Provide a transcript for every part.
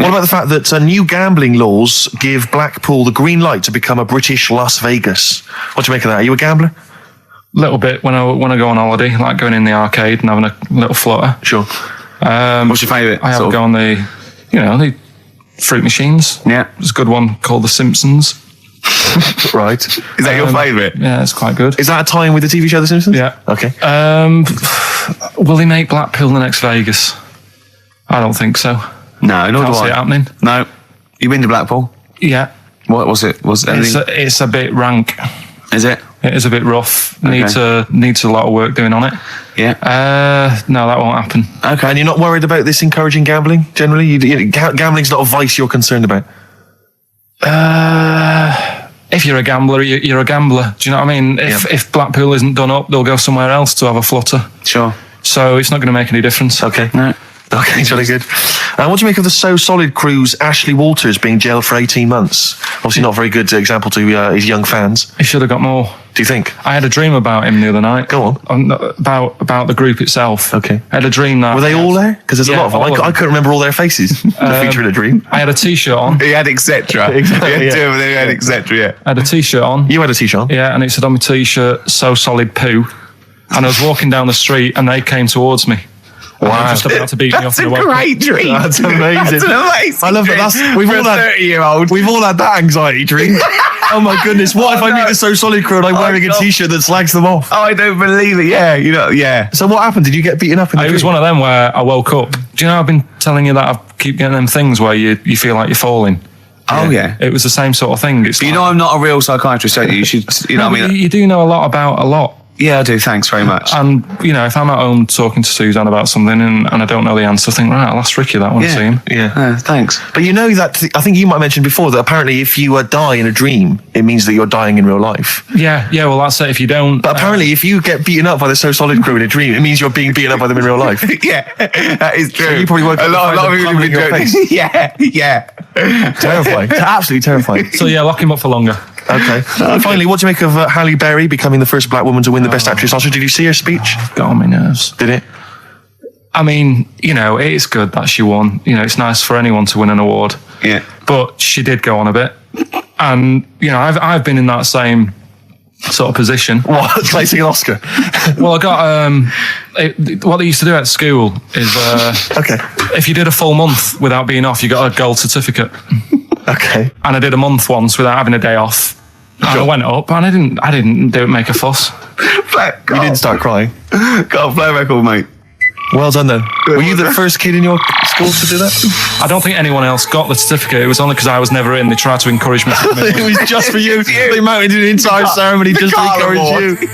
What about the fact that new gambling laws give Blackpool the green light to become a British Las Vegas? What do you make of that? Are you a gambler? Little bit when I go on holiday, like going in the arcade and having a little flutter. Sure. What's your favourite? I have a go on the fruit machines. Yeah. There's a good one called The Simpsons. Right. Is that your favourite? Yeah, it's quite good. Is that a tie-in with the TV show The Simpsons? Yeah. Okay. Will they make Blackpool the next Vegas? I don't think so. No, nor Can't do see I. it happening. No. You been to Blackpool? Yeah. What was it? Was it anything? It's a bit rank. Is it? It is a bit rough. Okay. Needs a lot of work doing on it. Yeah. No, that won't happen. Okay. And you're not worried about this encouraging gambling, generally? Gambling's not a vice you're concerned about? If you're a gambler, you're a gambler. Do you know what I mean? If Blackpool isn't done up, they'll go somewhere else to have a flutter. Sure. So it's not going to make any difference. Okay. No. Okay, jolly good. What do you make of the So Solid crew's Ashley Walters being jailed for 18 months? Obviously not a very good example to his young fans. He should have got more. Do you think? I had a dream about him the other night. Go on. About the group itself. Okay. I had a dream that... Were they all there? Because there's a lot of them. I couldn't remember all their faces. The feature in a dream. I had a T-shirt on. He had etc. Exactly, yeah. He had etc. Yeah. I had a T-shirt on. You had a T-shirt on? Yeah, and it said on my T-shirt, So Solid Poo. And I was walking down the street and they came towards me. And they were just about to beat me off. That's a great dream. That's amazing. That's an amazing I love dream that. for a 30-year-old. We've all had that anxiety dream. Oh my goodness! What if I meet the So Solid crew and I'm wearing a T-shirt that slags them off? Oh, I don't believe it. Yeah, yeah. So what happened? Did you get beaten up in the It was dream? one of them where I woke up. Do you know I've been telling you that I keep getting them things where you feel like you're falling? Oh, yeah. It was the same sort of thing. It's You know I'm not a real psychiatrist, don't you? You should, you know No, what I but mean? you do know a lot about a lot. Yeah, I do. Thanks very much. And, if I'm at home talking to Suzanne about something and I don't know the answer, I think, right, I'll ask Ricky that one to see him. Yeah. Thanks. But you know that, I think you might have mentioned before that apparently if you die in a dream, it means that you're dying in real life. Yeah, well, that's it. If you don't... But apparently if you get beaten up by the So Solid crew in a dream, it means you're being beaten up by them in real life. Yeah, that is true. So you probably woke up a lot of people have been your doing face. Yeah. Terrifying. Absolutely terrifying. So, yeah, lock him up for longer. Okay. And finally, what do you make of Halle Berry becoming the first black woman to win the Best Actress Oscar? Did you see her speech? Got on my nerves. Did it? I mean, it is good that she won. It's nice for anyone to win an award. Yeah. But she did go on a bit. And, I've been in that same sort of position. What? Placing an Oscar? Well, I got, what they used to do at school is, Okay. if you did a full month without being off, you got a gold certificate. Okay. And I did a month once without having a day off. And I went up and I didn't make a fuss. You didn't start crying. Got a play record, mate. Well done, then. Were you the first kid in your school to do that? I don't think anyone else got the certificate. It was only because I was never in. They tried to encourage me. It was just for you. They mounted an entire ceremony just to encourage you.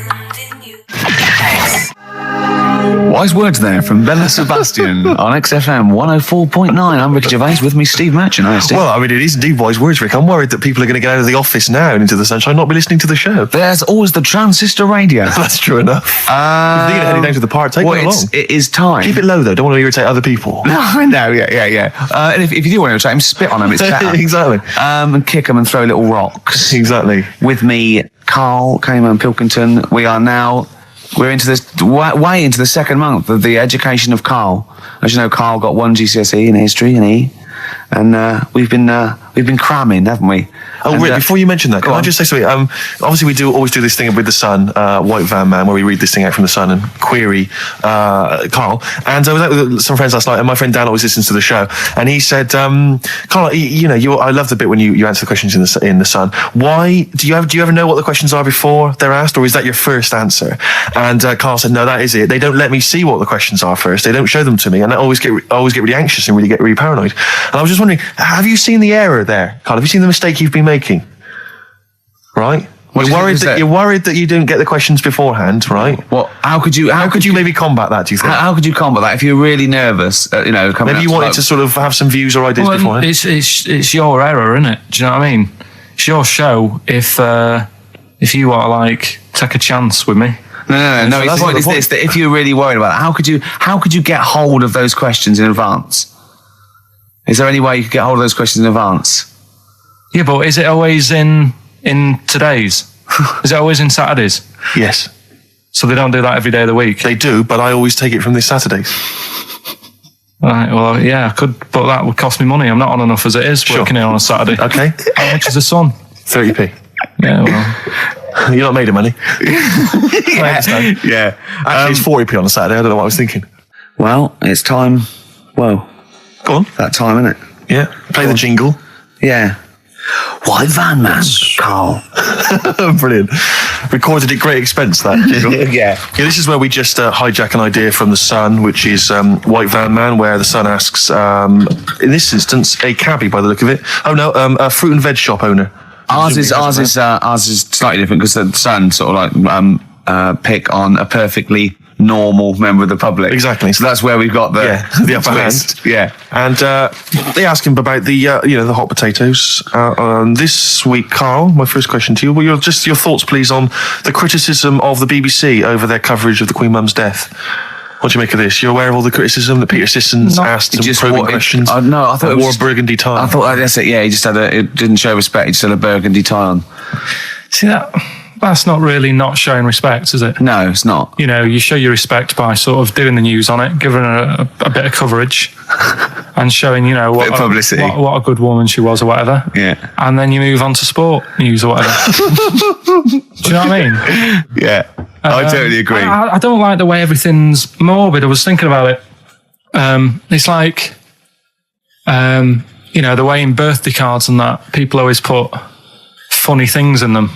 Wise words there from Bella Sebastian on XFM 104.9. I'm Ricky Gervais, with me Steve Merchant. Hi, Steve. Well, I mean, it is indeed wise words, Rick. I'm worried that people are going to get out of the office now and into the sunshine, not be listening to the show. There's always the transistor radio. That's true enough. If you're heading down to the park, take it along. It is time. Keep it low, though. Don't want to irritate other people. No, I know, yeah. And if you do want to irritate him, spit on him, it's better. Exactly. And kick them and throw little rocks. Exactly. With me, Karl Pilkington. We're into this way into the second month of the education of Karl. As you know, Karl got 1 GCSE in history and E, and we've been cramming, haven't we? Oh, Rick, before you mention that, can I just say something? Obviously, we always do this thing with the Sun, White Van Man, where we read this thing out from the Sun and query Karl. And I was out with some friends last night, and my friend Dan always listens to the show, and he said, Karl, I love the bit when you answer the questions in the Sun. Why do you ever know what the questions are before they're asked, or is that your first answer? And Karl said, no, that is it. They don't let me see what the questions are first. They don't show them to me, and I always get really anxious and get really paranoid. And I was just wondering, have you seen the error there, Karl? Have you seen the mistake you've been making? Right? You're worried that you didn't get the questions beforehand, right? What? How could you maybe combat that? Do you think? How could you combat that if you're really nervous? Maybe you wanted to sort of have some views or ideas beforehand. It's your error, isn't it? Do you know what I mean? It's your show. If you want to take a chance with me. No. The point is this: that if you're really worried about it, how could you get hold of those questions in advance? Is there any way you could get hold of those questions in advance? Yeah, but is it always in today's? Is it always in Saturdays? Yes. So they don't do that every day of the week? They do, but I always take it from this Saturdays. Right, well, yeah, I could, but that would cost me money. I'm not on enough as it is working here on a Saturday. Okay. How much is the sun? 30p. Yeah, well. You're not made of money. I understand. Yeah. Actually, it's 40p on a Saturday. I don't know what I was thinking. Well, it's time. Well, Go on. that time, isn't it? Yeah. Play the jingle. Yeah. White van man, Carl. Brilliant. Recorded at great expense, that jingle. Yeah. This is where we just hijack an idea from The Sun, which is White Van Man, where The Sun asks, in this instance, a cabbie by the look of it. Oh no, a fruit and veg shop owner. Ours is slightly different because the Sun sort of like pick on a perfectly normal member of the public. Exactly. So that's where we've got the upper twist. hand. Yeah. And they ask him about the the hot potatoes. This week, Carl, my first question to you, well, your thoughts, please, on the criticism of the BBC over their coverage of the Queen Mum's death. What do you make of this? You're aware of all the criticism that Peter Sissons asked some probing questions? No, I thought it wore was a burgundy tie. I thought that's it. Yeah, he just had it didn't show respect. He just had a burgundy tie on. See, that's not really not showing respect, is it? No, it's not. You know, you show your respect by sort of doing the news on it, giving her a bit of coverage and showing, what, publicity. What a good woman she was or whatever. Yeah. And then you move on to sport news or whatever. Do you know what I mean? Yeah, I totally agree. I don't like the way everything's morbid. I was thinking about it. It's like, the way in birthday cards and that, people always put funny things in them.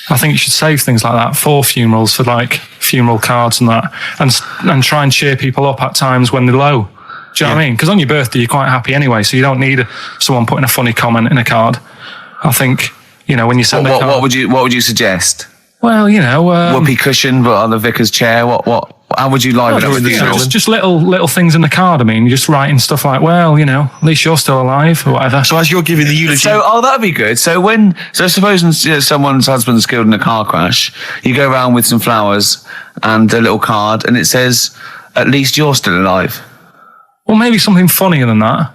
I think you should save things like that for funerals, for like funeral cards and that, and try and cheer people up at times when they're low. Do you know what I mean? Because on your birthday, you're quite happy anyway, so you don't need someone putting a funny comment in a card. I think, when you send a card... What would you suggest? Well, Whoopee cushion, but on the vicar's chair. How would you liven up the funeral? Just little things in the card. I mean, you're just writing stuff like, well, at least you're still alive or whatever. So as you're giving the eulogy... that'd be good. So supposing someone's husband's killed in a car crash, you go around with some flowers and a little card, and it says, at least you're still alive. Well, maybe something funnier than that.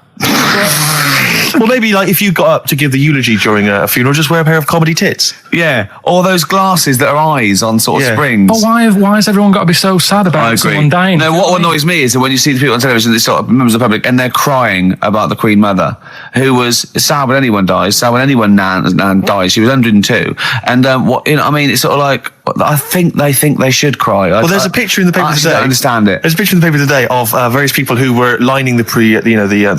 Well, maybe like if you got up to give the eulogy during a funeral, just wear a pair of comedy tits. Yeah, or those glasses that are eyes on sort of springs. But why has everyone got to be so sad about someone dying? No, what annoys me is that when you see the people on television, they sort of members of the public, and they're crying about the Queen Mother, who was sad when anyone dies, sad when anyone nan dies. She was 102, and it's sort of like I think they should cry. Well, there's a picture in the paper today. I don't understand it. There's a picture in the paper today of various people who were lining the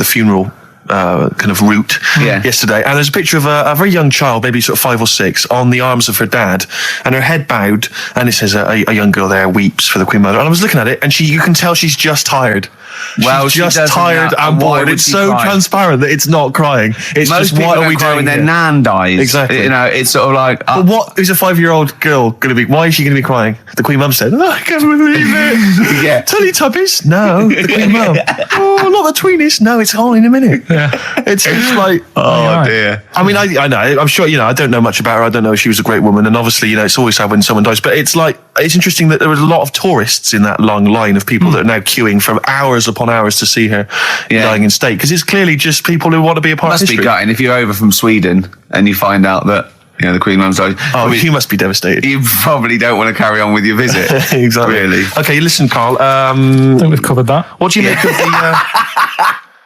funeral kind of route yesterday, and there's a picture of a very young child, maybe sort of 5 or 6, on the arms of her dad, and her head bowed, and it says a young girl there weeps for the Queen Mother. And I was looking at it, and you can tell she's just tired. She's just tired and bored. It's so transparent that it's not crying. It's most just, what are we cry doing when their here? nan dies? Exactly. It's sort of like. But what is a 5-year-old girl going to be? Why is she going to be crying? The Queen Mum said, I can't believe it. Yeah. Teletubbies? No. The Queen Mum. Oh, not the tweenies. No, it's all in a minute. Yeah. It's like, oh dear. I mean, I know. I'm sure, I don't know much about her. I don't know if she was a great woman. And obviously, it's always sad when someone dies. But it's interesting that there was a lot of tourists in that long line of people that are now queuing for hours upon hours to see her dying in state. Because it's clearly just people who want to be a part of history. Must be gutting if you're over from Sweden and you find out that the Queen Mum's died. Oh, you must be devastated. You probably don't want to carry on with your visit. Exactly. Really. Okay, listen, Carl. I think we've covered that. What do you make of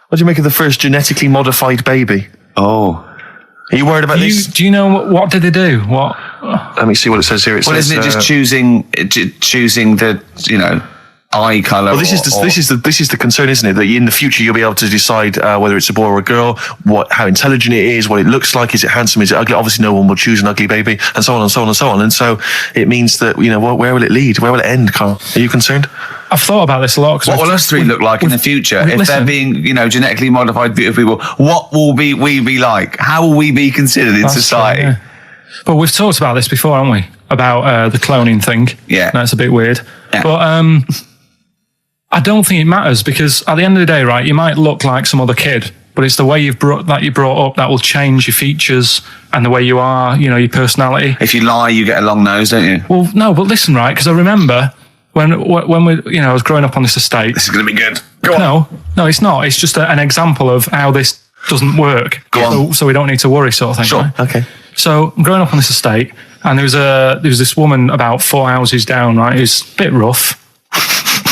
what do you make of the first genetically modified baby? Oh. Are you worried about this? Do you know what did they do? What? Let me see what it says here. Isn't it just choosing the eye colour? Well, this is the concern, isn't it? That in the future you'll be able to decide whether it's a boy or a girl, how intelligent it is, what it looks like, is it handsome, is it ugly? Obviously, no one will choose an ugly baby, and so on and so on and so on. And so it means that where will it lead? Where will it end, Carl? Are you concerned? I've thought about this a lot. What will us three look like in the future if they're being, genetically modified beautiful people? What will we be like? How will we be considered in society? True, yeah. But we've talked about this before, haven't we? About the cloning thing. Yeah, that's a bit weird. Yeah. But I don't think it matters, because at the end of the day, right, you might look like some other kid, but it's the way you're brought up that will change your features and the way you are, your personality. If you lie, you get a long nose, don't you? Well, no, but listen, right, because I remember when we, I was growing up on this estate. This is going to be good. No, it's not. It's just an example of how this doesn't work. So we don't need to worry, sort of thing. Sure. Right? Okay. So I'm growing up on this estate, and there was this woman about 4 houses down, right, who's a bit rough.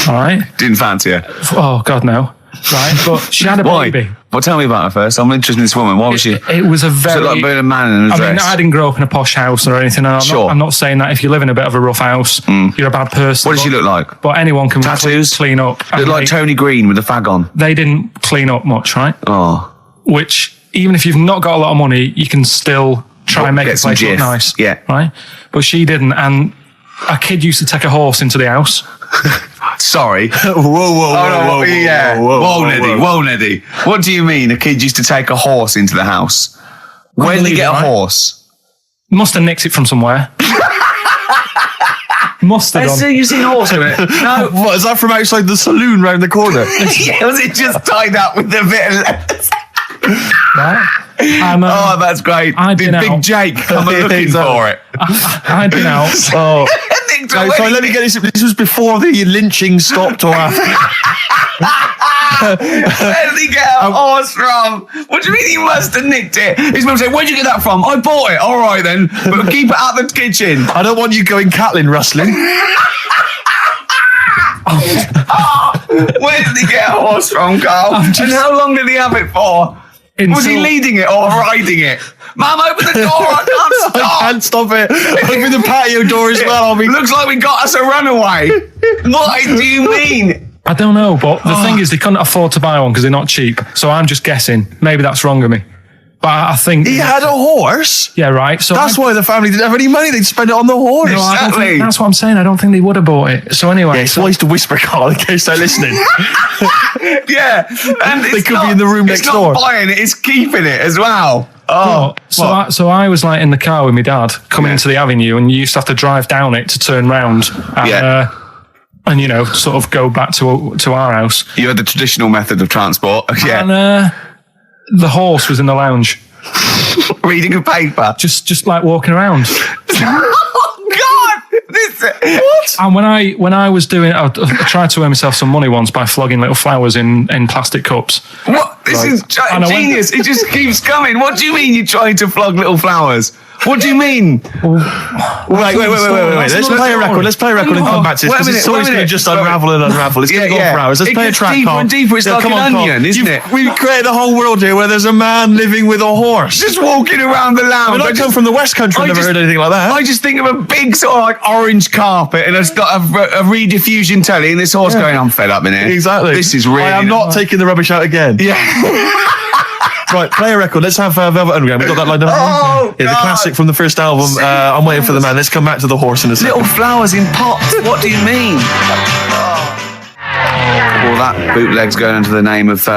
All right. Didn't fancy her. Oh God, no. right? But she had a Why? baby. Well, tell me about her first. I'm interested in this woman. Why was she? It was a very... So like being a man in a dress. I mean, I didn't grow up in a posh house or anything. And I'm not saying that if you live in a bit of a rough house, you're a bad person. What does she look like? But anyone can Tattoos? clean up. Look like Tony Green with a fag on. They didn't clean up much, right? Oh. Which, even if you've not got a lot of money, you can still try and make the place look nice. Yeah. Right? But she didn't. And a kid used to take a horse into the house. Sorry. Whoa, Neddy. What do you mean a kid used to take a horse into the house? Where did he get a horse? Must have nicked it from somewhere. Must have done. You've seen a horse in it? No. What, is that from outside the saloon round the corner? Yeah, was it just tied up with a bit of lettuce? Right? Oh, that's great. Did Big Jake come looking for it? I'd been out. Oh. So let me get this. This was before the lynching stopped or after? Where did he get a horse from? What do you mean he must have nicked it? His mum said, where'd you get that from? I bought it. All right then. But keep it out the kitchen. I don't want you going Catlin rustling. Where did he get a horse from, Carl? And how long did he have it for? Was he leading it or riding it? Mum, open the door. I can't stop. I can't stop it. Open the patio door as well. Looks like we got us a runaway. What do you mean? I don't know, but the thing is, they couldn't afford to buy one because they're not cheap. So I'm just guessing. Maybe that's wrong of me. But I think... He had a horse? Yeah, right. So that's why the family didn't have any money. They'd spend it on the horse. No, I don't think, that's what I'm saying. I don't think they would have bought it. So anyway... Yeah, it's wise to whisper, Carl, in case they're listening. Yeah. And they could be in the room next door. It's not buying it, it's keeping it as well. Oh, so I was like in the car with my dad coming into the avenue, and you used to have to drive down it to turn round. And you know, sort of go back to our house. You had the traditional method of transport. Yeah. And the horse was in the lounge. Reading a paper. Just like walking around. Oh God! What? And when I was doing, I tried to earn myself some money once by flogging little flowers in plastic cups. What? This is genius. It just keeps coming. What do you mean you're trying to flog little flowers? What do you mean? Wait. Let's play a record. Let's play a record and come back to this, because it's always going to just unravel and unravel. It's going to go for hours. Let's play a track, deeper Carl. and deeper. It's like an onion, isn't it? We've created a whole world here where there's a man living with a horse. Just walking around the lounge. I come from the West Country. I've never heard anything like that. I just think of a big sort of like orange carpet, and it's got a rediffusion telly, and this horse going, I'm fed up in here. Exactly. This is really... I am not taking the rubbish out again. Yeah. Right, play a record. Let's have Velvet Underground. We've got that lined up. Oh, yeah, the classic from the first album. I'm Waiting for the Man. Let's come back to the horse in a second. Little flowers in pots. What do you mean? Well, that bootleg's going under the name of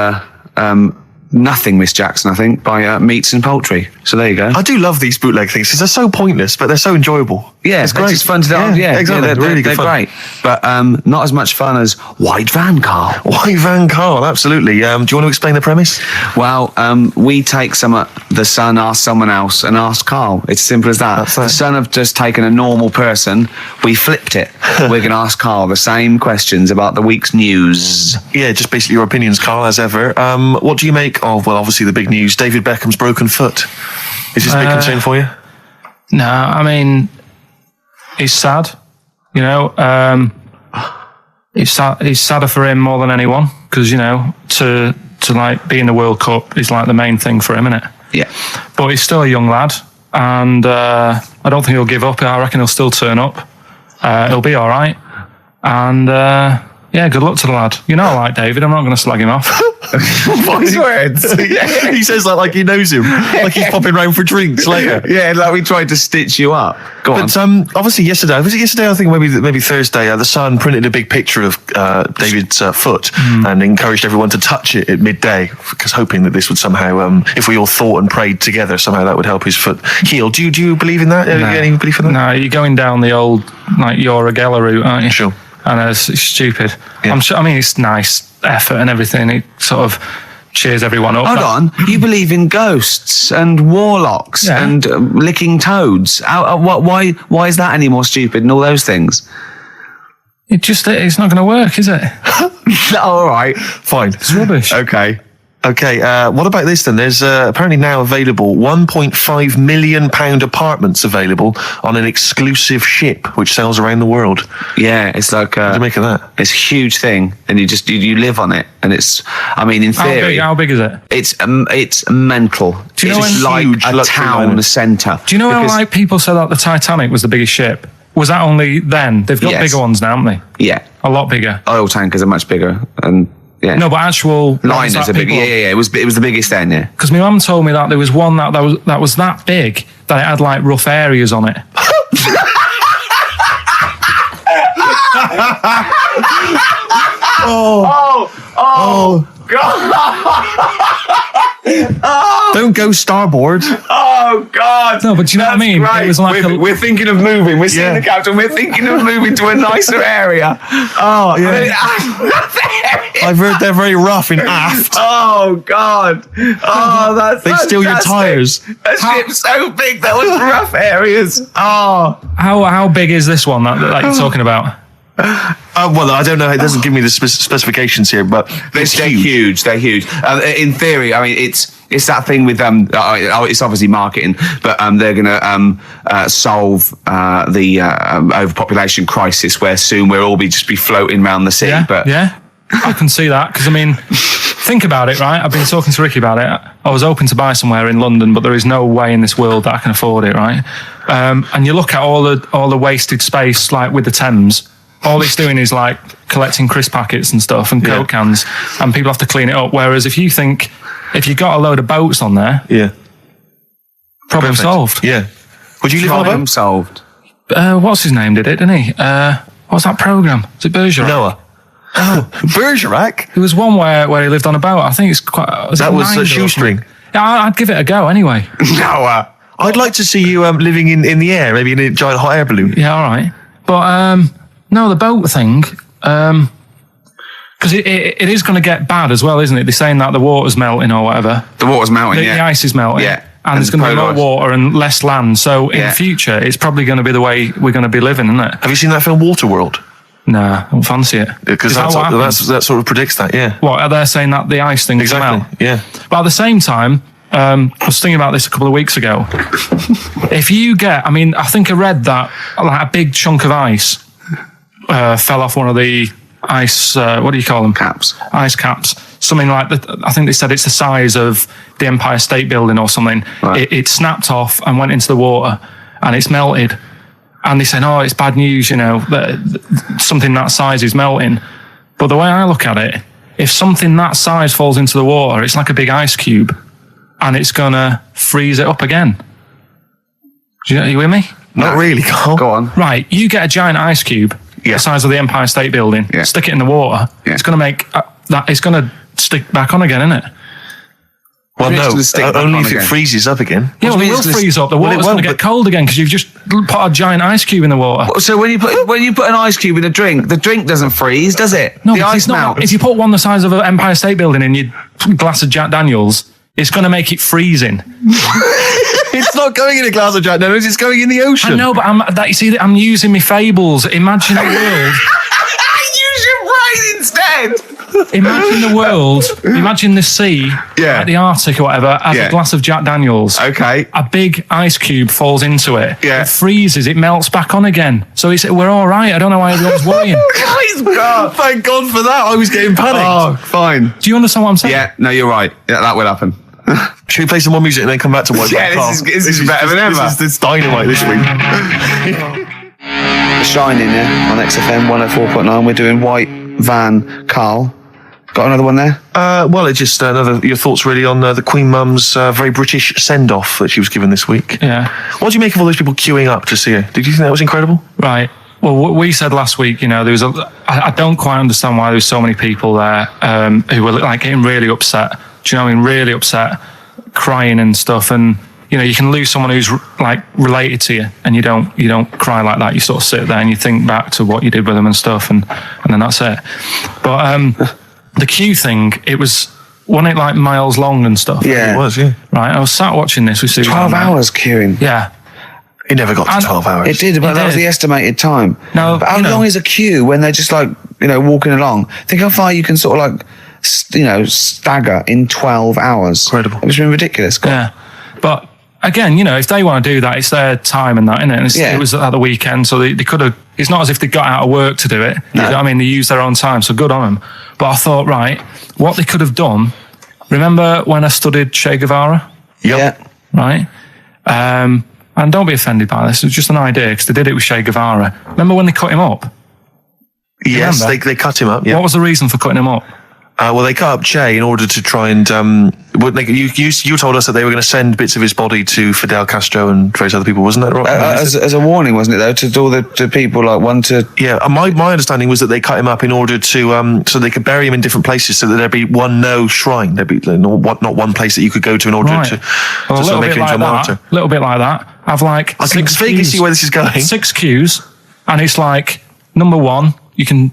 Nothing, Miss Jackson, I think, by Meats and Poultry. So there you go. I do love these bootleg things because they're so pointless, but they're so enjoyable. Yeah, it's great. It's fun to do. Yeah, exactly. They're really good they're fun. Great. But not as much fun as White Van, Carl. White Van, Carl, absolutely. Do you want to explain the premise? Well, we take the Sun, ask someone else, and ask Carl. It's as simple as that. The Sun have just taken a normal person. We flipped it. We're going to ask Carl the same questions about the week's news. Yeah, just basically your opinions, Carl, as ever. What do you make of, well, obviously the big news, David Beckham's broken foot? Is this a big concern for you? No, I mean, it's sad. You know, it's sadder for him more than anyone, because, you know, to like be in the World Cup is like the main thing for him, isn't it? Yeah. But he's still a young lad, and I don't think he'll give up. I reckon he'll still turn up. He'll be all right. And yeah, good luck to the lad. You know, I like David. I'm not going to slag him off. Voice words. He says that like he knows him, like he's popping round for drinks later. Yeah, like we tried to stitch you up. Go on. But obviously yesterday, was it yesterday? I think maybe Thursday. The Sun printed a big picture of David's foot and encouraged everyone to touch it at midday, because hoping that this would somehow, if we all thought and prayed together, somehow that would help his foot heal. Do you believe in that? No. Any belief in that? No, you're going down the old like Yoragella route, aren't you? Sure. And it's stupid. Yeah. I'm sure. I mean, it's nice effort and everything. It sort of cheers everyone up. Hold on, you believe in ghosts and warlocks and licking toads? Why is that any more stupid than all those things? It's not going to work, is it? All right, fine. It's rubbish. Okay. Okay, what about this then? There's apparently now available £1.5 million apartments available on an exclusive ship which sails around the world. Yeah, it's like What do you make of that? it's a huge thing, and you live on it, and it's. I mean, in theory, How big is it? it's mental. Do you know it's when- like huge a luxury town liner. centre. Do you know how Because- like people said that the Titanic was the biggest ship? Was that only then? They've got Yes. bigger ones now, haven't they? Yeah, A lot bigger. oil tankers are much bigger, and yeah, No, but actual liners are bigger. Yeah. It was the biggest then. Yeah. Because my mum told me that there was one that was that big that it had like rough areas on it. Don't go starboard. Oh God! No, but do you know what I mean? Right. It was like we're thinking of moving. We're seeing Yeah. the captain. We're thinking of moving to a nicer area. Oh yeah. I've heard they're very rough in aft. Oh God! Oh, that's They steal your fantastic. tyres. A ship's so big there was rough areas. Oh, how big is this one that you're talking about? Well, I don't know. It doesn't give me the specifications here, but they're huge. They're huge. In theory, I mean, it's that thing with it's obviously marketing, but they're going to solve the overpopulation crisis, where soon we'll all just be floating around the sea. Yeah, But yeah, I can see that because I mean, think about it, right? I've been talking to Ricky about it. I was hoping to buy somewhere in London, but there is no way in this world that I can afford it, right? And you look at all the wasted space, like with the Thames. All it's doing is like collecting crisp packets and stuff and Coke cans, and people have to clean it up. Whereas if you got a load of boats on there, yeah, problem perfect. solved. Yeah. Would you live on a problem boat? solved. What's his name did it, didn't he? What's that program? Is it Bergerac? Noah. Oh, Bergerac. There was one where he lived on a boat. I think it's quite. That was a Nine or shoestring. something? Yeah, I'd give it a go anyway. Noah. I'd like to see you living in the air, maybe in a giant hot air balloon. Yeah, all right. But no, the boat thing, because it is going to get bad as well, isn't it? They're saying that the water's melting or whatever. The water's melting. The ice is melting. Yeah. And there's going to be more polar ice. water and less land. So in Yeah. the future, it's probably going to be the way we're going to be living, isn't it? Have you seen that film Waterworld? Nah, I don't fancy it. Because Is that what happens? that sort of predicts that. Yeah. What, are they saying that the ice thing is Exactly. melt? Yeah. But at the same time, I was thinking about this a couple of weeks ago. If you get, I think I read that like a big chunk of ice fell off one of the ice, what do you call them? Caps. Ice caps. Something like that. I think they said it's the size of the Empire State Building or something. Right. It snapped off and went into the water and it's melted. And they said, oh, it's bad news, that something that size is melting. But the way I look at it, if something that size falls into the water, it's like a big ice cube and it's going to freeze it up again. Are you with me? Not really, Carl. Go on. Right, you get a giant ice cube, the size of the Empire State Building, Yeah. stick it in the water, it's going to make that, it's going to stick back on again, isn't it? Well, It's no, gonna stick back only on if it again. freezes up again. Yeah, well, do it you will mean it's freeze up. The well, it water's going to won't, get cold again because you've just put a giant ice cube in the water. So when you put an ice cube in a drink, the drink doesn't freeze, does it? No, the because ice it's not. melts. If you put one the size of an Empire State Building in your glass of Jack Daniels, it's going to make it freezing. It's not going in a glass of Jack Daniels, it's going in the ocean. I know, but I'm using my fables. Imagine a world. Use your brain instead. Imagine the world. Imagine the sea, Yeah. like the Arctic or whatever, as Yeah. a glass of Jack Daniels. Okay. A big ice cube falls into it. Yeah. It freezes. It melts back on again. So we're all right. I don't know why everyone's worrying. Thank God for that. I was getting panicked. Oh, fine. Do you understand what I'm saying? Yeah, no, you're right. Yeah, that will happen. Should we play some more music and then come back to White Yeah, Van Carl? this is better than ever. This is dynamite this week. Shining, yeah, on XFM 104.9. We're doing White Van Carl. Got another one there? Well, it's just your thoughts really on the Queen Mum's very British send-off that she was given this week. Yeah. What do you make of all those people queuing up to see her? Did you think that was incredible? Right. Well, what we said last week, there was I don't quite understand why there was so many people there who were like getting really upset. Do you know what I mean? Really upset, crying and stuff. And you can lose someone who's like related to you, and you don't cry like that. You sort of sit there and you think back to what you did with them and stuff, and then that's it. But the queue thing, wasn't it like miles long and stuff? Yeah. It was, yeah. Right. I was sat watching this with Sue. 12 hours queuing. Yeah. It never got to And- 12 hours. It did, but It that was did. the estimated time. No, but how long is a queue when they're just like, walking along? Think how far you can sort of like stagger in 12 hours. Incredible. It's been ridiculous. Yeah. But again, if they want to do that, it's their time and that, isn't it? And it was at the weekend, so they could have. It's not as if they got out of work to do it. No. I mean, they used their own time, so good on them. But I thought, right, what they could have done. Remember when I studied Che Guevara? Yep. Yeah. Right. And don't be offended by this. It was just an idea because they did it with Che Guevara. Remember when they cut him up? Yes, they cut him up. Yeah. What was the reason for cutting him up? Well, they cut up Che in order to try and. You told us that they were going to send bits of his body to Fidel Castro and various other people, wasn't that right? As a warning, wasn't it, though, to all the people like one to. Yeah, my understanding was that they cut him up in order to so they could bury him in different places, so that there'd be no shrine, there'd be not one place that you could go to in order to sort of make him into a martyr. A little bit like that. I've like I can vaguely see where this is going. 6 cues, and it's like number 1. You can,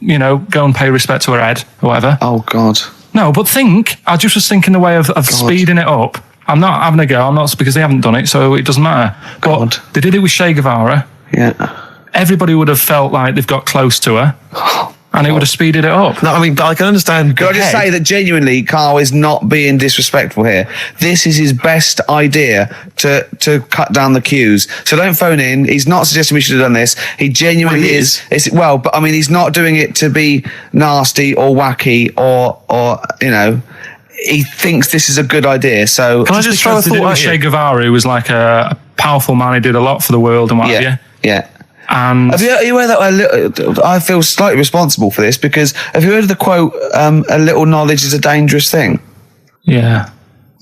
go and pay respect to her head or whatever. Oh, God. No, but I just was thinking the way of speeding it up. I'm not having a go. I'm not, because they haven't done it, so it doesn't matter. God. But they did it with Che Guevara. Yeah. Everybody would have felt like they've got close to her. And it would have speeded it up. No, I mean, I can understand. Can I just say that genuinely, Karl is not being disrespectful here. This is his best idea to cut down the queues. So don't phone in. He's not suggesting we should have done this. He genuinely is. But I mean, he's not doing it to be nasty or wacky or he thinks this is a good idea. So can I just throw a thought at Che Guevara, who was like a powerful man who did a lot for the world and what have you. Yeah. And have you heard that? I feel slightly responsible for this because have you heard of the quote, a little knowledge is a dangerous thing? Yeah.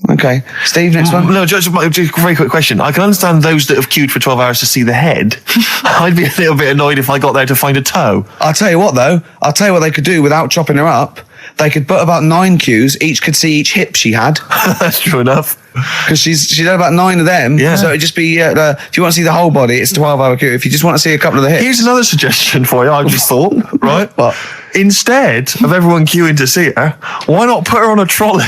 Okay. Steve, next one. No, just a very quick question. I can understand those that have queued for 12 hours to see the head. I'd be a little bit annoyed if I got there to find a toe. I'll tell you what, though. I'll tell you what they could do without chopping her up. They could put about 9 queues. Each could see each hip she had. That's true enough. Because she's had about 9 of them. Yeah. So it'd just be, if you want to see the whole body, it's a 12-hour queue. If you just want to see a couple of the hips. Here's another suggestion for you, I just thought, right? What? Instead of everyone queuing to see her, why not put her on a trolley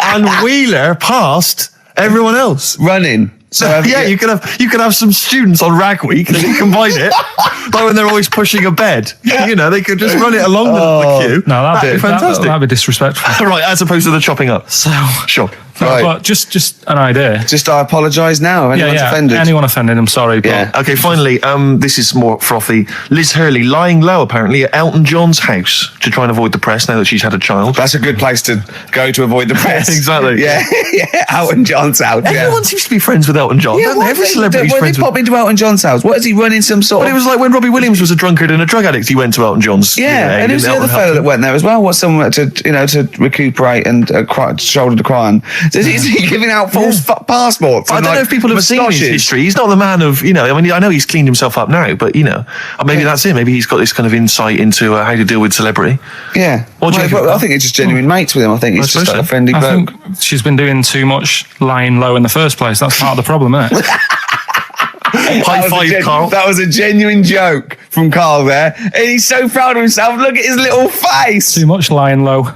and wheel her past everyone else? Running. So you could have some students on Rag Week and they combine it, like when they're always pushing a bed. They could just run it along the queue. No, that'd be fantastic. That'd be disrespectful. Right, as opposed to the chopping up. So sure. Right. But just an idea. Just I apologise now if anyone's offended. Anyone offended, I'm sorry. But Yeah. Okay, finally, this is more frothy. Liz Hurley lying low apparently at Elton John's house to try and avoid the press now that she's had a child. That's a good place to go to avoid the press. Exactly. Yeah, Elton John's house. Everyone seems to be friends with Elton John. Yeah, Every celebrity's when friends they with. pop into Elton John's house, what is he running some sort But of... it was like when Robbie Williams was a drunkard and a drug addict. He went to Elton John's. Yeah, and who's the other fellow that went there as well? What's someone to recuperate and shoulder to cry on? Is he giving out false passports? I don't know if people have seen his history. He's not the man of, I know he's cleaned himself up now, but, maybe that's it. Maybe he's got this kind of insight into how to deal with celebrity. Yeah. What do you think? I think it's just genuine mates with him. I think it's just like a friendly I bloke. think she's been doing too much lying low in the first place. That's part of the problem, isn't it? High five, Karl. That was a genuine joke from Karl there. And he's so proud of himself. Look at his little face. Too much lying low.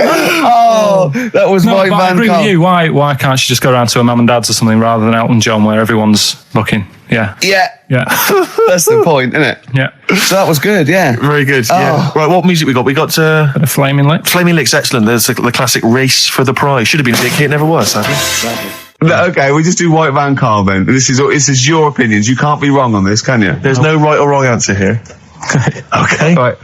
Oh, that was my but I man, agree Karl. with you. Why can't she just go around to her mum and dad's or something rather than Elton John where everyone's looking? Yeah. Yeah. That's the point, isn't it? Yeah. So that was good, yeah. Very good. Yeah. Right, what music we got? We got Bit of Flaming Lips. Flaming Lips, excellent. There's the classic Race for the Prize. Should have been a big hit, never was, sadly. Okay, we just do White Van Karl then. This is your opinions. You can't be wrong on this, can you? There's no right or wrong answer here. Okay. Right.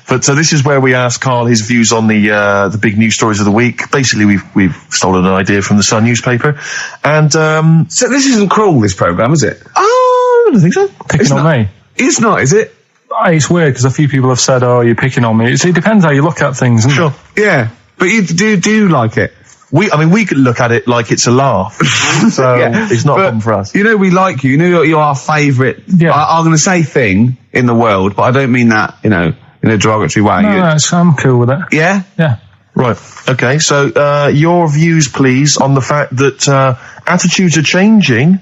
But so this is where we ask Karl his views on the big news stories of the week. Basically, we've stolen an idea from the Sun newspaper, and So this isn't cruel, this programme, is it? I don't think so. Picking on me. It's not, is it? It's weird because a few people have said, "Oh, you're picking on me." It depends how you look at things, isn't Sure. it? Yeah. But you do like it. We could look at it like it's a laugh, so it's not a problem for us. We like you. You're our favourite. Yeah. I'm going to say thing in the world, but I don't mean that, in a derogatory way. No, I'm cool with it. Yeah? Yeah. Right. Okay. So your views, please, on the fact that attitudes are changing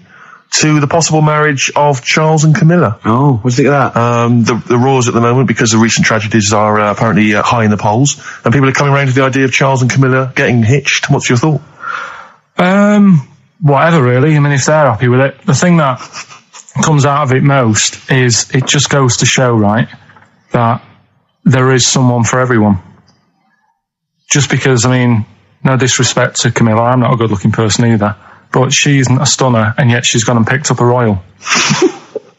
to the possible marriage of Charles and Camilla. Oh, what do you think of that? The roars at the moment, because the recent tragedies are apparently high in the polls, and people are coming around to the idea of Charles and Camilla getting hitched. What's your thought? Whatever, really. I mean, if they're happy with it. The thing that comes out of it most is it just goes to show, right, that there is someone for everyone. Just because, I mean, no disrespect to Camilla, I'm not a good-looking person either, but she isn't a stunner, and yet she's gone and picked up a royal.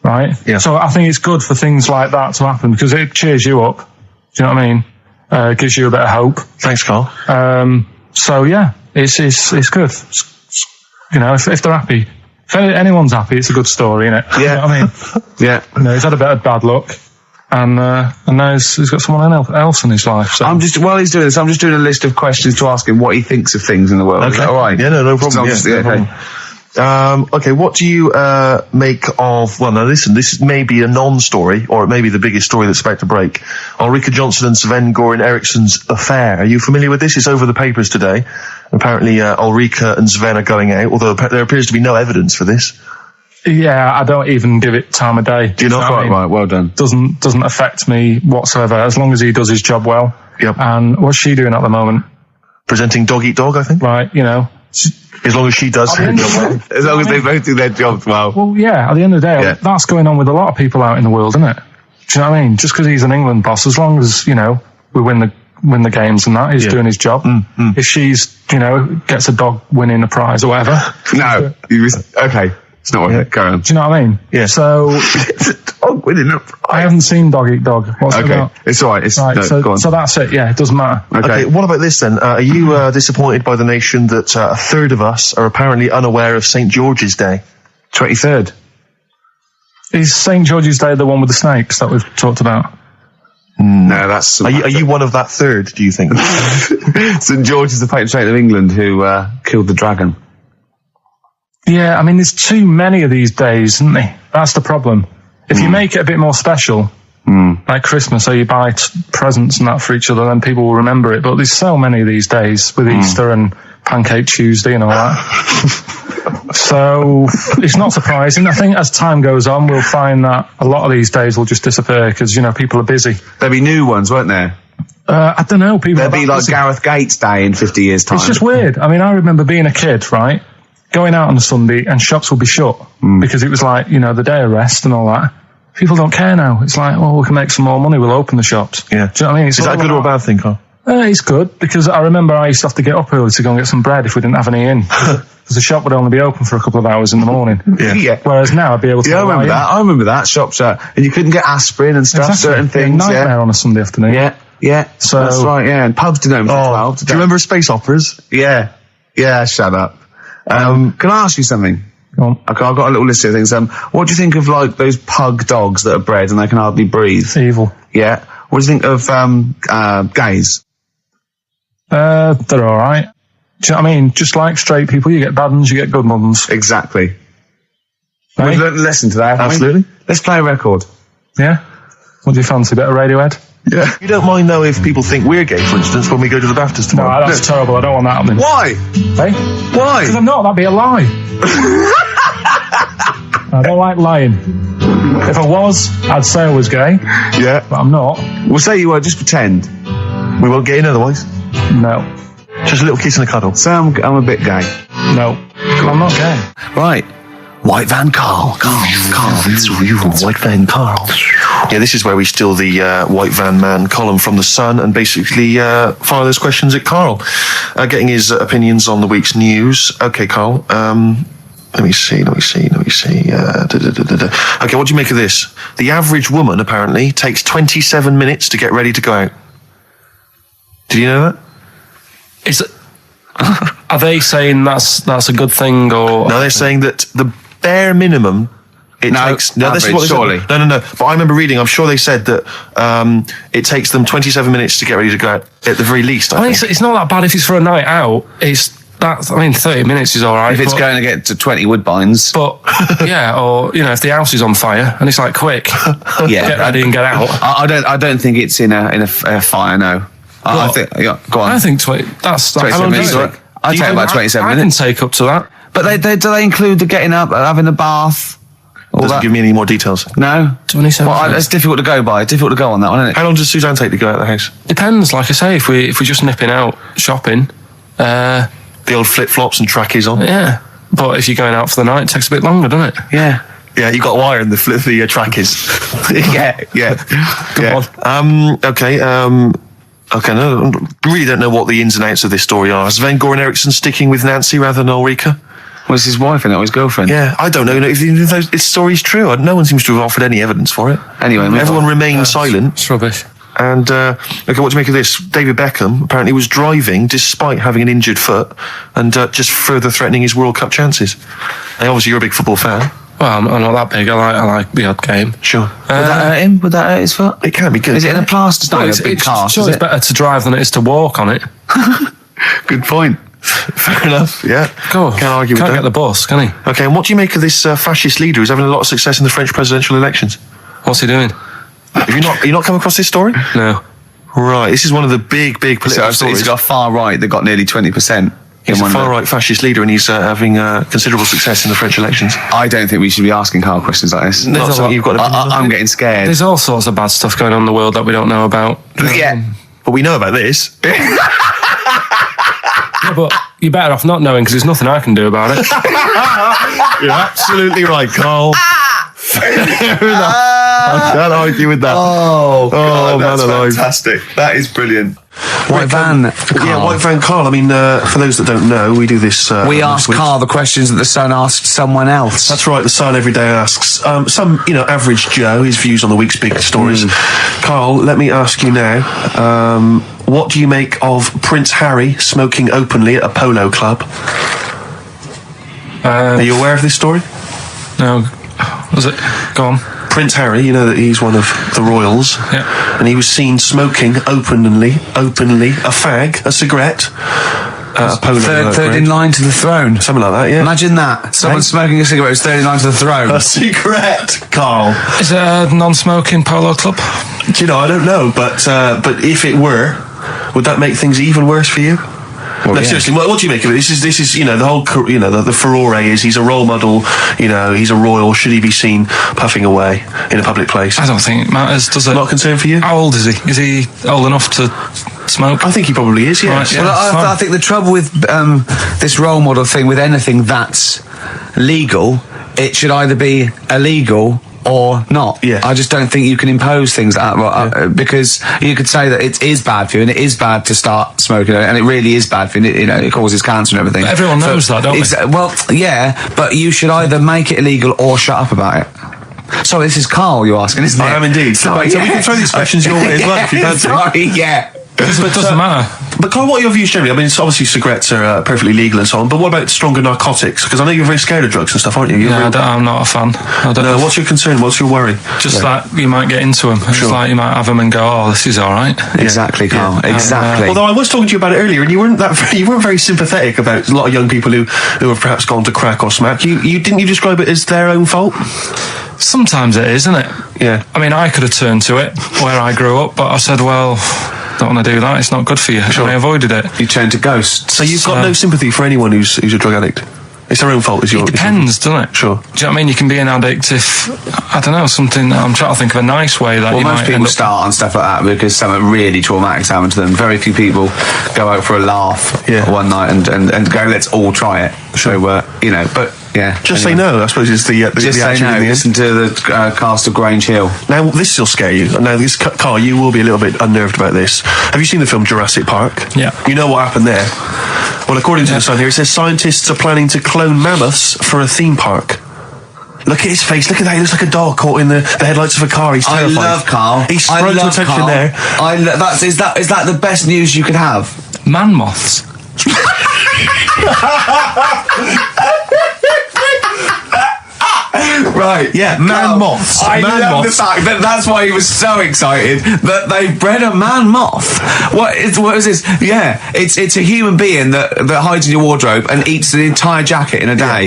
Right? Yeah. So I think it's good for things like that to happen because it cheers you up. Do you know what I mean? Gives you a bit of hope. Thanks, Carl. So yeah, it's good. You know, if they're happy, if anyone's happy, it's a good story, isn't it? Yeah. You know what I mean? Yeah. You know, he's had a bit of bad luck, and now he's got someone else in his life. So While he's doing this, I'm just doing a list of questions to ask him what he thinks of things in the world. Is that all right? Yeah, no problem. So No problem. Okay, what do you make of? Well, now listen, this may be a non-story, or it may be the biggest story that's about to break. Ulrika Johnson and Sven Goran Eriksson's affair. Are you familiar with this? It's over the papers today. Apparently, Ulrika and Sven are going out, although there appears to be no evidence for this. yeah, I don't even give it time of day. Do you not? Quite right. Well done. Doesn't affect me whatsoever as long as he does his job well. Yep. And what's she doing at the moment? Presenting Dog Eat Dog, I think. Right, you know. As long as she does her job well. As long as they both do their jobs well. Well, yeah, at the end of the day, Yeah. that's going on with a lot of people out in the world, isn't it? Do you know what I mean? Just because he's an England boss, as long as, you know, we win the games and that, he's doing his job. If she's, you know, gets a dog winning a prize or whatever. No. Okay. It's not worth it. Go on. Do you know what I mean? Yeah. So, Dog winning a prize. I haven't seen Dog Eat Dog. What's it Okay. about? It's all right. Right, Go on. so that's it. Yeah, it doesn't matter. Okay, what about this then? Are you disappointed by the nation that a third of us are apparently unaware of St. George's Day? 23rd. Is St. George's Day the one with the snakes that we've talked about? No, that's... Are you one of that third, do you think? St. George is the patron saint of England who killed the dragon. Yeah, I mean, there's too many of these days, isn't there? That's the problem. If you make it a bit more special, like Christmas, so you buy presents and that for each other, then people will remember it. But there's so many of these days with Easter and Pancake Tuesday and all that. So it's not surprising. I think as time goes on, we'll find that a lot of these days will just disappear because, you know, people are busy. There'll be new ones, won't there? I don't know. People There'll are be that like busy. Gareth Gates Day in 50 years' time. It's just weird. I mean, I remember being a kid, right? Going out on a Sunday and shops would be shut because it was like, you know, the day of rest and all that. People don't care now. It's like, well, we can make some more money. We'll open the shops. Yeah. Do you know what I mean? Is that a good or a bad thing, Carl? It's good because I remember I used to have to get up early to go and get some bread if we didn't have any in. Because the shop would only be open for a couple of hours in the morning. Yeah. Whereas now I'd be able to. Yeah, I lie remember in. that. I remember that. Shops and you couldn't get aspirin and stuff, Exactly. certain things. Nightmare on a Sunday afternoon. Yeah. So- that's right. Yeah, and pubs didn't open till 12. Do you remember space operas? Yeah. Shut up. Can I ask you something? Go on. Okay, I've got a little list of things. What do you think of like those pug dogs that are bred and they can hardly breathe? Evil. Yeah. What do you think of gays? They're all right. Do you know what I mean? Just like straight people, you get bad ones, you get good ones. Exactly. Right? We've learned a lesson today, haven't we? Absolutely. Let's play a record. Yeah. What do you fancy? A bit of Radiohead? Yeah. You don't mind, though, if people think we're gay, for instance, when we go to the BAFTAs No, tomorrow? that's terrible. I don't want that happening. Why? Hey? Why? Because I'm not. That'd be a lie. I don't like lying. If I was, I'd say I was gay, Yeah. but I'm not. We'll say you were. Just pretend. We won't get in otherwise. No. Just a little kiss and a cuddle. Say I'm a bit gay. No. I'm not gay. Right. White Van Carl. White Van Carl. Yeah, this is where we steal the White Van Man column from The Sun and basically fire those questions at Carl, getting his opinions on the week's news. Okay, Carl. Let me see. Okay, what do you make of this? The average woman, apparently, takes 27 minutes to get ready to go out. Did you know that? Is it? Are they saying that's a good thing or? No, they're saying that the bare minimum it takes. No, this is what they surely. said. No. But I remember reading. I'm sure they said that it takes them 27 minutes to get ready to go out at the very least. I think it's not that bad if it's for a night out. I mean, 30 minutes is all right. If it's going to get to 20 woodbines. But, yeah, or, you know, if the house is on fire and it's like, quick, Yeah. get ready and get out. I don't think it's in a fire, no. I think, yeah, go on. I think 20, that's 27 minutes. I'd take about 27 I minutes. can take up to that. But do they include the getting up, having a bath? All Doesn't that? give me any more details. No? 27 Well, minutes. it's difficult to go by. Difficult to go on that one, isn't it? How long does Suzanne take to go out of the house? Depends, like I say, if we're just nipping out shopping, The old flip flops and trackies on. yeah. But if you're going out for the night, it takes a bit longer, doesn't it? Yeah. Yeah, you got wire in the track is. yeah. Okay. Okay. No, really don't know what the ins and outs of this story are. Is Van Goren Eriksson sticking with Nancy rather than Ulrika? Was his wife and not his girlfriend? Yeah, I don't know if this story's true. No one seems to have offered any evidence for it. Anyway, everyone remained silent. It's rubbish. And okay, what do you make of this? David Beckham apparently was driving despite having an injured foot, and just further threatening his World Cup chances. And obviously, you're a big football fan. Well, I'm not that big. I like the odd game. Sure. Would that hurt him? Would that hurt his foot? It can be good. Is it in a plaster? It's not a big cast. Sure, it's better to drive than it is to walk on it. Good point. Fair enough. Yeah. Go on. Can't argue with Can't that. get the bus, can he? Okay, and what do you make of this fascist leader who's having a lot of success in the French presidential elections? What's he doing? Have you not come across this story? No. Right. This is one of the big political stories. He's got far right that got nearly 20%. He's a far-right fascist leader, and he's having considerable success in the French elections. I don't think we should be asking Carl questions like this. Not something you've got to I'm getting scared. There's all sorts of bad stuff going on in the world that we don't know about. Yeah. But we know about this. Yeah, but you're better off not knowing because there's nothing I can do about it. You're absolutely right, Carl. Fair enough. I can't argue with that. Oh, God, man that's alive. fantastic. That is brilliant. White van. Yeah, White Van Carl. I mean, for those that don't know, we do this. We ask Carl the questions that the Sun asked someone else. That's right. The Sun every day asks some, average Joe his views on the week's big stories. Carl, let me ask you now. What do you make of Prince Harry smoking openly at a polo club? Are you aware of this story? No. Was it? Go on. Prince Harry, you know that he's one of the royals, Yeah. and he was seen smoking openly a fag, a cigarette, a polo. Third in line to the throne. Something like that, yeah. Imagine that. Someone smoking a cigarette was third in line to the throne. A cigarette, Carl. Is it a non-smoking polo club? Do you know, I don't know, but if it were, would that make things even worse for you? Well, No, yeah. seriously, what do you make of it? This is the whole, the furore is he's a role model, he's a royal. Should he be seen puffing away in a public place? I don't think it matters, does it? Not a concern for you? How old is he? Is he old enough to smoke? I think he probably is, yeah. Right, yeah. Well, I think the trouble with this role model thing, with anything that's legal, it should either be illegal or not. Yeah. I just don't think you can impose things like that, because you could say that it is bad for you, and it is bad to start smoking, and it really is bad for you. It causes cancer and everything. Everyone knows that, don't they? Well, yeah, but you should either make it illegal or shut up about it. Sorry, this is Carl you're asking, isn't it? I am indeed. Sorry, So we can throw these questions your way as well if you fancy. Sorry, yeah. It doesn't matter. But Carl, what are your views generally? I mean, it's obviously cigarettes are perfectly legal and so on, but what about stronger narcotics? Because I know you're very scared of drugs and stuff, aren't you? I'm not a fan. I don't No, what's your concern? What's your worry? Just that you might get into them. It's like you might have them and go, oh, this is all right. Exactly, Carl. Exactly. Although I was talking to you about it earlier, and you weren't very sympathetic about a lot of young people who have perhaps gone to crack or smack. You didn't you describe it as their own fault? Sometimes it is, isn't it? Yeah. I mean, I could have turned to it where I grew up, but I said, well, don't want to do that. It's not good for you. Sure. And I avoided it. You turn to ghosts. So you've got no sympathy for anyone who's a drug addict. It's their own fault. It depends, doesn't it? Sure. Do you know what I mean? You can be an addict if, I don't know, something. I'm trying to think of a nice way that Well, you most might people end up. start on stuff like that because something really traumatic's happened to them. Very few people go out for a laugh one night and go, let's all try it. Sure. So, but yeah. Just say no, I suppose, is the Just say attitude no. in the end. Listen to the cast of Grange Hill. Now, this will scare you. Now, Carl, you will be a little bit unnerved about this. Have you seen the film Jurassic Park? Yeah. You know what happened there? Well, according to the Sun here, it says scientists are planning to clone mammoths for a theme park. Look at his face. Look at that. He looks like a dog caught in the headlights of a car. He's terrified. I love Carl. He sprung to attention Carl. there. Is that the best news you could have? Man moths. Right, Yeah, man moths. I Man love moths. the fact that that's why he was so excited that they bred a man moth. What is this? Yeah, it's a human being that hides in your wardrobe and eats an entire jacket in a day.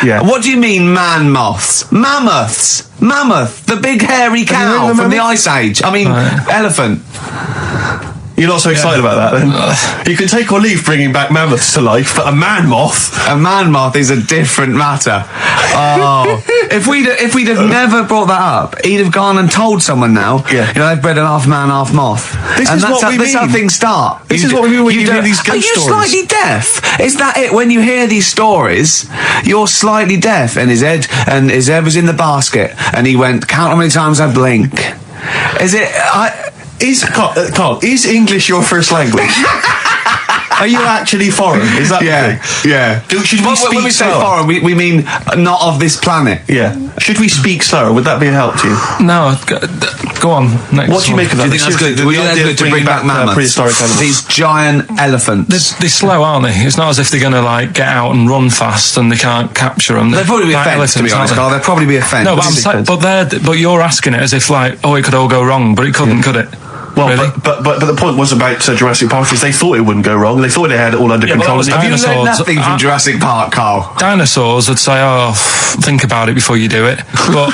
Yeah. What do you mean, man moths? Mammoths. Mammoth, the big hairy you heard cow of a from the mammoth? Ice Age. I mean, Right. elephant. You're not so excited about that, then? You can take or leave bringing back mammoths to life, but a man moth... A man moth is a different matter. Oh. If we'd have never brought that up, he'd have gone and told someone now, they've bred an half man, half moth. This is how things start. This is what we mean when you hear these ghost stories. Are you slightly deaf? Is that it? When you hear these stories, you're slightly deaf, and his head was in the basket, and he went, count how many times I blink. Is it... Carl, is English your first language? Are you actually foreign? Is that the thing? Yeah. Should we speak when we say slower? foreign, we mean not of this planet. Yeah. Should we speak slower? Would that be a help to you? No, go on. Next What do you make of that? Do you think that's good? To bring back mammoths? Prehistoric animals. These giant elephants. They're slow, aren't they? It's not as if they're going to like get out and run fast and they can't capture them. They'd probably be a fence, to be honest, Carl. They'd probably be a fence. No, but you're asking it as if like, it could all go wrong, but it couldn't, could it? Well, really? but the point was about Jurassic Park is they thought it wouldn't go wrong. They thought they had it all under control. Have you learned nothing from Jurassic Park, Carl? Dinosaurs would say, think about it before you do it. But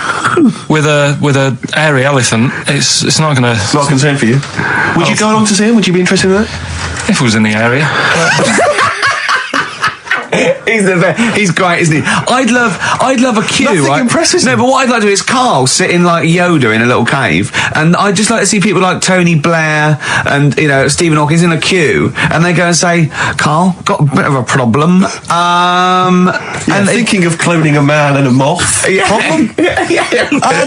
with a hairy elephant, it's not going to... It's not a concern for you. Would you go along to see him? Would you be interested in that? If it was in the area. He's great, isn't he? I'd love a queue. Nothing right? impresses No, him. but what I'd like to do is Carl sitting like Yoda in a little cave, and I'd just like to see people like Tony Blair and Stephen Hawking in a queue, and they go and say, "Carl, got a bit of a problem." And thinking of cloning a man and a moth. Problem?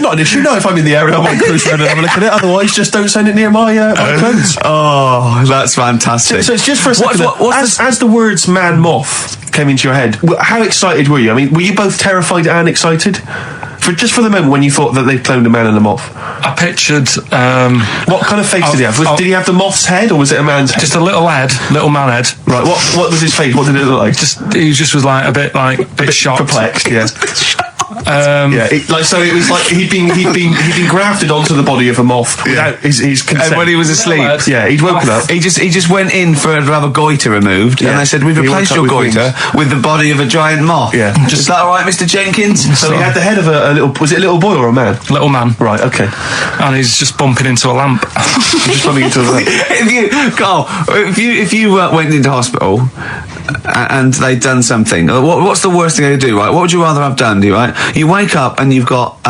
Not an issue. No, if I'm in the area, I might cruise around and have a look at it. Otherwise, just don't send it near my clothes. Oh, that's fantastic. So it's just for a second. As the words "man moth" came into your head, how excited were you? I mean, were you both terrified and excited? For the moment when you thought that they'd cloned a man and a moth? I pictured... what kind of face did he have? Did he have the moth's head or was it a man's head? Just a little man head. Right, what was his face? What did it look like? He just was like a bit shocked. Perplexed, yeah. It was like he'd been grafted onto the body of a moth without his consent. And when he was asleep, he'd woken up. He just went in to have a goiter removed, and they said, "We've replaced your goiter with the body of a giant moth." Yeah, is that all right, Mr. Jenkins? So he had the head of a little. Was it a little boy or a man? Little man. Right. Okay. And he's just bumping into a lamp. Just bumping into a lamp. If you went into hospital and they'd done something, what's the worst thing they do? Right? What would you rather have done? You wake up and you've got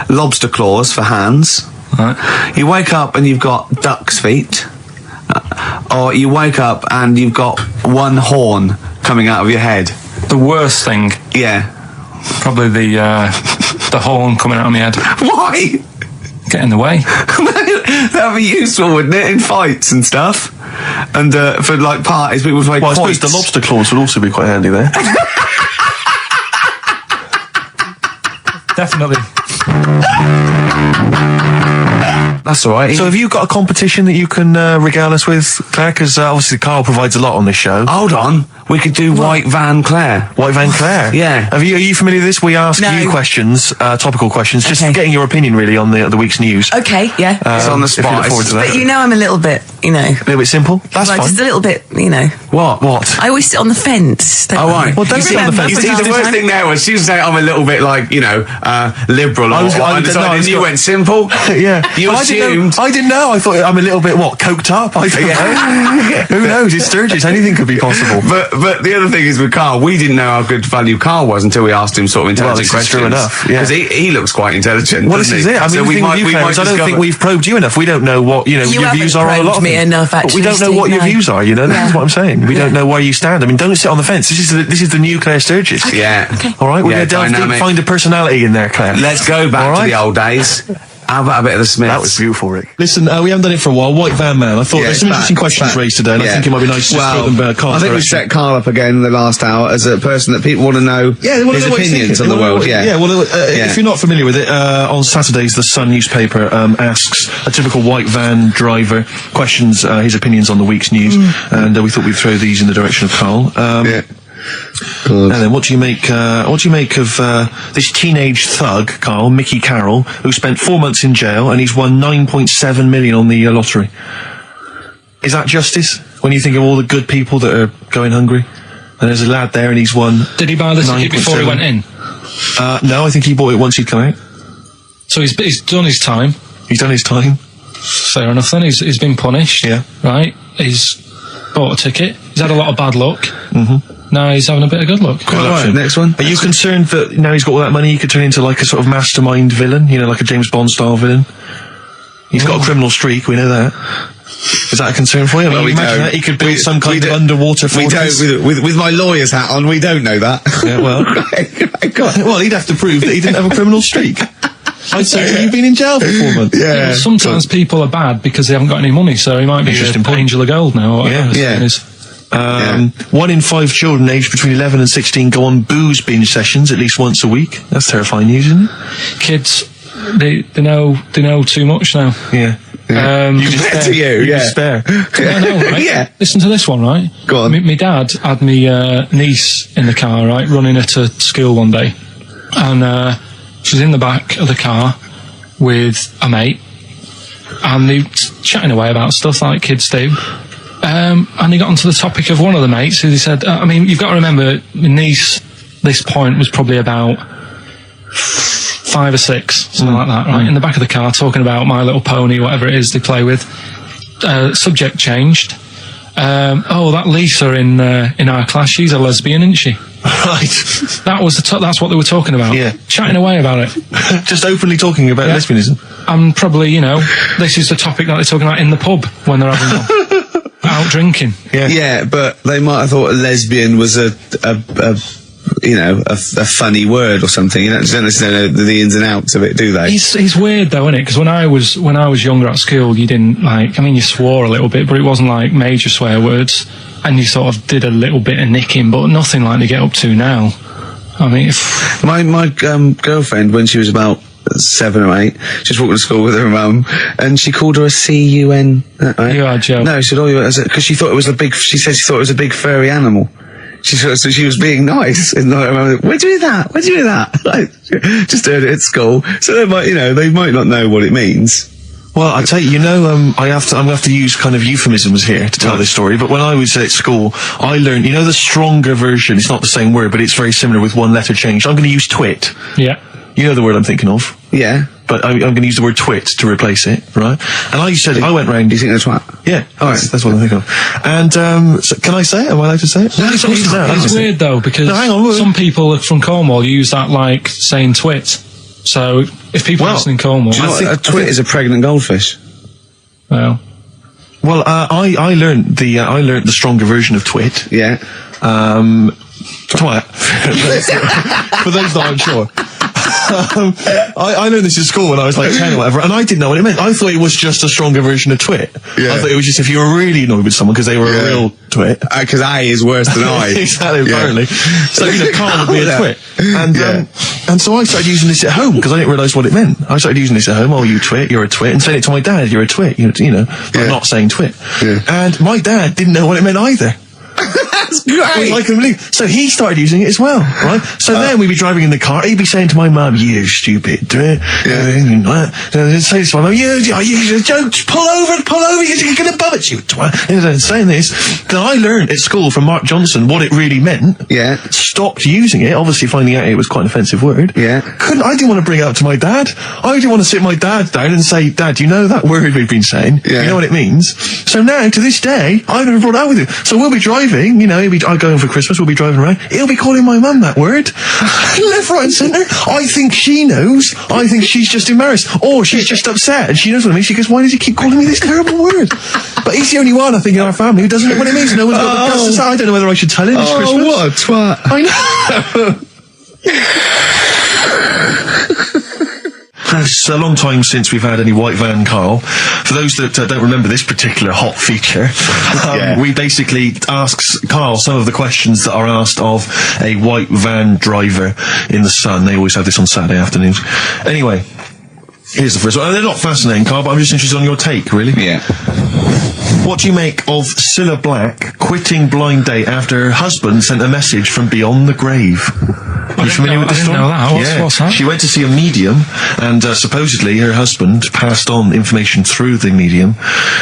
lobster claws for hands. Right. You wake up and you've got duck's feet. Or you wake up and you've got one horn coming out of your head. The worst thing. Yeah. Probably the horn coming out of my head. Why? Get in the way. That'd be useful, wouldn't it, in fights and stuff? And for like parties, people would make I suppose the lobster claws would also be quite handy there. Definitely. That's all right. So have you got a competition that you can regale us with, Claire? Because obviously Carl provides a lot on this show. Hold on. We could do White Van Claire. White Van Claire? Yeah. Are you familiar with this? We ask you questions, topical questions, just getting your opinion really on the week's news. Okay, yeah. It's on the spot. If you look forward to that. But I'm a little bit, A little bit simple? That's fine. Just a little bit, What? I always sit on the fence. Oh, right. Well, don't sit on the fence. You see, the worst thing there was she was saying I'm a little bit like, liberal or undecided, and you went simple. Yeah. You assumed. I didn't know. I thought I'm a little bit, coked up? I don't know. Who knows? It's Sturgis. Anything could be possible. But the other thing is with Carl, we didn't know how good value Carl was until we asked him sort of intelligent questions. True enough. Yeah. Because he looks quite intelligent. Well, this is it. I mean, I don't think we've probed you enough. We don't know what your views are on a lot of things. Enough, but we don't know what your views are. That's what I'm saying. We don't know where you stand. I mean, don't sit on the fence. This is the new Claire Sturgis. Okay. Yeah. Okay. All right. We're going to delve deep, find a personality in there, Claire. Let's go back to the old days. How about a bit of the Smiths? That was beautiful, Rick. Listen, we haven't done it for a while. White Van Man. I thought there's some interesting questions raised today, and I think it might be nice to throw them Carl's I think we set Carl up again in the last hour as a person that people want to know his opinions on the world. If you're not familiar with it, on Saturdays, the Sun newspaper asks a typical white van driver questions his opinions on the week's news, and we thought we'd throw these in the direction of Carl. And then what do you make of this teenage thug, Carl, Mickey Carroll, who spent 4 months in jail and he's won 9.7 million on the lottery? Is that justice when you think of all the good people that are going hungry? And there's a lad there and he's won. Did he buy the ticket before he went in? No, I think he bought it once he'd come out. So he's done his time. He's done his time. fair enough then. He's been punished. Yeah. Right? He's bought a ticket. He's had a lot of bad luck. Mm-hmm. Now he's having a bit of good luck. Right, next one. Are you concerned that now he's got all that money, he could turn into like a sort of mastermind villain? You know, like a James Bond style villain? He's got a criminal streak, we know that. Is that a concern for you? Well, we imagine don't. that he could build some kind of underwater fortress. We don't. With my lawyer's hat on, we don't know that. Yeah, well. Well, he'd have to prove that he didn't have a criminal streak. I'd say you've been in jail for 4 months. Yeah, sometimes people are bad because they haven't got any money, so he might be an angel of gold now. Or whatever it is. 1 in 5 children aged between 11 and 16 go on booze binge sessions at least once a week. That's terrifying news, isn't it? Kids, they know too much now. Yeah. You despair. I know, right? Yeah. Listen to this one, right? Go on. My dad had me niece in the car, right, running her to school one day, and she was in the back of the car with a mate, and they were chatting away about stuff like kids do. And he got onto the topic of one of the mates who they said, I mean, you've got to remember, my niece, this point, was probably about 5 or 6, something like that, right? In the back of the car, talking about My Little Pony, whatever it is they play with. Subject changed. That Lisa in our class, she's a lesbian, isn't she? Right. That's what they were talking about. Yeah. Chatting away about it. Just openly talking about lesbianism. And probably, this is the topic that they're talking about in the pub when they're having out drinking. Yeah, but they might have thought a lesbian was a funny word or something. You don't necessarily know the ins and outs of it, do they? It's weird though, isn't it? Because when I was younger at school, you didn't you swore a little bit, but it wasn't like major swear words, and you sort of did a little bit of nicking, but nothing like they get up to now. I mean, my girlfriend, when she was about 7 or 8, she was walking to school with her mum, and she called her a C-U-N. Right? You are joking. No, she said, because she thought it was she said she thought it was a big furry animal. So she was being nice, and where'd you hear that? Where'd you hear that? Just heard it at school. So they might not know what it means. Well, I tell you, I'm gonna have to use kind of euphemisms here to tell this story. But when I was at school, I learned, the stronger version. It's not the same word, but it's very similar with one letter changed. I'm going to use twit. Yeah. You know the word I'm thinking of. Yeah. But I'm going to use the word twit to replace it, right? And I went round. Do you think that's twat? Yeah. All right. That's what I'm thinking of. And so can I say it? Am I allowed to say it? No, it's weird though, because some people from Cornwall use that like saying twit. So if people listen in Cornwall, do you know what a twit is? A pregnant goldfish. Well, I learned the stronger version of twit. Yeah. Twat. For those that aren't sure. I learned this in school when I was like 10 or whatever, and I didn't know what it meant. I thought it was just a stronger version of twit. Yeah. I thought it was just if you were really annoyed with someone because they were a real twit. Because I is worse than I. Exactly, apparently. So, Carl would be a twit. And so I started using this at home because I didn't realise what it meant. I started using this at home. Oh, you twit, you're a twit. And saying it to my dad, you're a twit, but not saying twit. Yeah. And my dad didn't know what it meant either. That's great. I couldn't believe. So he started using it as well, right? So then we'd be driving in the car. He'd be saying to my mum, "You stupid." Say this to my mum, "You don't pull over. You're going to bum it, you twat." Saying this. Then I learned at school from Mark Johnson what it really meant. Yeah. Stopped using it. Obviously, finding out it was quite an offensive word. Yeah. I didn't want to bring it up to my dad. I didn't want to sit my dad down and say, "Dad, you know that word we've been saying? Yeah. You know what it means?" So now, to this day, I've never brought it out with him. So we'll be driving. I go home for Christmas, we'll be driving around, he'll be calling my mum that word. Left, right and centre. I think she knows. I think she's just embarrassed. Or she's just upset and she knows what it means. She goes, "Why does he keep calling me this terrible word?" But he's the only one, I think, in our family who doesn't know what it means. No one's got the guts to say. I don't know whether I should tell him this Christmas. Oh, what a twat. I know. It's a long time since we've had any white van, Carl. For those that don't remember this particular hot feature, we basically ask Carl some of the questions that are asked of a white van driver in the Sun. They always have this on Saturday afternoons. Anyway, here's the first one. They're not fascinating, Carl, but I'm just interested on your take, really. Yeah. What do you make of Cilla Black quitting Blind Date after her husband sent a message from beyond the grave? Are you familiar with this story? I didn't know that. What's that? She went to see a medium, and supposedly her husband passed on information through the medium,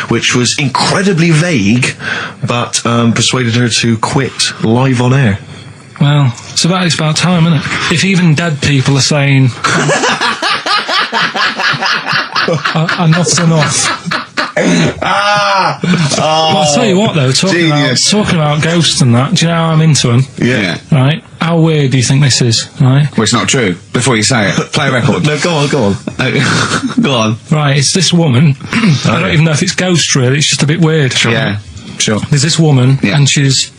which was incredibly vague, but persuaded her to quit live on air. Well, it's about time, isn't it? If even dead people are saying, enough's enough. Well, I'll tell you what, though, talking about ghosts and that, do you know how I'm into them? Yeah. Right? How weird do you think this is, right? Well, it's not true. Before you say it, play a record. No, go on. Go on. Right, it's this woman. I don't even know if it's ghost, really. It's just a bit weird. Yeah, sure. There's this woman, and she's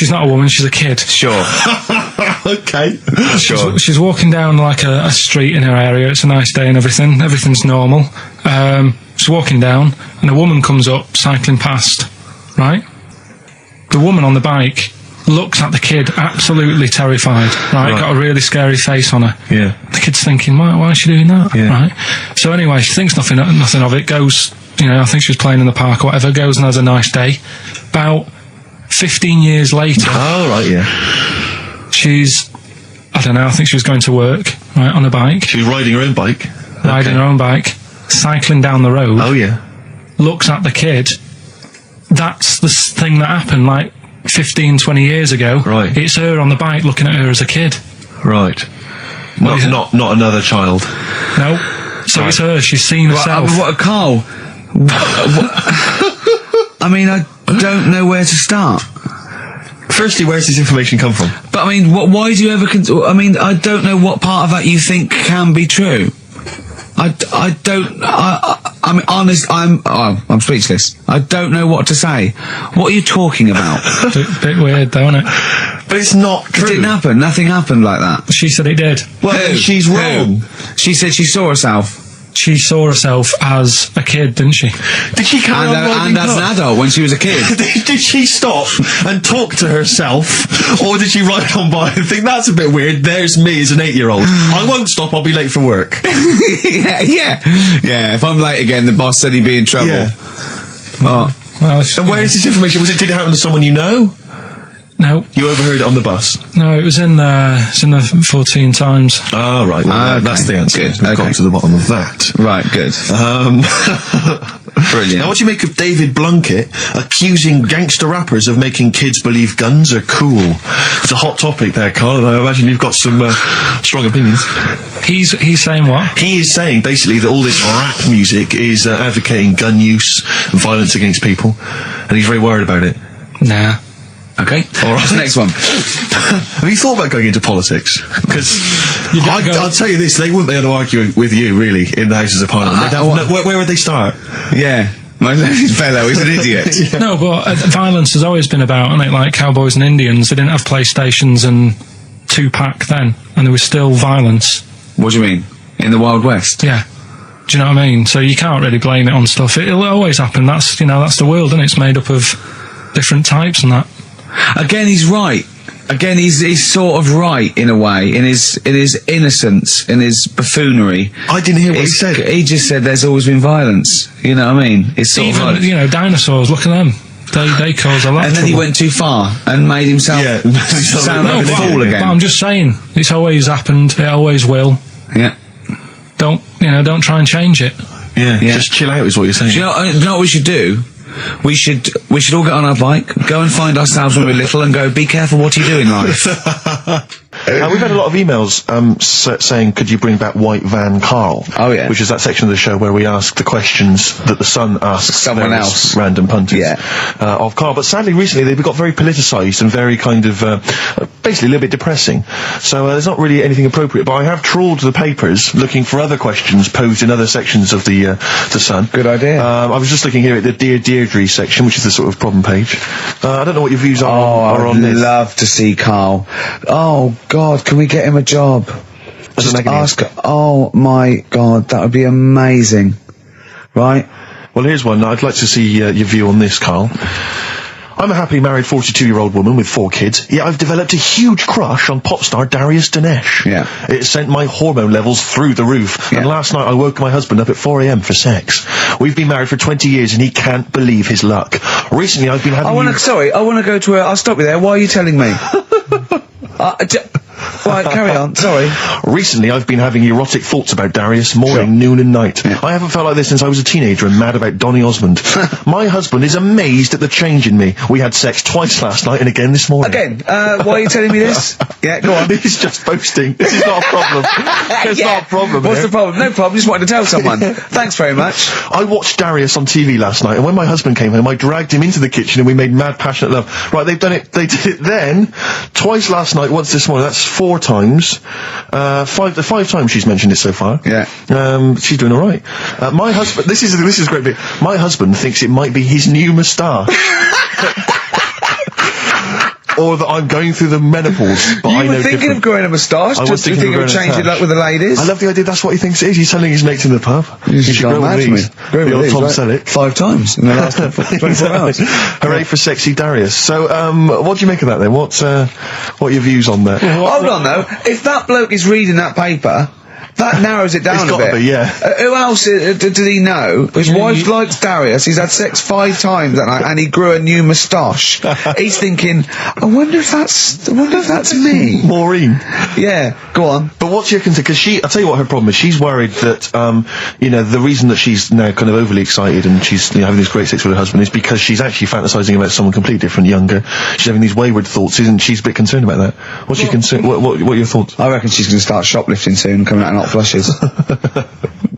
not a woman, she's a kid. Sure. Okay. She's walking down like a street in her area. It's a nice day and everything. Everything's normal. She's walking down, and a woman comes up, cycling past, right? The woman on the bike looks at the kid, absolutely terrified, right? Got a really scary face on her. Yeah. The kid's thinking, why is she doing that? Yeah. Right? So anyway, she thinks nothing of it, goes, I think she was playing in the park or whatever, goes and has a nice day. About 15 years later... Oh, right, yeah. She's, I don't know, I think she was going to work, right, on a bike. She was riding her own bike. Riding her own bike, cycling down the road. Oh, yeah. Looks at the kid. That's the thing that happened, like, 15, 20 years ago. Right. It's her on the bike looking at her as a kid. Not another child. No. So it's her, she's seen herself. Carl? I mean, I don't know where to start. Firstly, where's this information come from? But I mean, why do you ever... I don't know what part of that you think can be true. I mean, honest, I'm speechless. I don't know what to say. What are you talking about? Bit weird, though, isn't it? But it's not true. It didn't happen. Nothing happened like that. She said it did. Well, she's wrong. She said she saw herself. She saw herself as a kid, didn't she? Did she carry on riding and as an adult when she was a kid. Did she stop and talk to herself, or did she ride on by and think, that's a bit weird, there's me as an 8-year-old. I won't stop, I'll be late for work. Yeah, if I'm late again, the boss said he'd be in trouble. Yeah. Well, and where is this information? Did it happen to someone you know? No. You overheard it on the bus? No, it was in the 14 Times. Oh, right. Well, that's the answer. Good. We've got to the bottom of that. Right, good. Brilliant. Now, what do you make of David Blunkett accusing gangster rappers of making kids believe guns are cool? It's a hot topic there, Carl, and I imagine you've got some strong opinions. He's saying what? He is saying, basically, that all this rap music is advocating gun use and violence against people, and he's very worried about it. Nah. Okay. All right. Next one. Have you thought about going into politics? Because I'll tell you this, they wouldn't be able to argue with you, really, in the Houses of Parliament. Where would they start? Yeah. My fellow is an idiot. Yeah. No, but violence has always been about, isn't it? Like cowboys and Indians, they didn't have PlayStations and Tupac then, and there was still violence. What do you mean? In the Wild West? Yeah. Do you know what I mean? So you can't really blame it on stuff. It'll always happen. That's the world, and it's made up of different types and that. Again, he's right. Again, he's sort of right in a way, in his innocence, in his buffoonery. I didn't hear what he said. He just said there's always been violence. You know what I mean? It's sort Even, of like, dinosaurs, look at them. They cause a lot and of then he trouble. went too far and made himself sound like a fool again. But I'm just saying, it's always happened, it always will. Yeah. Don't try and change it. Yeah, just chill out is what you're saying. Do you know what we should do? We should all get on our bike, go and find ourselves when we're little, and go, be careful what you do in life. We've had a lot of emails saying, could you bring back White Van Karl? Oh, yeah. Which is that section of the show where we ask the questions that the Sun asks Someone various else. random punters of Karl. But sadly, recently, they've got very politicised and very kind of, basically a little bit depressing. So there's not really anything appropriate. But I have trawled the papers looking for other questions posed in other sections of the Sun. Good idea. I was just looking here at the Dear Deirdre section, which is the sort of problem page. I don't know what your views are on this. I'd love to see Karl. Oh, God, can we get him a job? Just ask. Oh, my God, that would be amazing. Right? Well, here's one. I'd like to see your view on this, Karl. I'm a happily married 42-year-old woman with 4 kids, yet I've developed a huge crush on pop star Darius Dinesh. Yeah. It sent my hormone levels through the roof, and last night I woke my husband up at 4 a.m. for sex. We've been married for 20 years and he can't believe his luck. Recently I've been having... I want to go to I'll stop you there. Why are you telling me? Wait Right, carry on. Sorry. Recently, I've been having erotic thoughts about Darius morning, noon and night. I haven't felt like this since I was a teenager and mad about Donny Osmond. My husband is amazed at the change in me. We had sex twice last night and again this morning. Again, why are you telling me this? Yeah, go on. He's just boasting. This is not a problem. It's not a problem. What's the problem? No problem, just wanted to tell someone. Thanks very much. I watched Darius on TV last night, and when my husband came home, I dragged him into the kitchen and we made mad, passionate love. Right, they did it then, twice last night, once this morning. That's 4 times. Five times she's mentioned it so far. Yeah. She's doing alright. My husband, this is a great bit. My husband thinks it might be his new moustache. Or that I'm going through the menopause, but I know You were thinking of growing a moustache? I was Do you thinking think of it would growing a change it like moustache. with the ladies? I love the idea that's what he thinks it is. He's telling his mates in the pub. You should grow one of these. The old Tom Selleck. 5 times in the last 24 hours. Hooray for sexy Darius. So, what do you make of that then? What are your views on that? Hold on though, if that bloke is reading that paper, that narrows it down It's a gotta bit. be, yeah. Who else did he know? His wife likes Darius, he's had sex 5 times that night, and he grew a new moustache. He's thinking, I wonder if that's me. Maureen. Yeah, go on. But what's your concern? Because I'll tell you what her problem is. She's worried that, the reason that she's now kind of overly excited and she's having this great sex with her husband is because she's actually fantasizing about someone completely different, younger. She's having these wayward thoughts, isn't she? She's a bit concerned about that. What's your concern? What are your thoughts? I reckon she's going to start shoplifting soon and coming out in hot flushes.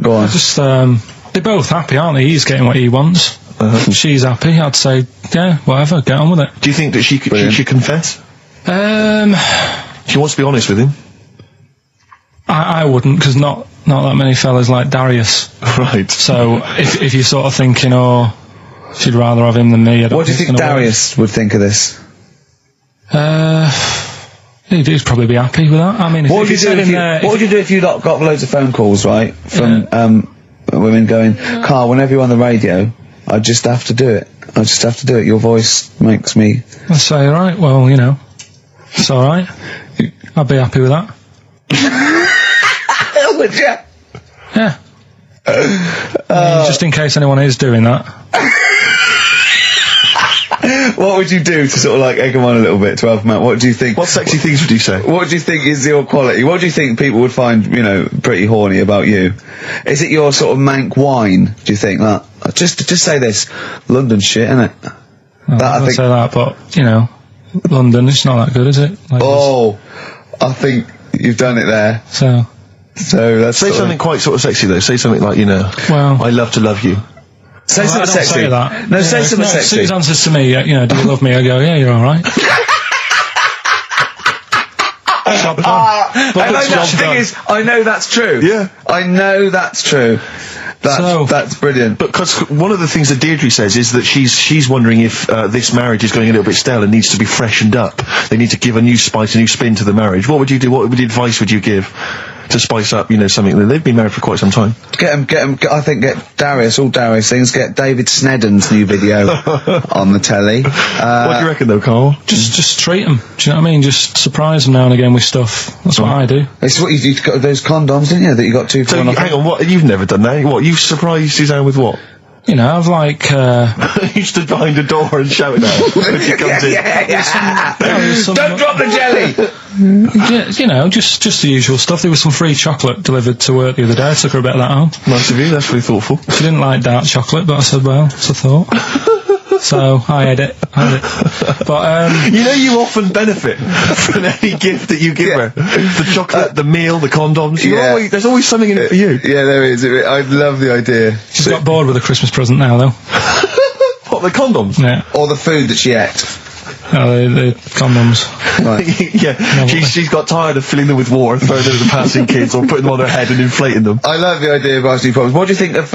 Go on. Just, they're both happy, aren't they? He's getting what he wants. She's happy. I'd say, yeah, whatever, get on with it. Do you think that she should confess? She wants to be honest with him. I wouldn't, because not that many fellas like Darius. Right. So, if you're sort of thinking, oh, she'd rather have him than me, I don't What do you think Darius would think of this? He'd probably be happy with that. I mean, What would you do if you got loads of phone calls, right, from women going, Carl, whenever you're on the radio, I just have to do it. I just have to do it. Your voice makes me... I say, right, well, it's alright. I'd be happy with that. Would you? Yeah. I mean, just in case anyone is doing that. What would you do to sort of like egg them on a little bit to help them out? What do you think? What sexy things would you say? What do you think is your quality? What do you think people would find, pretty horny about you? Is it your sort of mank wine? Do you think that? Just say this, London shit, innit? I say that, but London, it's not that good, is it? I think you've done it there. So that's say something quite sort of sexy though. Say something like, well, I love to love you. Say something sexy. Say that. No, say something sexy. Suze answers to me, do you love me? I go, yeah, you're alright. I know that's true. Yeah. I know that's true. That's brilliant. But because one of the things that Deirdre says is that she's wondering if this marriage is going a little bit stale and needs to be freshened up. They need to give a new spice, a new spin to the marriage. What would you do? What advice would you give to spice up, something that they've been married for quite some time? Get Darius, all Darius things, get David Snedden's new video on the telly. What do you reckon though, Carl? Just treat them. Do you know what I mean? Just surprise them now and again with stuff. That's what I do. It's what you've got those condoms, didn't you, that you got 2 for 1 off? Hang on, what? You've never done that? What? You've surprised Suzanne with what? I've You stood behind a door and shouted at her when she comes in. Don't drop the jelly! just the usual stuff. There was some free chocolate delivered to work the other day. I took her a bit of that home. Nice of you, that's really thoughtful. She didn't like dark chocolate, but I said, well, it's a thought. So, I had it. But, you often benefit from any gift that you give her. The chocolate, the meal, the condoms. There's always something in it for you. Yeah, there is. I love the idea. She's got bored with a Christmas present now, though. What, the condoms? Yeah. Or the food that she ate. Oh, the condoms. Right. Yeah, she's got tired of filling them with water, throwing them at the passing kids, or putting them on her head and inflating them. I love the idea of asking problems. What do you think of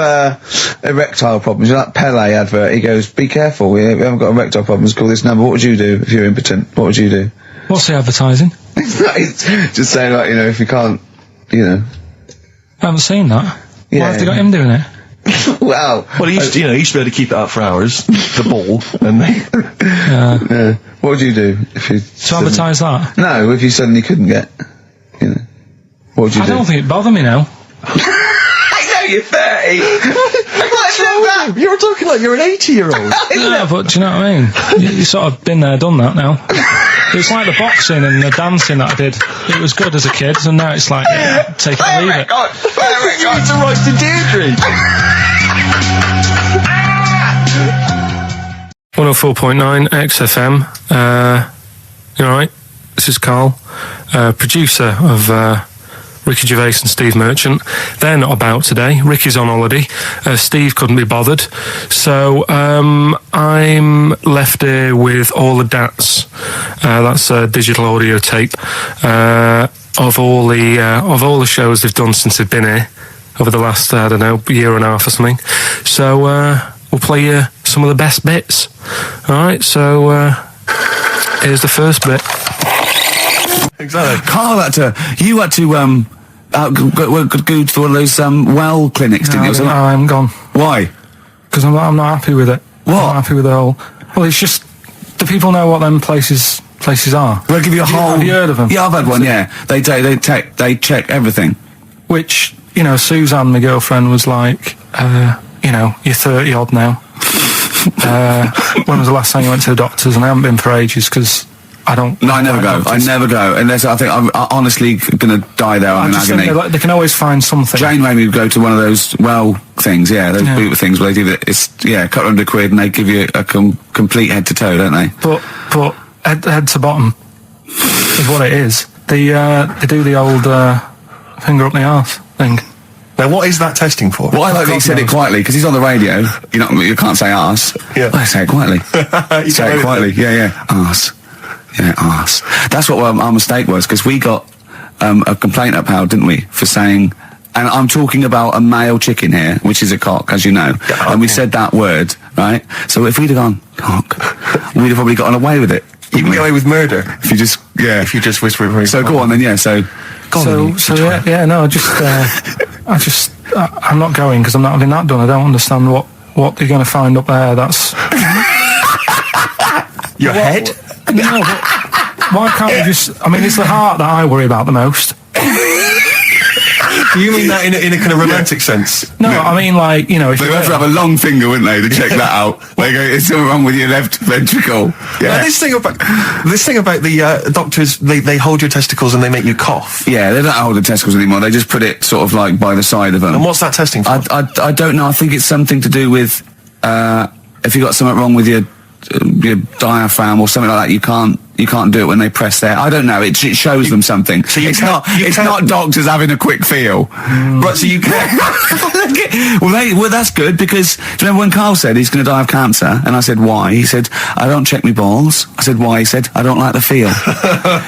erectile problems? That Pele advert, he goes, be careful, we haven't got erectile problems, call this number. What would you do if you're impotent? What would you do? What's the advertising? Just saying, like, if you can't, I haven't seen that. Yeah. Why have they got him doing it? Wow. Well, he used to be able to keep it up for hours, the ball, and Yeah. What would you do if you... To advertise that? No, if you suddenly couldn't get, what would you do? I don't think it'd bother me now. I know, you're 30! You're talking like you're an 80-year-old. Yeah, but do you know what I mean? You sort of been there, done that now. It's like the boxing and the dancing that I did. It was good as a kid, and now it's like, take it or leave it. It's a roasted Deirdre. 104.9 XFM. You alright? This is Karl, producer of Ricky Gervais and Steve Merchant. They're not about today. Ricky's on holiday. Steve couldn't be bothered. So I'm left here with all the DATs. That's a digital audio tape of all the shows they've done since they've been here over the last, I don't know, year and a half or something. So we'll play you some of the best bits. Alright, so here's the first bit. Exactly. Karl you had to go to one of those well clinics, didn't you? No, I haven't gone. Why? Because I'm not happy with it. What? I'm not happy with the whole... Well, it's just... Do people know what them places are? They'll give you a whole... Have you heard of them? Yeah, I've had one, yeah. They check everything. Which, you know, Suzanne, my girlfriend, was like, you know, you're 30 odd now. When was the last time you went to the doctors? And I haven't been for ages because I don't... No, I never go. I never go. Unless I think I'm honestly going to die there in agony. Think they can always find something. Jane made me go to one of those things, those boot things where they do it's couple £100 and they give you a complete head to toe, don't they? But head to bottom is what it is. They do the old finger up the arse thing. Now, what is that testing for? Well, I like that he said it quietly, because he's on the radio. You can't say arse. Yeah. I say it quietly. Say it quietly. Yeah. Arse. Yeah, arse. That's what our mistake was, because we got a complaint upheld, didn't we, for saying... And I'm talking about a male chicken here, which is a cock, as you know. Yeah, and we said that word, right? So if we'd have gone, cock, we'd have probably gotten away with it. You can get away with murder. If you just whisper it. So go on then, yeah, so... I'm not going because I'm not having that done. I don't understand what they're going to find up there. That's your head. No, but why can't you just? I mean, it's the heart that I worry about the most. Do you mean that in a kind of romantic sense? No, I mean like, you know, if they have to have a long finger, wouldn't they, to check that out? They go, "It's something wrong with your left ventricle." Yeah. Now, this thing about the doctors, they hold your testicles and they make you cough. Yeah, they don't hold the testicles anymore. They just put it sort of like by the side of them. And what's that testing for? I don't know. I think it's something to do with if you got something wrong with your diaphragm or something like that. You can't do it when they press there. I don't know. It shows them something. So it's not doctors having a quick feel. Right, so you can. well, that's good, because do you remember when Karl said he's going to die of cancer? And I said, why? He said, I don't check my balls. I said, why? He said, I don't like the feel.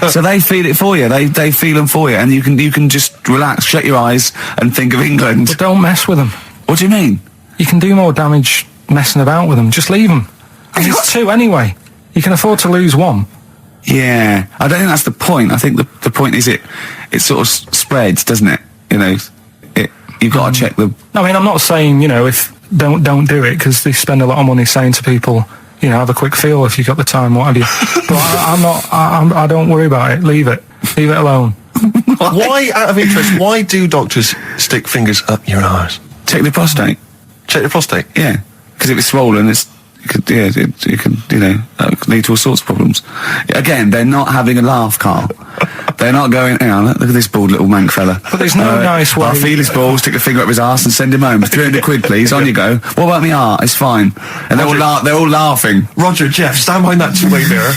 So they feel it for you. They feel them for you, and you can just relax, shut your eyes, and think of England. But don't mess with them. What do you mean? You can do more damage messing about with them. Just leave them. And it's two anyway. You can afford to lose one. Yeah, I don't think that's the point. I think the point is it sort of spreads, doesn't it? You know, you've got to check the... I mean, I'm not saying, you know, if don't do it, because they spend a lot of money saying to people, you know, have a quick feel if you've got the time, what have you. But I don't worry about it. Leave it alone. Why, out of interest, why do doctors stick fingers up your arse? Check the prostate. Check the prostate? Yeah, because if it's swollen, it could lead to all sorts of problems. Again, they're not having a laugh, Karl. They're not going, hang on, look at this bald little mank fella. But there's no nice way. I'll feel his balls, stick a finger up his arse and send him home. 300 quid, please, on you go. What about me art? It's fine. And they're all laughing. Roger, Jeff, stand behind that two-way mirror.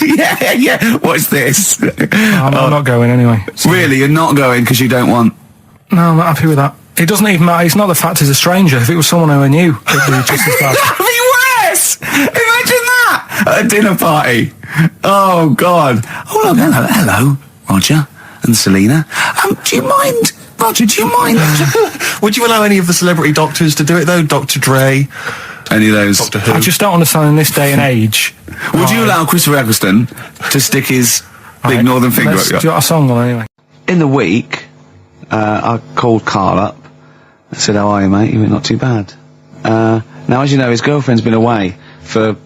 yeah. What's this? I'm not going anyway. So. Really? You're not going because you don't want... No, I'm not happy with that. It doesn't even matter. It's not the fact he's a stranger. If it was someone who I knew, it'd be just as bad. Imagine that at a dinner party. Oh God. Oh look, hello, Roger and Selena. Do you mind, Roger? Do you mind? Would you allow any of the celebrity doctors to do it though? Dr. Dre, any of those? Doctor Who. I just don't understand in this day and age. Would you allow Christopher Eccleston to stick his big northern finger up? Do you got a song on anyway? In the week, I called Karl up. I said, "How are you, mate? You're not too bad." Now, as you know, his girlfriend's been away for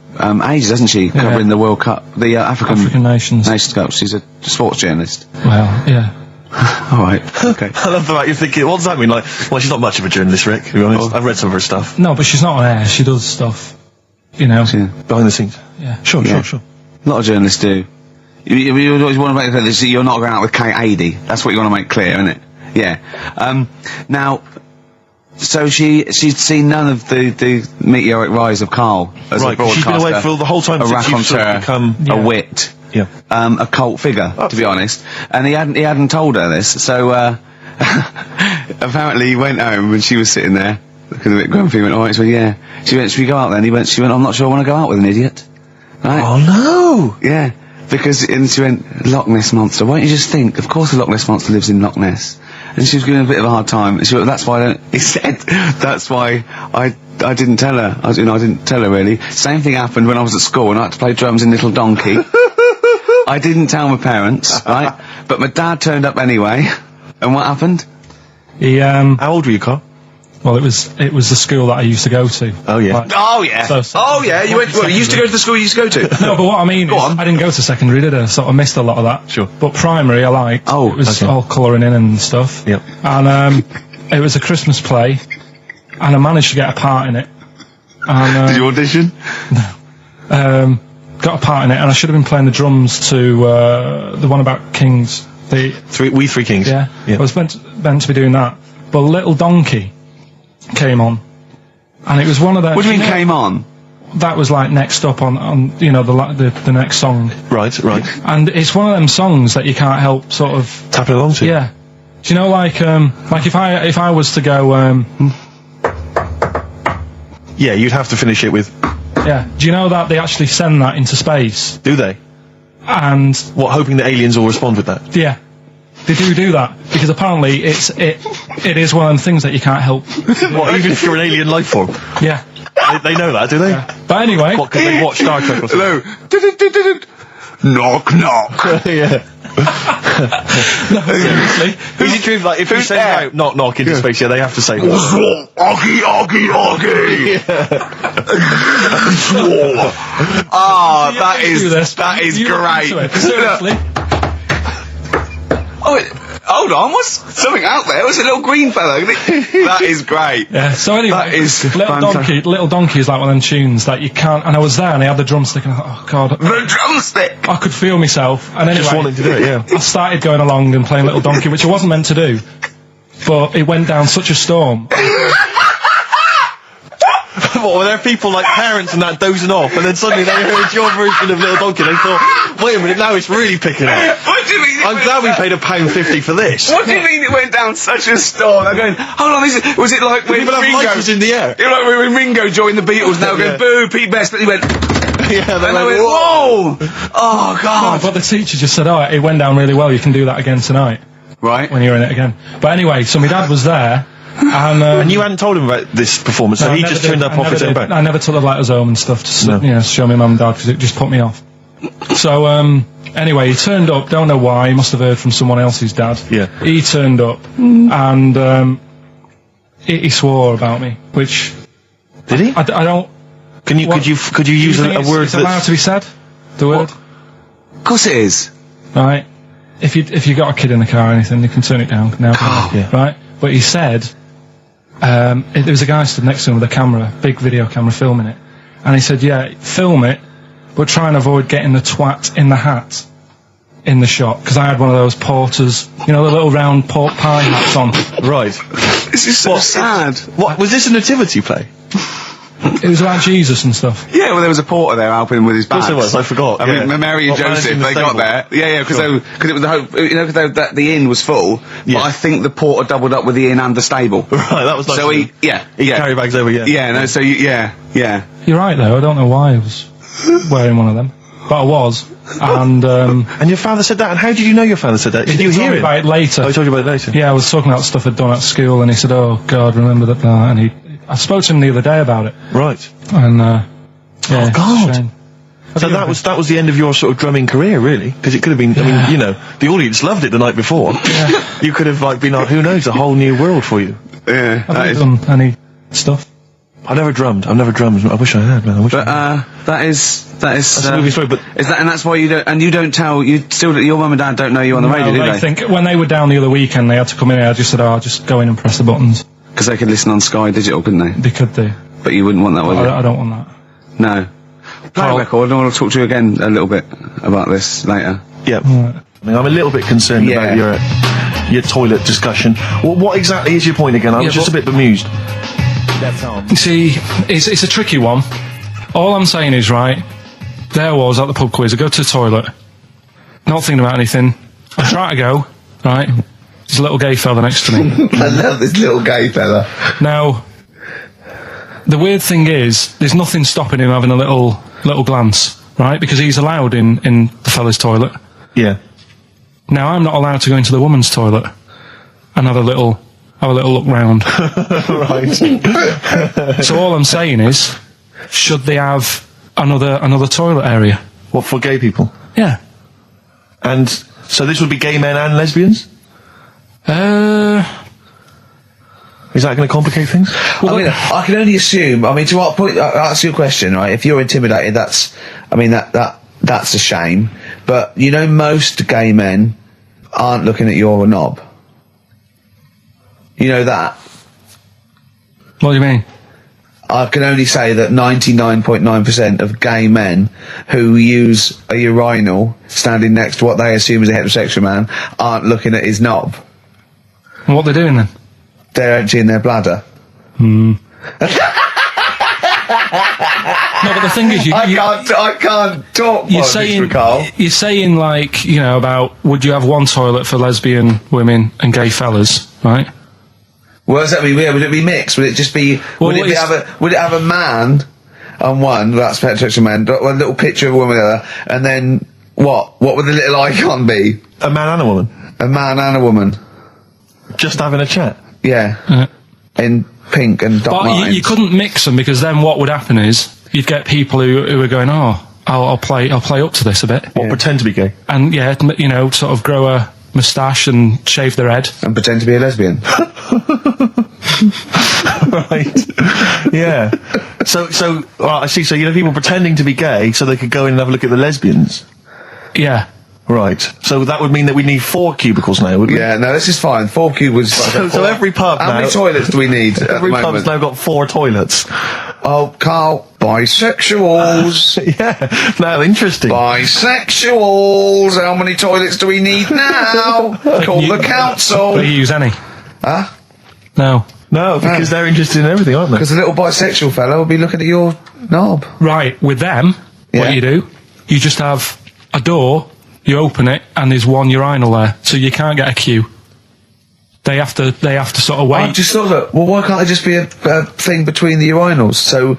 ages, hasn't she? Covering the World Cup, the African Nations Cup. She's a sports journalist. Well, yeah. All right. Okay. I love the fact you're thinking, what does that mean? Like, well, she's not much of a journalist, Rick, to be honest. I've read some of her stuff. No, but she's not on air. She does stuff, you know. Yeah. Behind the scenes. Yeah. Sure. A lot of journalists do. You always want to make clear that you're not going out with Kate Adie. That's what you want to make clear, isn't it? Yeah. Now, so she'd seen none of the meteoric rise of Karl as a broadcaster. She's been away for the whole time a since you've sort of become a wit. Yeah. A cult figure, to be honest. And he hadn't told her this, so apparently he went home and she was sitting there, looking a bit grumpy, went, alright, so yeah. She went, should we go out then? She went, I'm not sure I want to go out with an idiot. Right? Oh no! Yeah. And she went, Loch Ness Monster. Why don't you just think, of course the Loch Ness Monster lives in Loch Ness. And she was giving a bit of a hard time. And she went, that's why I didn't tell her. I didn't tell her really. Same thing happened when I was at school and I had to play drums in Little Donkey. I didn't tell my parents, right? But my dad turned up anyway. And what happened? He, How old were you, Carl? well, it was the school that I used to go to. Oh yeah. Like, You went. Well, you used to go to the school you used to go to. No, but what I mean is, I didn't go to secondary, did I? So I missed a lot of that. Sure. But primary, I liked. Oh, it was okay. all colouring in and stuff. Yep. And it was a Christmas play, and I managed to get a part in it. And, Did you audition? got a part in it, and I should have been playing the drums to the one about Kings. We Three Kings. Yeah. I was meant to be doing that, but Little Donkey came on, and it was one of those. What do you mean came on? That was like next up on the next song. Right. And it's one of them songs that you can't help sort of Tapping along to. Yeah. Do you know, like if I was to go Yeah, you'd have to finish it with. yeah. Do you know that they actually send that into space? Do they? And What, hoping that aliens will respond with that? yeah, they do that because apparently it is one of them things that you can't help. What, even if you're an alien life form? Yeah. They know that, do they? But anyway, What, because they watch Star Trek or something? Hello. Knock knock. Yeah. seriously, Is it true, like, if you send out knock knock into space, yeah, they have to say Oggy. That is great. Seriously. Hold on, what's something out there? What's a little green fellow? That is great. Yeah, so anyway, That is Little Donkey is like one of them tunes that you can't, and I was there and I had the drumstick and I thought, oh god, The drumstick. I could feel myself, and anyway, just wanting to do it, yeah. I started going along and playing Little Donkey, which I wasn't meant to do, but it went down such a storm. What, were there people like parents and that dozing off, and then suddenly they heard your version of Little Donkey, and they thought, wait a minute, now it's really picking up. What do you mean? I'm glad we paid £1.50 for this. What do you mean it went down such a storm? I'm going, hold on, was it like when People have Ringo... lighters in the air. It was like when Ringo joined the Beatles, now going, boo, Pete Best, but he went... Yeah, And I went, whoa! Oh, God. But the teacher just said, oh, it went down really well, you can do that again tonight, Right. when you're in it again. But anyway, so my dad was there, And you hadn't told him about this performance, so No, he I just never turned did. up off his own back. I never took the letters home and stuff to No. show my mum and dad because it just put me off. So anyway, he turned up. Don't know why. He must have heard from someone else's dad. Yeah. He turned up and he swore about me, which Did he? I don't. Could you use a word It's allowed that's... to be said. The word, Of course it is. right? If you got a kid in the car or anything, you can turn it down now. Yeah. Right? But he said. There was a guy stood next to him with a camera, big video camera, filming it, and he said, "Yeah, film it, but try and avoid getting the twat in the hat in the shot, because I had one of those porters, the little round pork pie hats on. Right. This is so sad. What, was this a nativity play? It was about Jesus and stuff. Yeah, well, there was a porter there helping him with his bags. Of course there was, I forgot. I mean, Mary and What, Joseph, managing the they got stable? there. Yeah, because it was the whole, because the inn was full. Yeah. But I think the porter doubled up with the inn and the stable. Right, that was nice. So of he him. He carried bags over, yeah. Yeah, no, so yeah. You're right though. I don't know why I was wearing one of them, but I was. And And your father said that, and how did you know your father said that? Did you he told hear me it? about it later. Oh, he told you about it later? Yeah, I was talking about stuff I'd done at school, and he said, "Oh God, remember that?" And I spoke to him the other day about it, Right. and yeah, Oh, God. shame. So that was the end of your sort of drumming career, really? Because it could have been, I mean, the audience loved it the night before. Yeah. You could have, like, been, who knows, a whole new world for you. Yeah, Have you done any stuff? I've never drummed. I wish I had, man. that is That's a movie story, but... is that, and that's why you don't tell, your mum and dad don't know you on the radio, do they they? think when they were down the other weekend, they had to come in here. I just said, "Oh, just go in and press the buttons." Because they could listen on Sky Digital, couldn't they? They could do. But you wouldn't want that, would you? I don't want that. No. Play a record, and I want to talk to you again a little bit about this later. Yeah. I mean, I'm a little bit concerned about your toilet discussion. Well, what exactly is your point again? I was just a bit bemused. You see, it's a tricky one. All I'm saying is, right, there I was at the pub quiz. I go to the toilet, not thinking about anything. I try to go, right? There's a little gay fella next to me. I love this little gay fella. Now, the weird thing is, there's nothing stopping him having a little glance, right? Because he's allowed in the fella's toilet. Yeah. Now, I'm not allowed to go into the woman's toilet and have a little look round. Right. So all I'm saying is, should they have another toilet area? What, for gay people? Yeah. And so this would be gay men and lesbians? Is that going to complicate things? Well, I mean, I can only assume. I mean, to what point? I'll ask you a question, right? If you're intimidated, that's a shame. But you know, most gay men aren't looking at your knob. You know that. What do you mean? I can only say that 99.9% of gay men who use a urinal standing next to what they assume is a heterosexual man aren't looking at his knob. And what they're doing then? They're emptying their bladder. No, but the thing is, I can't talk. You're saying like, you know, about would you have one toilet for lesbian women and gay fellas, right? What does that mean? Would it be mixed? Would it just be? Would it have a man on one? That's heterosexual man. One little picture of a woman on the other, and then what? What would the little icon be? A man and a woman. A man and a woman. Just having a chat. Yeah. In pink and dot But lines. you couldn't mix them, because then what would happen is you'd get people who are going, oh, I'll play up to this a bit. What, pretend to be gay? And yeah, you know, sort of grow a moustache and shave their head. And pretend to be a lesbian. Right. Yeah. So I see. So you know, people pretending to be gay so they could go in and have a look at the lesbians. Yeah. Right. So that would mean that we need 4 cubicles now, would we? Yeah, no, this is fine. 4 cubicles. So every pub How now... many toilets do we need at the Every moment? pub's now got 4 toilets. Oh, Carl, bisexuals. Yeah. Now, interesting. Bisexuals. How many toilets do we need now? Call the council. Do you use any? Huh? No. No, because they're interested in everything, aren't they? Because a little bisexual fella will be looking at your knob. Right, with them, Yeah. what you do, you just have a door, you open it, and there's one urinal there, so you can't get a queue. They have to sort of wait. I just thought that, well, why can't there just be a thing between the urinals? So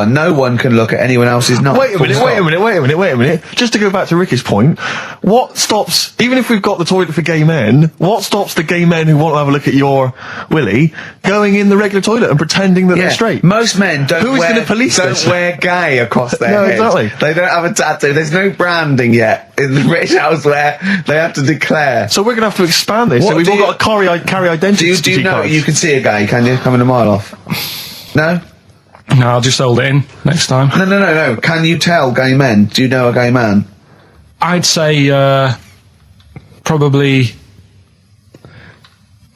no one can look at anyone else's knob. Wait a minute. Just to go back to Ricky's point, what stops, even if we've got the toilet for gay men, what stops the gay men who want to have a look at your willy going in the regular toilet and pretending that they're straight? Most men don't wear gay across their No, head. exactly. They don't have a tattoo. There's no branding yet in the British house where they have to declare. So we're going to have to expand this. What So we've do all you- got to carry identity Do you know cards. you can see a gay, can you? Coming a mile off. No? No, I'll just hold it in next time. No. Can you tell gay men? Do you know a gay man? I'd say probably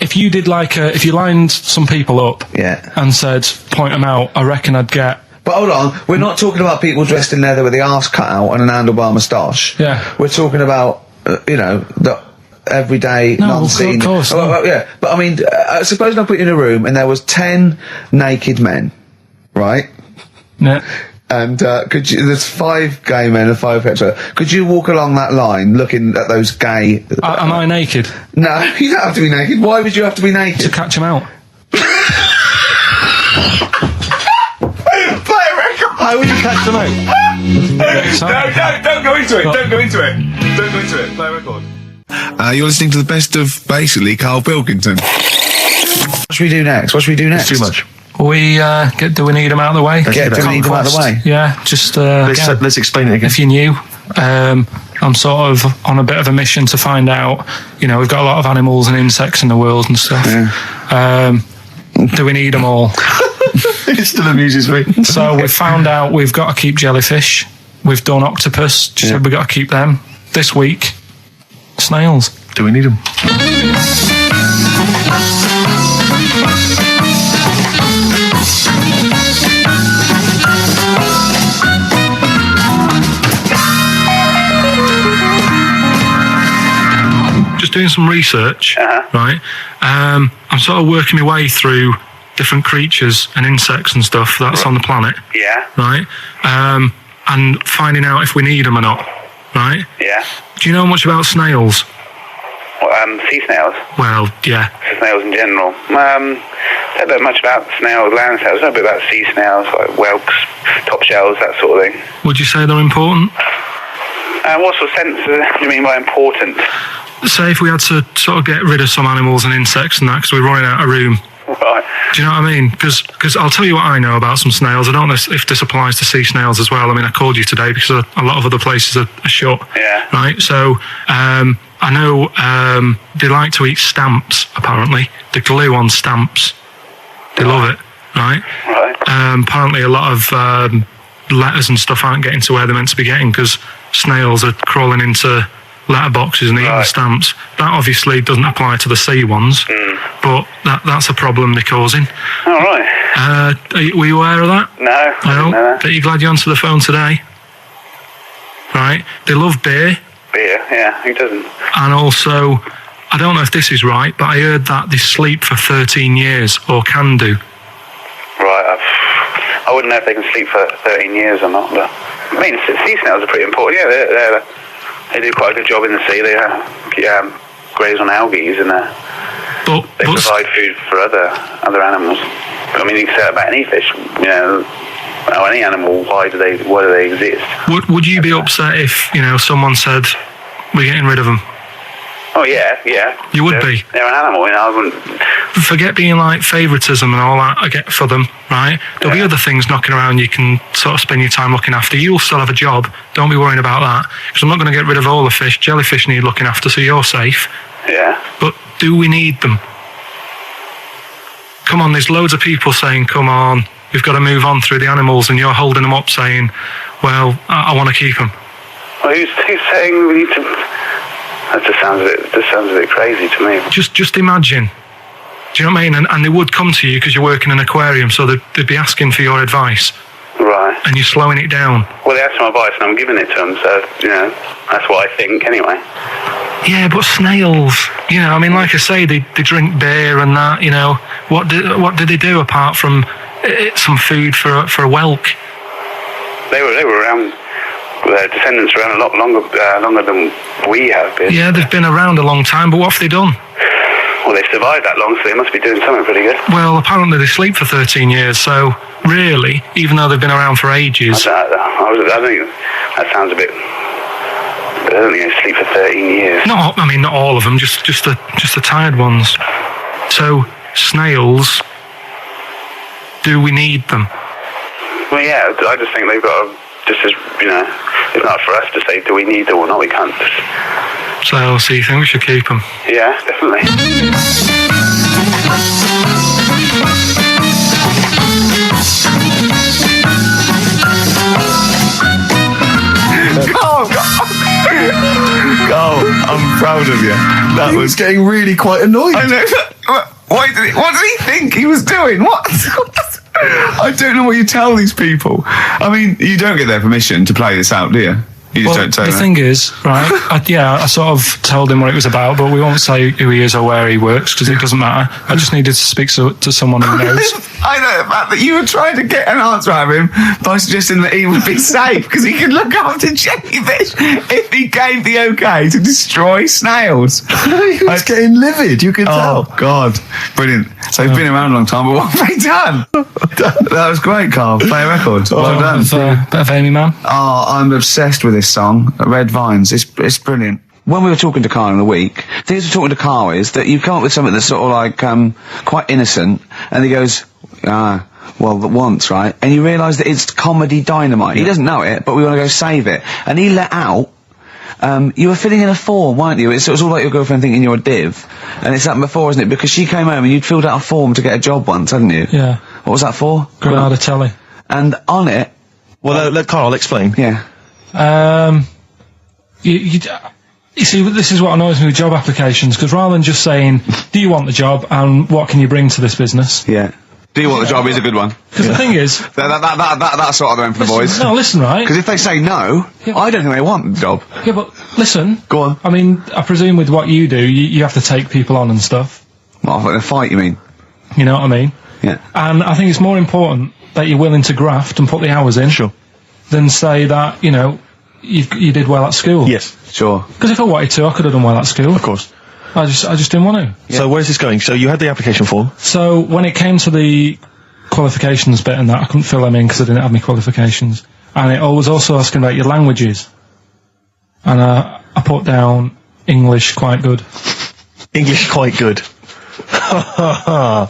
if you did if you lined some people up and said point them out, I reckon I'd get. But hold on, we're not talking about people dressed in leather with the arse cut out and an handlebar moustache. Yeah. We're talking about the everyday, No, non-seen. of course. Yeah, but I mean, suppose I put you in a room and there was 10 naked men, right? Yeah. And there's 5 gay men and 5 hetero. Could you walk along that line looking at those gay... Am I naked? No, you don't have to be naked. Why would you have to be naked? To catch them out. Play a record! How would you catch them out? No, don't go into it. Don't go into it. Play a record. You're listening to the best of, basically, Karl Pilkington. What should we do next? It's too much. Do we need them out of the way? Do we need them out of the way? Yeah, just Let's explain it again. if you're new, I'm sort of on a bit of a mission to find out. You know, we've got a lot of animals and insects in the world and stuff. Yeah. Do we need them all? It still amuses me. So we've found out we've got to keep jellyfish. We've done octopus. Just said we've got to keep them. This week, snails. Do we need them? just doing some research, Uh-huh. right? I'm sort of working my way through different creatures and insects and stuff that's on the planet, Yeah. right? And finding out if we need them or not, right? Yeah. Do you know much about snails? Well, sea snails. Well, yeah. Snails in general. I don't know much about snails, land snails. I know a bit about sea snails, like whelks, top shells, that sort of thing. Would you say they're important? What sort of sense do you mean by important? Say if we had to sort of get rid of some animals and insects and that because we're running out of room. Right. Do you know what I mean? Because I'll tell you what I know about some snails. I don't know if this applies to sea snails as well. I mean, I called you today because a lot of other places are shut. Yeah. Right? So I know they like to eat stamps, apparently. The glue on stamps. They love it, right? Right. Apparently a lot of letters and stuff aren't getting to where they're meant to be getting because snails are crawling into letterboxes and eating the stamps. That obviously doesn't apply to the sea ones, but that's a problem they're causing. All right. Were you aware of that? No. I didn't know that. Are you glad you answered the phone today? Right. They love beer. Beer, yeah. Who doesn't? And also, I don't know if this is right, but I heard that they sleep for 13 years, or can do. Right. I wouldn't know if they can sleep for 13 years or not, but I mean, sea snails are pretty important. Yeah, they do quite a good job in the sea. They graze on algae and they provide food for other animals. I mean, you can say that about any fish. You know, any animal. Why do they exist? Would you be upset if someone said we're getting rid of them? Oh yeah. You would be. They're an animal. I wouldn't. Forget being like favouritism and all that I get for them, right? There'll be other things knocking around you can sort of spend your time looking after. You'll still have a job. Don't be worrying about that. Because I'm not going to get rid of all the fish. Jellyfish need looking after, so you're safe. Yeah. But do we need them? Come on, there's loads of people saying, come on, we've got to move on through the animals, and you're holding them up saying, well, I want to keep them. Well, who's saying we need to... That just sounds a bit crazy to me. Just imagine. Do you know what I mean? And they would come to you because you're working in an aquarium, so they'd be asking for your advice. Right. And you're slowing it down. Well, they asked my advice and I'm giving it to them, so, that's what I think anyway. Yeah, but snails, I mean, like I say, they drink beer and that, What did they do apart from some food for a whelk? They were around... Their descendants are around a lot longer than we have been. Yeah, they've been around a long time, but what have they done? Well, they've survived that long, so they must be doing something pretty good. Well, apparently they sleep for 13 years, so really, even though they've been around for ages... I think that sounds a bit... I don't think they sleep for 13 years. Not all of them, just the tired ones. So, snails, do we need them? Well, yeah, I just think they've got to... Just as, it's not for us to say, do we need them or not, we can't just... So you think we should keep them? Yeah, definitely. Carl, I'm proud of you. That He was getting really quite annoyed. I know. What did he think he was doing? What? I don't know what you tell these people. I mean, you don't get their permission to play this out, do you? You just don't tell the them. thing is, right, I sort of told him what it was about, but we won't say who he is or where he works because it doesn't matter. I just needed to speak to someone who knows. I know the fact that you were trying to get an answer out of him by suggesting that he would be safe because he could look after jellyfish if he gave the okay to destroy snails. He was getting livid, you could tell. Oh, God. Brilliant. So he's been around a long time, but what have they done? That was great, Carl. Play a record. Well done. Bit of Amy Man. Oh, I'm obsessed with this song, Red Vines. It's brilliant. When we were talking to Carl in the week, the thing we're talking to Carl is that you come up with something that's sort of like quite innocent, and he goes, once, right? And you realise that it's comedy dynamite. He doesn't know it, but we want to go save it. And he let out, you were filling in a form, weren't you? It was all like your girlfriend thinking you're a div. And it's happened before, isn't it? Because she came home and you'd filled out a form to get a job once, hadn't you? Yeah. What was that for? Granada Telly. And on it... Well, let Carl explain. Yeah. You see, this is what annoys me with job applications, because rather than just saying, do you want the job and what can you bring to this business? Yeah. Do you want the job is a good one. Because the thing is... That's sort of the one for the boys. No, listen, right? Because if they say no, I don't think they want the job. Yeah, but listen. Go on. I mean, I presume with what you do, you have to take people on and stuff. What, in a fight, you mean? You know what I mean? Yeah. And I think it's more important that you're willing to graft and put the hours in. Sure. Than say that, you know, you did well at school. Yes. Sure. Because if I wanted to, I could have done well at school. Of course. I just didn't want to. Yeah. So where's this going? So you had the application form. So when it came to the qualifications bit and that, I couldn't fill them in because I didn't have my qualifications. And it was also asking about your languages. And I put down English quite good. English quite good. And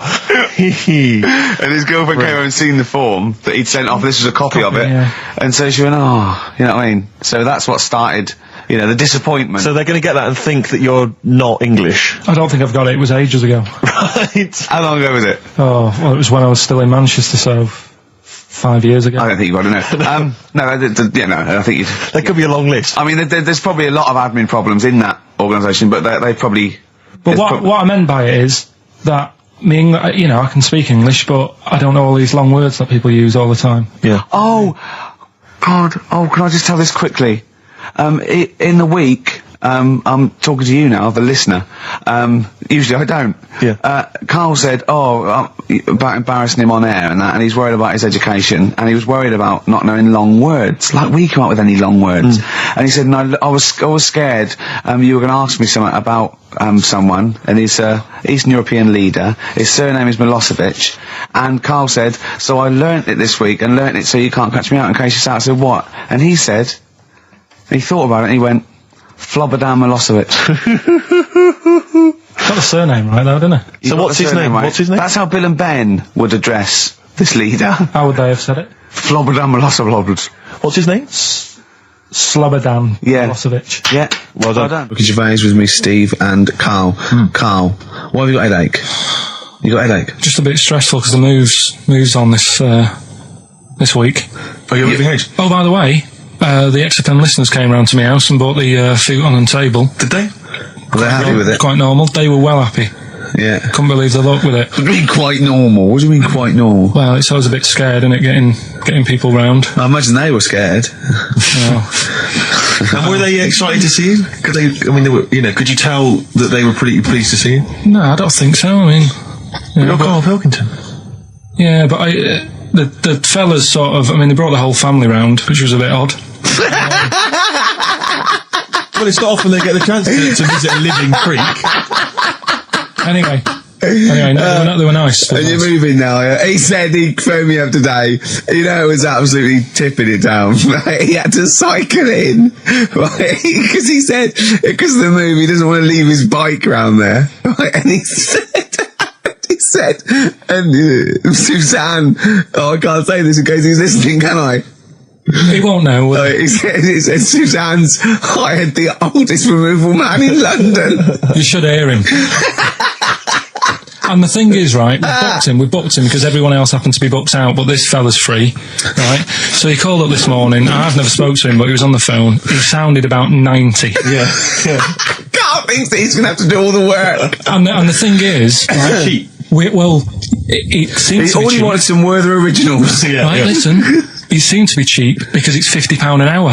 his girlfriend came over and seen the form that he'd sent off. This was a copy of it. Yeah. And so she went, oh, you know what I mean? So that's what started, you know, the disappointment. So they're going to get that and think that you're not English. I don't think I've got it. It was ages ago. Right. How long ago was it? Oh, well, it was when I was still in Manchester, so 5 years ago. I don't think you've got to know. I think you'd... There could be a long list. I mean, there's probably a lot of admin problems in that organisation, but they probably... But what I meant by it is that you know, I can speak English, but I don't know all these long words that people use all the time. Yeah. Oh, God. Oh, can I just tell this quickly? In the week, I'm talking to you now, the listener. Usually I don't. Yeah. Karl said, about embarrassing him on air and that, and he's worried about his education, and he was worried about not knowing long words. Like, we come up with any long words. And he said, no, I was scared, you were going to ask me something about, someone, and he's a Eastern European leader. His surname is Milosevic. And Karl said, so I learnt it this week, and learnt it so you can't catch me out in case you start. I said, what? And he said, he thought about it, and he went, Flobodan Milosevic. Got the surname right though, didn't it? So what's his name? Right? What's his name? That's how Bill and Ben would address this leader. How would they have said it? Flobodan Milosevic. What's his name? Slobodan Yeah. Milosevic. Yeah. Well done. Ricky Gervais with me, Steve and Karl. Karl, why have you got a headache? You got a headache? Just a bit stressful because the moves on this week. Are you moving house? Oh, by the way, the XFM listeners came round to my house and bought the futon and table. Did they? Were they happy with it? Quite normal. They were well happy. Yeah. Couldn't believe the luck with it. What do you mean quite normal? What do you mean quite normal? Well, it's always a bit scared, isn't it, getting people round. I imagine they were scared. And were they excited to see you? Could they? I mean, they were, you know, could you tell that they were pretty pleased to see you? No, I don't think so. I mean, You're Karl Pilkington. yeah, but the fellas sort of. I mean, they brought the whole family round, which was a bit odd. Well, it's not often they get the chance to visit a living creek. Anyway, no, they were nice. And you're moving now, yeah? He said he phoned me up today. You know, it was absolutely tipping it down. Right? He had to cycle in. Right? Because he said, because of the move, he doesn't want to leave his bike around there. Right? And he said, and Suzanne, I can't say this in case he's listening, can I? He won't know. He said Suzanne's hired the oldest removal man in London. You should hear him. And the thing is, right, we booked him because everyone else happened to be booked out, but this fella's free, right? So he called up this morning. I've never spoke to him, but he was on the phone. He sounded about 90. Yeah. Carl thinks that he's going to have to do all the work. And the thing is, right, it seems to be All he cheap. wanted some Werther originals. Yeah, Right, listen, it seemed to be cheap because it's £50 an hour.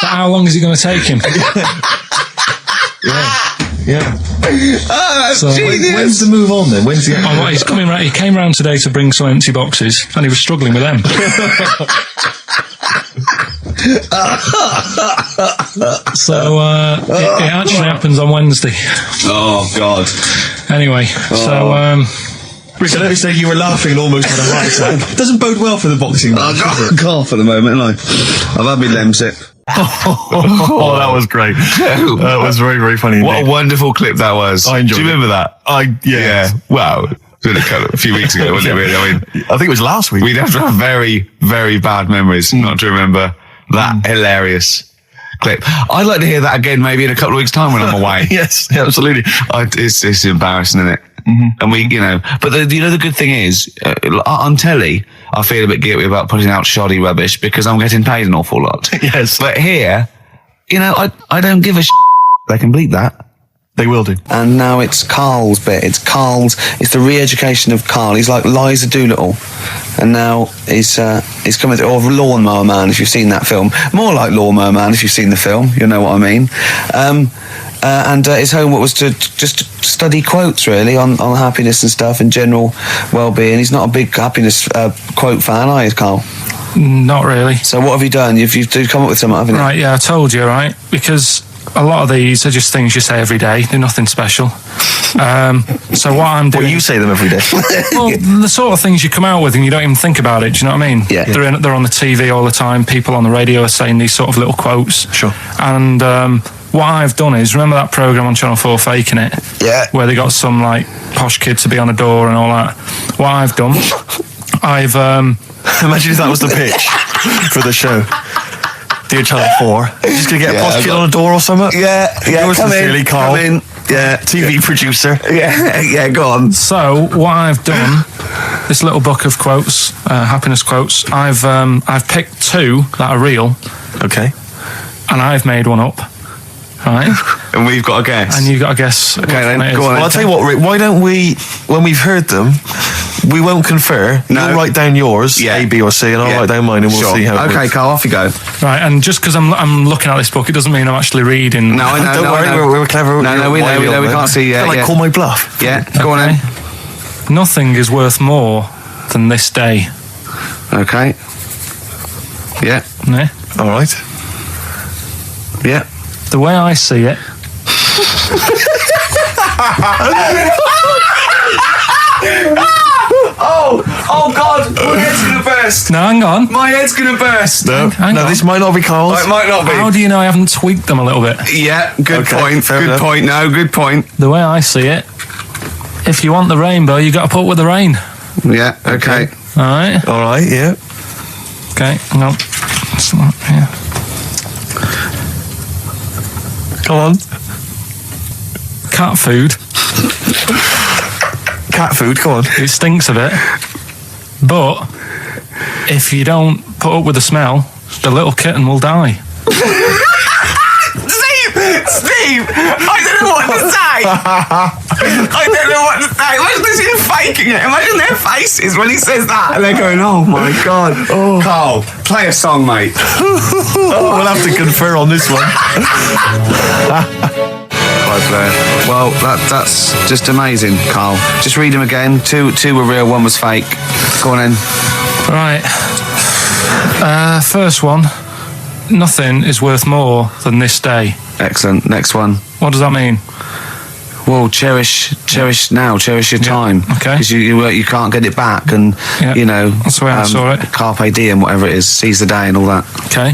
But how long is it going to take him? Yeah. Oh, that's So- genius. When's the move on then? When's the? Oh, well, he's coming round. He came round today to bring some empty boxes, and he was struggling with them. So it actually happens on Wednesday. Oh, God. Anyway, so Rick, I noticed that you were laughing and almost had a heart attack. Doesn't bode well for the boxing match, does it? Carl for the moment, haven't I? I've had my Lemsip. Oh, that was great. That was very, very funny indeed. What a wonderful clip that was. I enjoyed Do you remember that? Yeah. Wow. It was a few weeks ago, wasn't it, really? I mean, I think it was last week. we'd have to have very, very bad memories not to remember that hilarious clip. I'd like to hear that again maybe in a couple of weeks' time when I'm away. Yes, absolutely. It's embarrassing, isn't it? And we, but the good thing is, on telly, I feel a bit guilty about putting out shoddy rubbish because I'm getting paid an awful lot. Yes. But here, I don't give a they can bleep that. They will do. And now it's Karl's bit. It's the re-education of Karl. He's like Liza Doolittle. And now he's coming to, or Lawnmower Man, if you've seen that film. More like Lawnmower Man, if you've seen the film. You know what I mean. And his homework was to just study quotes, really, on happiness and stuff and general well-being. He's not a big happiness quote fan, are you, Karl? Not really. So what have you done? You've come up with something, haven't you? Right, yeah, I told you, right? Because a lot of these are just things you say every day. They're nothing special. So what I'm doing... Well, you say them every day. Well, the sort of things you come out with and you don't even think about it, do you know what I mean? Yeah. They're on the TV all the time. People on the radio are saying these sort of little quotes. Sure. And what I've done is, remember that programme on Channel 4, Faking It? Yeah. Where they got some, like, posh kid to be on a door and all that. What I've done, I've... Imagine if that was the pitch for the show. Dear Channel 4, just going to get a posh kid on a door or something? Yeah, Yours sincerely, Karl. Come in. Yeah. TV producer. Yeah, go on. So what I've done, this little book of quotes, happiness quotes, I've picked 2 that are real. Okay. And I've made one up, right? And we've got a guess. And you've got to guess. Okay, then, what it is. go on. Well, I'll tell you what, Rick, why don't we, when we've heard them, we won't confer. No. You'll write down yours, Yeah. A, B or C, and I'll Yeah. write down mine and we'll Sure. see how it Okay, works. Karl, off you go. Right, and just because I'm looking at this book, it doesn't mean I'm actually reading. No, I know. Don't worry, I know. we're clever. No, we know. We can't see yet. Like, Yeah. call my bluff. Yeah, go on Okay. then. Nothing is worth more than this day. Okay. Yeah. Yeah? All right. Yeah. The way I see it, Oh God, my head's gonna burst. no, hang on. My head's gonna burst. No, Hang on. this might not be Karl's. It might not be. How do you know I haven't tweaked them a little bit? Yeah, good Okay, point. fair Good enough. point. No, good point. The way I see it, if you want the rainbow, you got to put with the rain. Yeah. Okay. All right. All right, yeah. Okay. Hang on. It's not here. Come on. Cat food. Cat food, come on. It stinks a bit, but if you don't put up with the smell, the little kitten will die. Steve, I don't know what to say. I don't know what to say. Imagine this is faking it. Imagine their faces when he says that, and they're going, "Oh my God." Karl, play a song, mate. We'll have to confer on this one. Well, that's just amazing, Karl. Just read them again. Two were real, one was fake. Go on in. Right. First one. Nothing is worth more than this day. Excellent. Next one. What does that mean? Well, cherish now, cherish your time. okay. Because you can't get it back, and Yeah, you know that's the way I saw it. Carpe diem, whatever it is, seize the day and all that. Okay.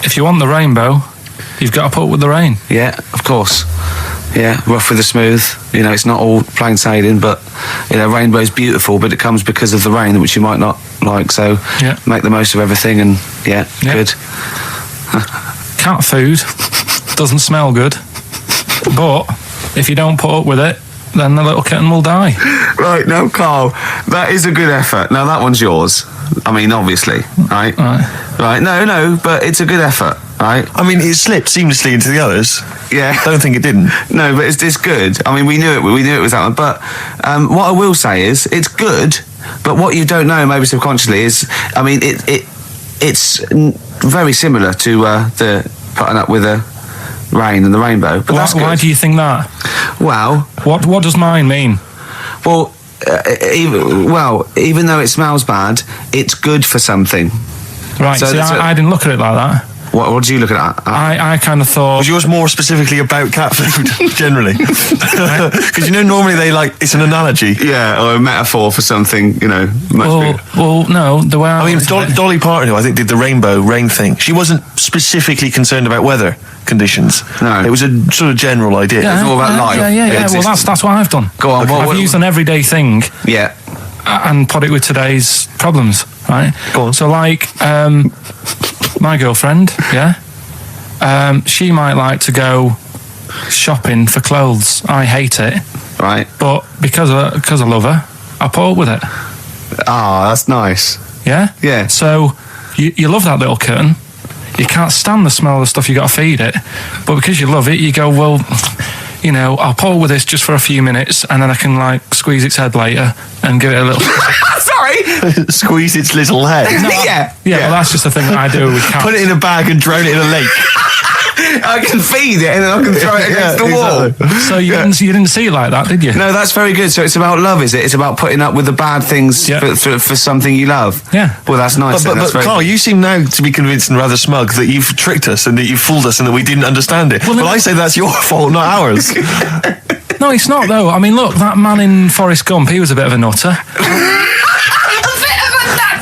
If you want the rainbow, you've got to put up with the rain. Yeah, of course. Yeah, rough with the smooth. You know, it's not all plain sailing, but you know, rainbow's beautiful, but it comes because of the rain, which you might not like. So Yeah. make the most of everything, and yeah. Good. Cat food doesn't smell good, but if you don't put up with it, then the little kitten will die. Right, now, Karl, that is a good effort. Now, that one's yours. I mean, obviously, right? Right, no, but it's a good effort, right? I mean, it slipped seamlessly into the others. Yeah. Don't think it didn't. No, but it's good. I mean, we knew it was that one. But what I will say is, it's good, but what you don't know, maybe subconsciously, is, I mean, it's very similar to the putting up with the rain and the rainbow. But that's good. Why do you think that? Well, What does mine mean? Well, even though it smells bad, it's good for something. Right, So see, that's I didn't look at it like that. What did you look at? I kind of thought... Was yours more specifically about cat food, generally? Because, you know, normally it's an analogy. Yeah, or a metaphor for something, you know, much bigger. Well, no, the way I I mean, looked at it- Dolly Parton, who I think did the rainbow rain thing, she wasn't specifically concerned about weather conditions. No. It was a sort of general idea. It's all about life. Yeah. Well, Existence. that's what I've done. Go on, I've used an everyday thing Yeah. and put it with today's problems, right? Go on. So, like, my girlfriend, she might like to go shopping for clothes. I hate it, Right. but because I love her, I put up with it. Ah, that's nice. Yeah? Yeah. So, you love that little kitten. You can't stand the smell of the stuff you got to feed it, but because you love it, you go, well, you know, I'll pull with this just for a few minutes and then I can like squeeze its head later and give it a little. Sorry. Squeeze its little head. Yeah. Well, that's just the thing that I do with cats. Put it in a bag and drone it in a lake. I can feed it and then I can throw it against the wall. Exactly. So you didn't see it like that, did you? No, that's very good. So it's about love, is it? It's about putting up with the bad things for something you love. Yeah. Well, that's nice. But that's very Carl, you seem now to be convinced and rather smug that you've tricked us and that you've fooled us and that we didn't understand it. Well, I say that's your fault, not ours. No, it's not though. I mean, look, that man in Forrest Gump, he was a bit of a nutter.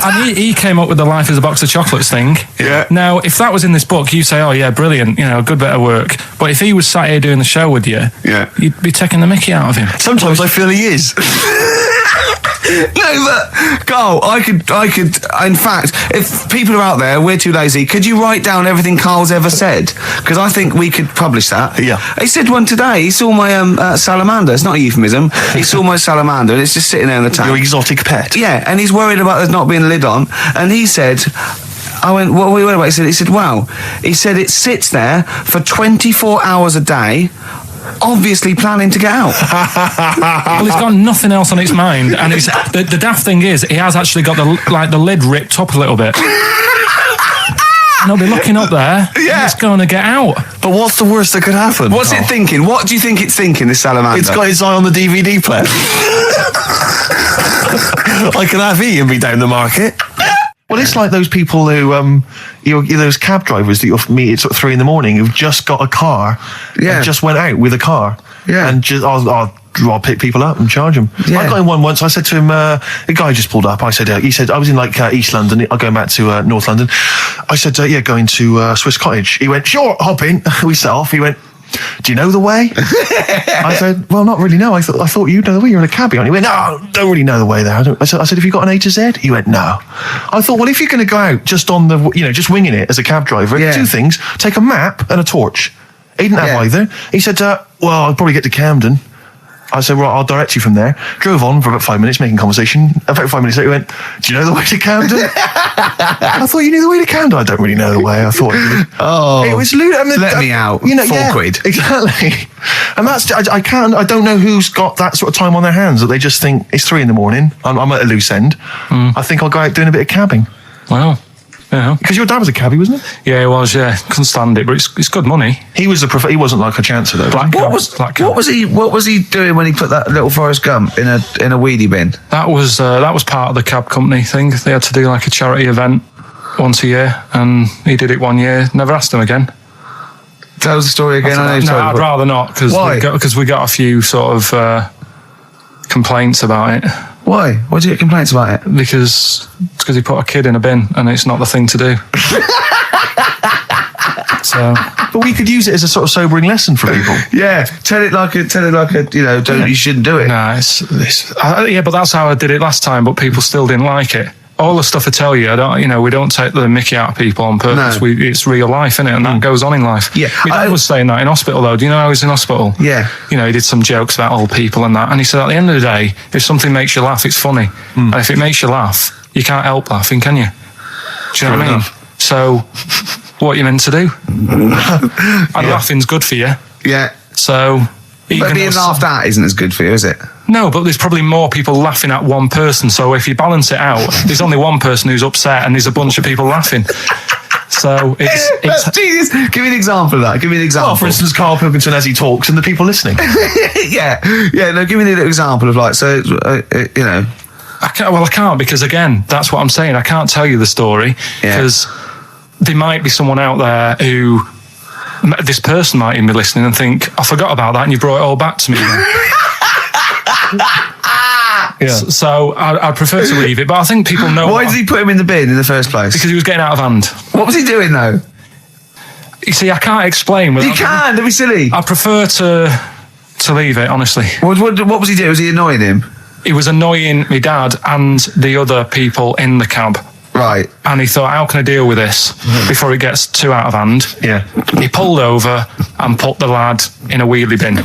And he came up with the life as a box of chocolates thing. Yeah. Now, if that was in this book, you'd say, oh yeah, brilliant, you know, good bit of work. But if he was sat here doing the show with you, you'd be taking the mickey out of him. Sometimes I feel he is. No, but Carl, I could. In fact, if people are out there, we're too lazy. Could you write down everything Carl's ever said? Because I think we could publish that. Yeah. He said one today. He saw my salamander. It's not a euphemism. He saw my salamander, and it's just sitting there in the tank. Your exotic pet. Yeah, and he's worried about there not being a lid on. And he said, I went, what are we worried about? He said, wow. He said it sits there for 24 hours a day, obviously planning to get out. Well, it's got nothing else on its mind, and it's the daft thing is, he has actually got the lid ripped up a little bit. And he'll be looking up there, and it's going to get out. But what's the worst that could happen? What's it thinking? What do you think it's thinking, this salamander? It's got its eye on the DVD player. I can have Ian be down the market. Well, it's like those people who, those cab drivers that you'll meet at sort of 3 a.m. who've just got a car and just went out with a car. Yeah. And just, I'll pick people up and charge them. Yeah. I got in one once. I said to him, a guy just pulled up. I said, he said, I was in like East London. I'm going back to North London. I said, going to Swiss Cottage. He went, sure, hop in. We set off. He went, do you know the way? I said, well, not really, no. I thought you know the way. You're in a cabbie. He went, no, don't really know the way there. I said, have you got an A to Z? He went, no. I thought, well, if you're going to go out just on the, just winging it as a cab driver, two things, take a map and a torch. He didn't have either. He said, well, I'll probably get to Camden. I said, right, I'll direct you from there. Drove on for about 5 minutes, making conversation. About 5 minutes later, he went, do you know the way to Camden? I thought you knew the way to Camden. I don't really know the way. I thought it was lewd. Let me out. £4. Exactly. And that's, I don't know who's got that sort of time on their hands that they just think it's 3 a.m. I'm at a loose end. I think I'll go out doing a bit of cabbing. Wow. Yeah. Because your dad was a cabbie, wasn't he? Yeah, he was. Yeah, couldn't stand it, but it's good money. He was he wasn't like a chancer though. What was he doing when he put that little Forrest Gump in a weedy bin? That was part of the cab company thing. They had to do like a charity event once a year, and he did it 1 year. Never asked him again. Tell us the story again. I'd rather not, because we got a few sort of complaints about it. Why? Why did you get complaints about it? Because he put a kid in a bin, and it's not the thing to do. But we could use it as a sort of sobering lesson for people. Yeah, tell it like a, you shouldn't do it. No, but that's how I did it last time. But people still didn't like it. All the stuff I tell you, we don't take the mickey out of people on purpose. No. It's real life, isn't it? And that goes on in life. Yeah, my dad was saying that in hospital, though. Do you know I was in hospital? Yeah. He did some jokes about old people and that, and he said at the end of the day, if something makes you laugh, it's funny, and if it makes you laugh, you can't help laughing, can you? Do you know what I mean? So, what are you meant to do? And laughing's good for you. Yeah. So. But being laughed at isn't as good for you, is it? No, but there's probably more people laughing at one person. So if you balance it out, there's only one person who's upset and there's a bunch of people laughing. So it's Jesus. Give me an example of that. Give me an example. Well, for instance, Karl Pilkington as he talks and the people listening. Yeah. No, give me an example of I can't, because again, that's what I'm saying. I can't tell you the story because there might be someone out there who. This person might even be listening and think, I forgot about that and you brought it all back to me. So I'd prefer to leave it, but I think people know. Why did he put him in the bin in the first place? Because he was getting out of hand. What was he doing though? You see, I can't explain. You can't, don't be silly. I prefer to leave it, honestly. What was he doing? Was he annoying him? He was annoying my dad and the other people in the cab. Right. And he thought, how can I deal with this before it gets too out of hand? Yeah. He pulled over and put the lad in a wheelie bin.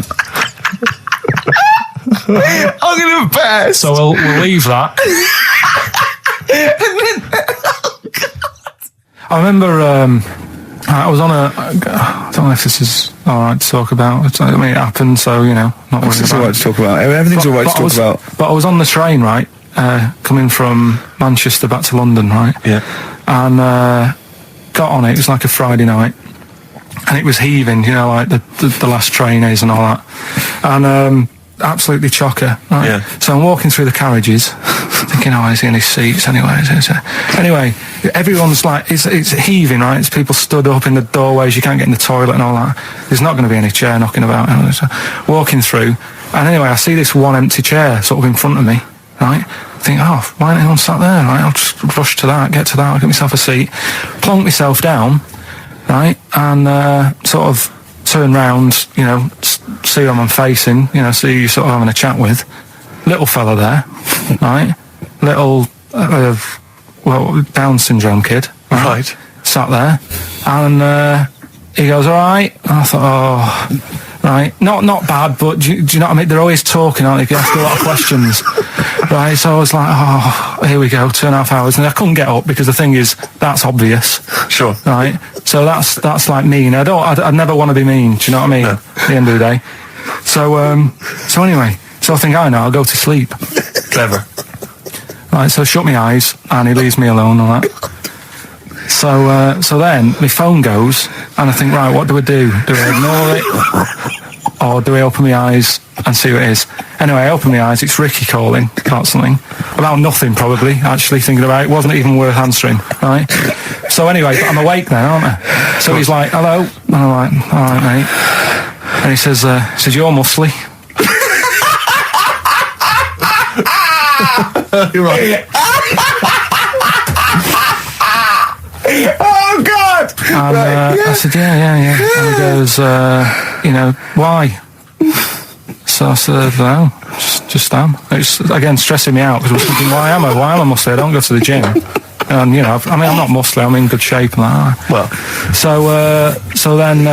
I'm going to best. So we'll leave that. I remember I was on a. I don't know if this is all right to talk about. I mean, it happened, so not worried It's about all right to talk about. Everything's all right to talk about. But I was on the train, right, coming from Manchester back to London, right? Yeah. And got on it. It was like a Friday night, and it was heaving, like the last train is and all that, and absolutely chocker. Right? Yeah. So I'm walking through the carriages, thinking, is he in his seats anyway? Anyway, everyone's like, it's heaving, right? It's people stood up in the doorways. You can't get in the toilet and all that. There's not going to be any chair knocking about. So walking through, and anyway, I see this one empty chair sort of in front of me, right? I think, why ain't anyone sat there? Right, I'll just rush to that, get to that, I'll get myself a seat, plonk myself down, right, and sort of turn round, see who I'm facing, see who you're sort of having a chat with. Little fella there, right? Little, Down syndrome kid, Right. Sat there, and he goes, all right. And I thought, right, not bad, but do you know what I mean? They're always talking, aren't they? They ask a lot of questions, right? So I was like, here we go, 2.5 hours, and I couldn't get up because the thing is, that's obvious. Sure. Right. So that's like mean. I'd never want to be mean. Do you know what I mean? No. At the end of the day. So anyway, so I think I'll go to sleep. Clever. Right. So I shut my eyes, and he leaves me alone and that. So then my phone goes, and I think, right, what do I do? Do I ignore it, or do I open my eyes and see what it is? Anyway, I open my eyes. It's Ricky calling about something, about nothing probably. Actually thinking about it, wasn't even worth answering. Right. So anyway, but I'm awake now, aren't I? So he's like, hello, and I'm like, all right, mate. And he says, you're muscly. You're right. Oh God! And I said, yeah. And he goes, why? So I said, no, just am. It's again stressing me out because I was thinking, why am I muscly? I don't go to the gym. And I'm not muscly. I'm in good shape and that. Well, so then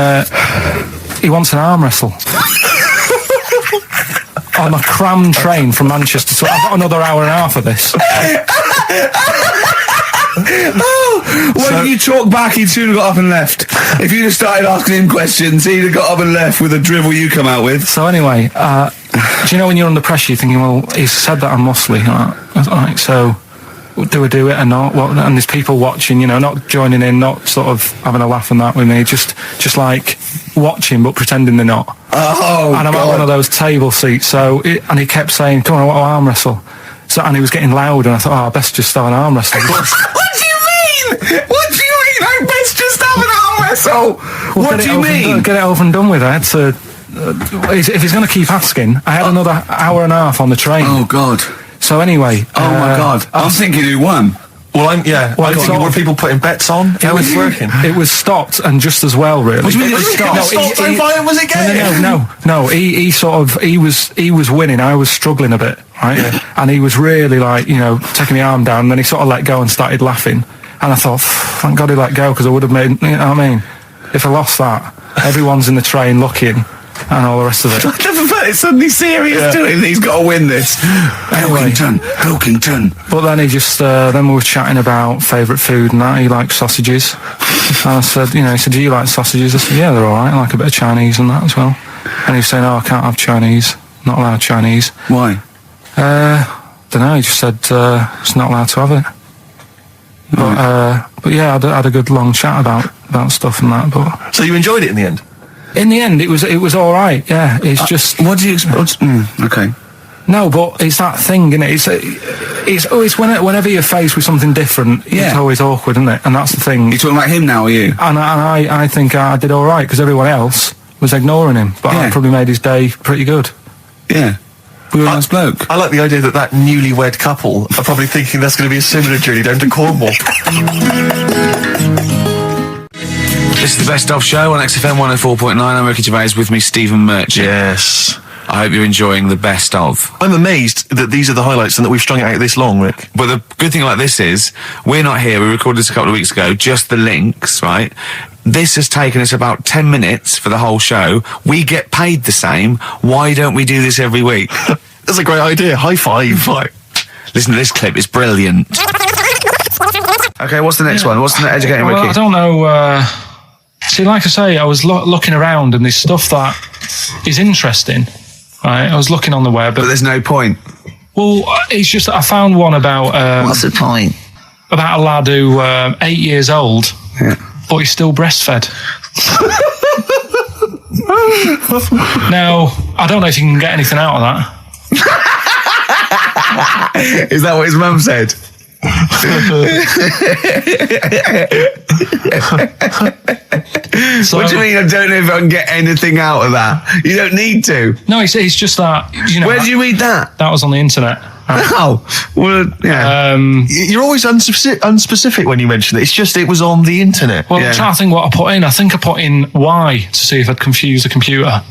he wants an arm wrestle. On a crammed train from Manchester, so I've got another hour and a half of this. When you talk back, he'd soon have got up and left. If you'd have started asking him questions, he'd have got up and left with the drivel you come out with. So anyway, do you know when you're under pressure, you're thinking, well, he's said that I'm muscly, right? So do I do it or not? And there's people watching, not joining in, not sort of having a laugh and that with me, just like watching but pretending they're not. Oh, and I'm God. at one of those table seats, and he kept saying, come on, I'll arm wrestle. So, and he was getting loud, and I thought, I best just start an arm wrestle. What do you mean? I best just have an arm wrestle? What do you mean? Get it over and done with. I had to. If he's going to keep asking, I had another hour and a half on the train. Oh, God. So anyway. Oh, my God. I'm thinking who won. Well, I'm thinking, were people putting bets on? How was it working? It was stopped, and just as well, really. What do you mean it was stopped? Was it game? No. He was winning. I was struggling a bit, right? Yeah. And he was really taking my arm down, and then he sort of let go and started laughing. And I thought, thank God he let go, because I would have made, you know what I mean? If I lost that, everyone's in the train looking, and all the rest of it. I never felt it's suddenly serious to him. He's got to win this. Anyway, Pilkington. But then he just, then we were chatting about favourite food and that. He likes sausages. And I said, he said, do you like sausages? I said, yeah, they're all right. I like a bit of Chinese and that as well. And he was saying, I can't have Chinese. Not allowed Chinese. Why? Don't know. He just said, it's not allowed to have it. But yeah, I had a good long chat about stuff and that. But so you enjoyed it in the end? In the end, it was all right. Yeah, it's just. What do you expect? Okay. No, but it's that thing, isn't it? It's whenever you're faced with something different, it's always awkward, isn't it? And that's the thing. You're talking about him now, are you? And I think I did all right because everyone else was ignoring him, but I probably made his day pretty good. Yeah. We were a nice bloke. I like the idea that newlywed couple are probably thinking that's going to be a similar journey down to Cornwall. This is the Best Of Show on XFM 104.9. I'm Ricky Gervais, with me Stephen Merchant. Yes. I hope you're enjoying the Best Of. I'm amazed that these are the highlights and that we've strung it out this long, Rick. But the good thing about this is, we're not here, we recorded this a couple of weeks ago, just the links, right? This has taken us about 10 minutes for the whole show. We get paid the same. Why don't we do this every week? That's a great idea. High five. Listen to this clip, it's brilliant. Okay, what's the next one? What's the educating Ricky? I don't know See, like I say, I was looking around and there's stuff that is interesting. Right, I was looking on the web, But there's no point. well, it's just I found one about What's the point? about a lad who 8 years old, but he's still breastfed. Now, I don't know if you can get anything out of that. Is that what his mum said? So, What do you mean? I don't know if I can get anything out of that. You don't need to. No, it's just that, you know. Where did you read that? That was on the internet. Oh, well, yeah. You're always unspecific when you mention it. It's just it was on the internet. Well, I'm trying to think what I put in. I think I put in Y to see if I'd confuse the computer.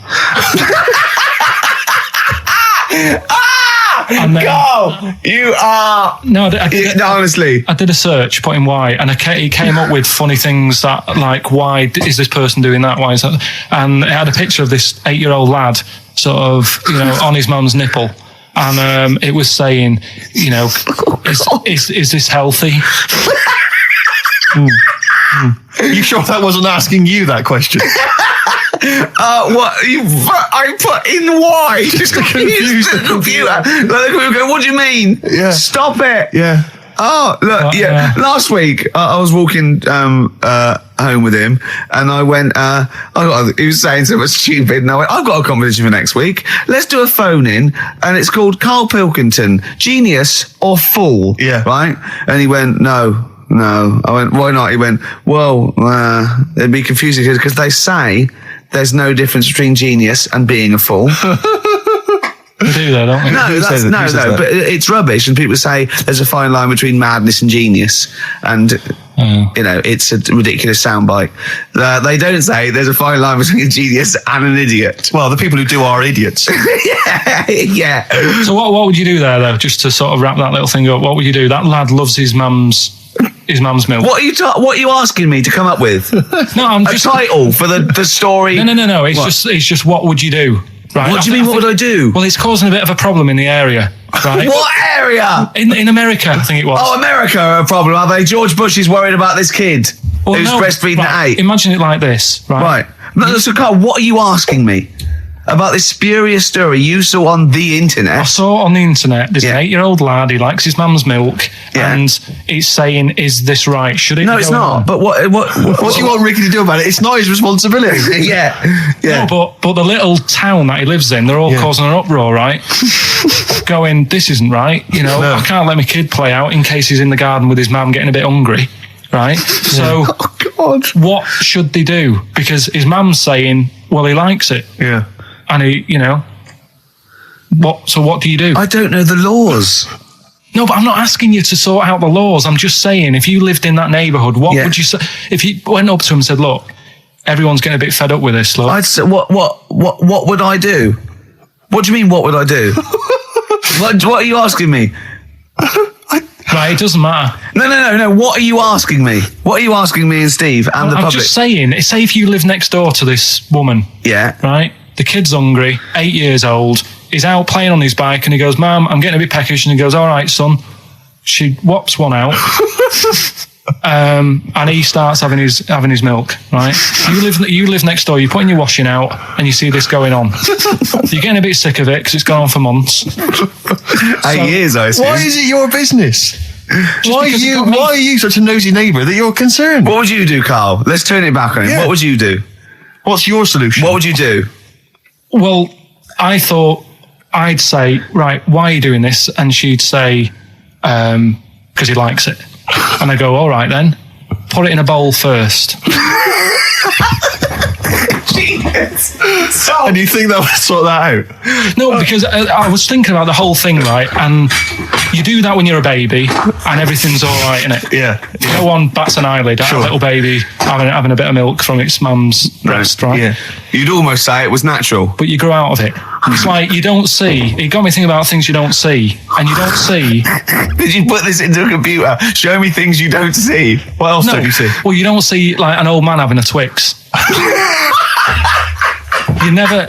And then, Go! You are. no, I did, Honestly. I did a search, put in Y, and it came up with funny things that, like, why is this person doing that? Why is that? And it had a picture of this 8-year-old lad, sort of, you know, on his mum's nipple. And it was saying, you know, is this healthy? You sure that wasn't asking you that question? What? I put in Y just to confuse the computer. Like, the computer go, what do you mean? Yeah. Stop it. Yeah. Oh, look, yeah. Last week, I was walking home with him, and I went, he was saying something stupid, and I went, I've got a competition for next week. Let's do a phone-in, and it's called Karl Pilkington, Genius or Fool. Yeah. Right? And he went, No. I went, why not? He went, well, it'd be confusing because they say there's no difference between genius and being a fool. They do that, don't they? No, but it's rubbish. And people say there's a fine line between madness and genius. And, you know, it's a ridiculous soundbite. They don't say there's a fine line between a genius and an idiot. Well, the people who do are idiots. Yeah. So what would you do there, though, just to sort of wrap that little thing up? What would you do? That lad loves his mum's milk. What are you asking me to come up with? No, I'm A just title for the story? No. It's just what would you do? Right. What do you mean? What would I do? Well, it's causing a bit of a problem in the area, right? What area? In America, I think it was. Oh, America are a problem, are they? George Bush is worried about this kid who's breastfeeding at 8. Imagine it like this, right? Right. No, so Carl, what are you asking me? About this spurious story you saw on the internet? I saw on the internet, there's an 8-year-old lad, he likes his mum's milk, and it's saying, is this right? Should it No, be it's going not. on? But what What do you want Ricky to do about it? It's not his responsibility. yeah. No, but the little town that he lives in, they're all causing an uproar, right? Going, this isn't right. You know, I can't let my kid play out in case he's in the garden with his mum getting a bit hungry, right? So, what should they do? Because his mum's saying, well, he likes it. Yeah. And he, you know, what do you do? I don't know the laws. No, but I'm not asking you to sort out the laws. I'm just saying, if you lived in that neighbourhood, what would you say? If you went up to him and said, look, everyone's getting a bit fed up with this, look. I'd say, what would I do? What do you mean, what would I do? what are you asking me? Right, it doesn't matter. No. What are you asking me? What are you asking me and Steve and the I'm public? just saying, say if you live next door to this woman. Yeah. Right? The kid's hungry, 8 years old. He's out playing on his bike and he goes, Mum, I'm getting a bit peckish. And he goes, all right, son. She whops one out. And he starts having his milk, right? You live next door, you're putting your washing out and you see this going on. You're getting a bit sick of it because it's gone on for months. 8 years, I assume. Why is it your business? Why because are you such a nosy neighbour that you're concerned? What would you do, Carl? Let's turn it back on him. Yeah. What would you do? What's your solution? What would you do? Well, I thought I'd say, right, why are you doing this? And she'd say, because he likes it. And I go, all right then, put it in a bowl first. And you think that would sort that out? No, because I was thinking about the whole thing, right? And you do that when you're a baby and everything's all right, innit? Yeah. No one bats an eyelid at a little baby having a bit of milk from its mum's breast, right? Yeah. You'd almost say it was natural. But you grow out of it. It's like you don't see. It got me thinking about things you don't see. And you don't see. Did you put this into a computer? Show me things you don't see. What else don't you see? Well, you don't see like an old man having a Twix. You never.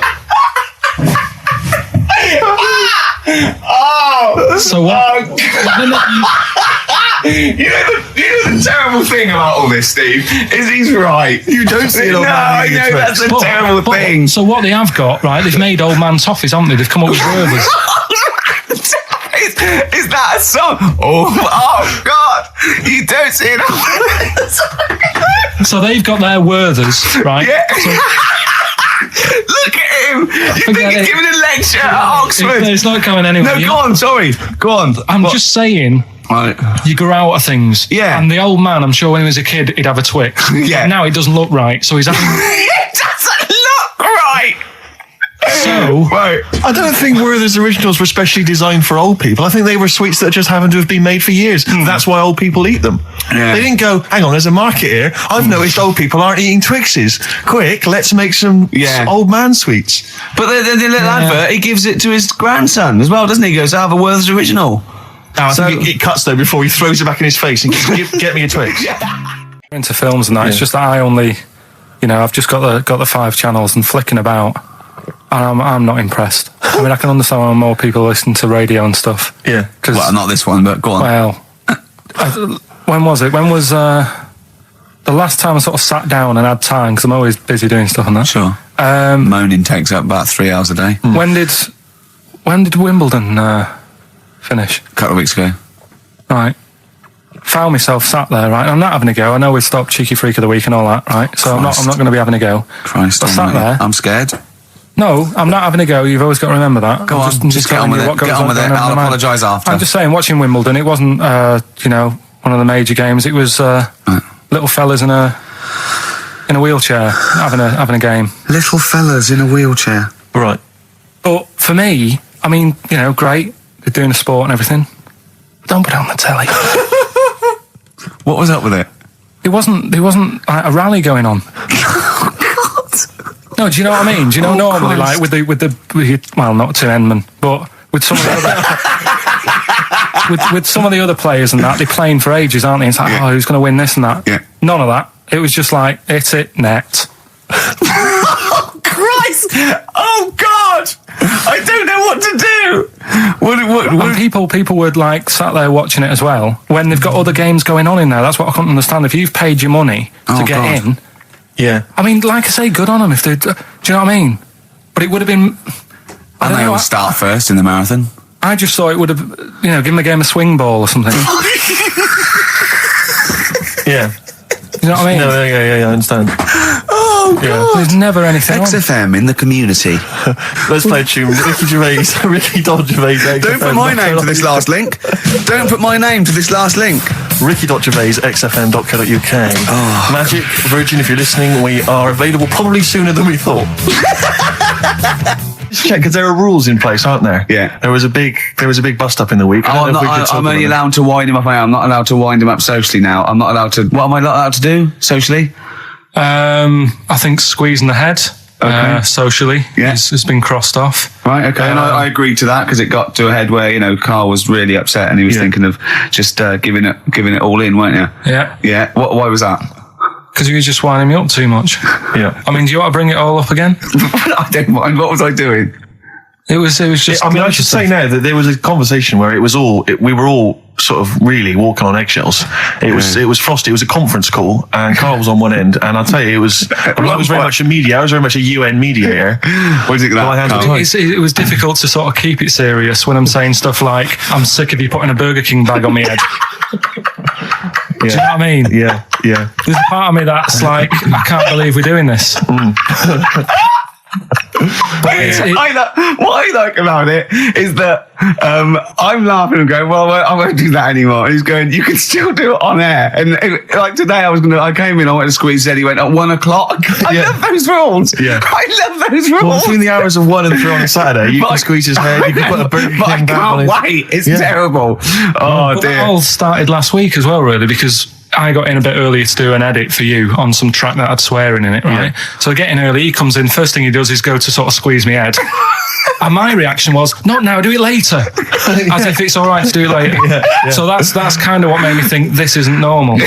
So what? You know the terrible thing about all this, Steve, is he's right. You don't see an old No, man I eating know, Twix. that's a terrible thing. So what they have got, right, they've made old man toffees, haven't they? They've come up with Werthers. Is that a song? Oh God! You don't see it. So they've got their Werthers, right? Yeah. So, Look at him. You think Forget he's it. giving a lecture at Oxford? it's not going anywhere. No, go on. Sorry. Go on. I'm just saying, Right. you grow out of things. Yeah. And the old man, I'm sure when he was a kid, he'd have a Twix. Yeah. Now it doesn't look right, so he's having... It doesn't look right. So... Right. I don't think Werther's originals were specially designed for old people. I think they were sweets that just happened to have been made for years. That's why old people eat them. Yeah. They didn't go, hang on, there's a market here. I've noticed old people aren't eating Twixes. Quick, let's make some old man sweets. But the little advert, he gives it to his grandson as well, doesn't he? He goes, I have a Werther's original. Now, I think it cuts though before he throws it back in his face and goes, get me a Twix. Into films and that, it's just that I only... I've just got the 5 channels and flicking about. And I'm not impressed. I mean, I can understand why more people listen to radio and stuff. Yeah. Well, not this one, but go on. Well, when was it? When was the last time I sort of sat down and had time? Because I'm always busy doing stuff and that. Sure. Moaning takes up about 3 hours a day. When did Wimbledon finish? A couple of weeks ago. Right. Found myself sat there, right? I'm not having a go. I know we've stopped Cheeky Freak of the Week and all that, right? So I'm not going to be having a go. Christ, I sat there. I'm scared. No, I'm not having a go. You've always got to remember that. Go on, just get on with it. Get on with it. I'll apologise after. I'm just saying, watching Wimbledon, it wasn't, one of the major games. It was little fellas in a wheelchair having a game. Little fellas in a wheelchair. Right. But for me, I mean, great. They're doing a sport and everything. Don't put it on the telly. What was up with it? There wasn't like a rally going on. No, do you know what I mean? Do you know normally, Christ. like with the well, not to Enman, but with some of the other with some of the other players and that, they're playing for ages, aren't they? It's like, who's going to win this and that? Yeah. None of that. It was just like, hit it, net. Oh, Christ! Oh, God! I don't know what to do! And people would like sat there watching it as well when they've got other games going on in there. That's what I couldn't understand. If you've paid your money to get in, yeah. I mean, like I say, good on them if they. Do you know what I mean? But it would have been. And they all start first in the marathon. I just thought it would have, give them a game of swing ball or something. Yeah. You know what I mean? No, yeah, I understand. Oh, God. Yeah. There's never anything on. XFM in the community. Let's play a tune. Ricky Gervais, Ricky Gervais. Don't put my name to this last link. Don't put my name to this last link. Ricky.Gervais, xfm.co.uk. Oh. Magic, Virgin, if you're listening, we are available probably sooner than we thought. Just check, because there are rules in place, aren't there? Yeah. There was a big bust up in the week. I'm only allowed to wind him up. I'm not allowed to wind him up socially now. I'm not allowed to. What am I not allowed to do socially? I think squeezing the head socially has been crossed off. Right, okay. And I agreed to that because it got to a head where, Carl was really upset and he was thinking of just giving it all in, weren't you? Yeah. Yeah. Why was that? Because he was just winding me up too much. Yeah. I mean, do you want to bring it all up again? I don't mind. What was I doing? It was just. I mean, I should say now that there was a conversation where we were all sort of really walking on eggshells. It was frosty. It was a conference call, and Carl was on one end. And I'll tell you, I was very much a media. I was very much a UN mediator. What is it It was difficult to sort of keep it serious when I'm saying stuff like, "I'm sick of you putting a Burger King bag on my head." Do you know what I mean? Yeah. There's a part of me that's like, I can't believe we're doing this. What I like about it is that I'm laughing and going, well, I won't do that anymore. And he's going, you can still do it on air. And like today, I came in, I went to squeeze Eddie, went at 1 o'clock. I love those rules. Yeah. I love those rules. Well, between the hours of 1 and 3 on a Saturday, you can squeeze his head, you can put a Burger King I bag on can't his... wait. It's terrible. Oh, but dear. that all started last week as well, really, because I got in a bit earlier to do an edit for you on some track that had swearing in it, right? Yeah. So I get in early, he comes in, first thing he does is go to sort of squeeze me head. And my reaction was, not now, do it later. As if it's all right to do it later. So that's kind of what made me think this isn't normal.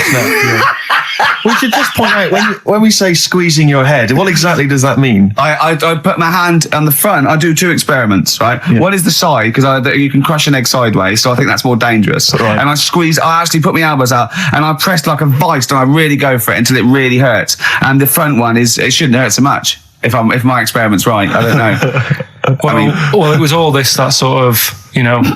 We should just point out when we say squeezing your head, what exactly does that mean? I put my hand on the front. I do 2 experiments, right? Yeah. One is the side, because you can crush an egg sideways, so I think that's more dangerous. Right. And I actually put my elbows out, and I press like a vice, and I really go for it until it really hurts. And the front one it shouldn't hurt so much. If my experiment's right, I don't know. Well, it was all this that sort of,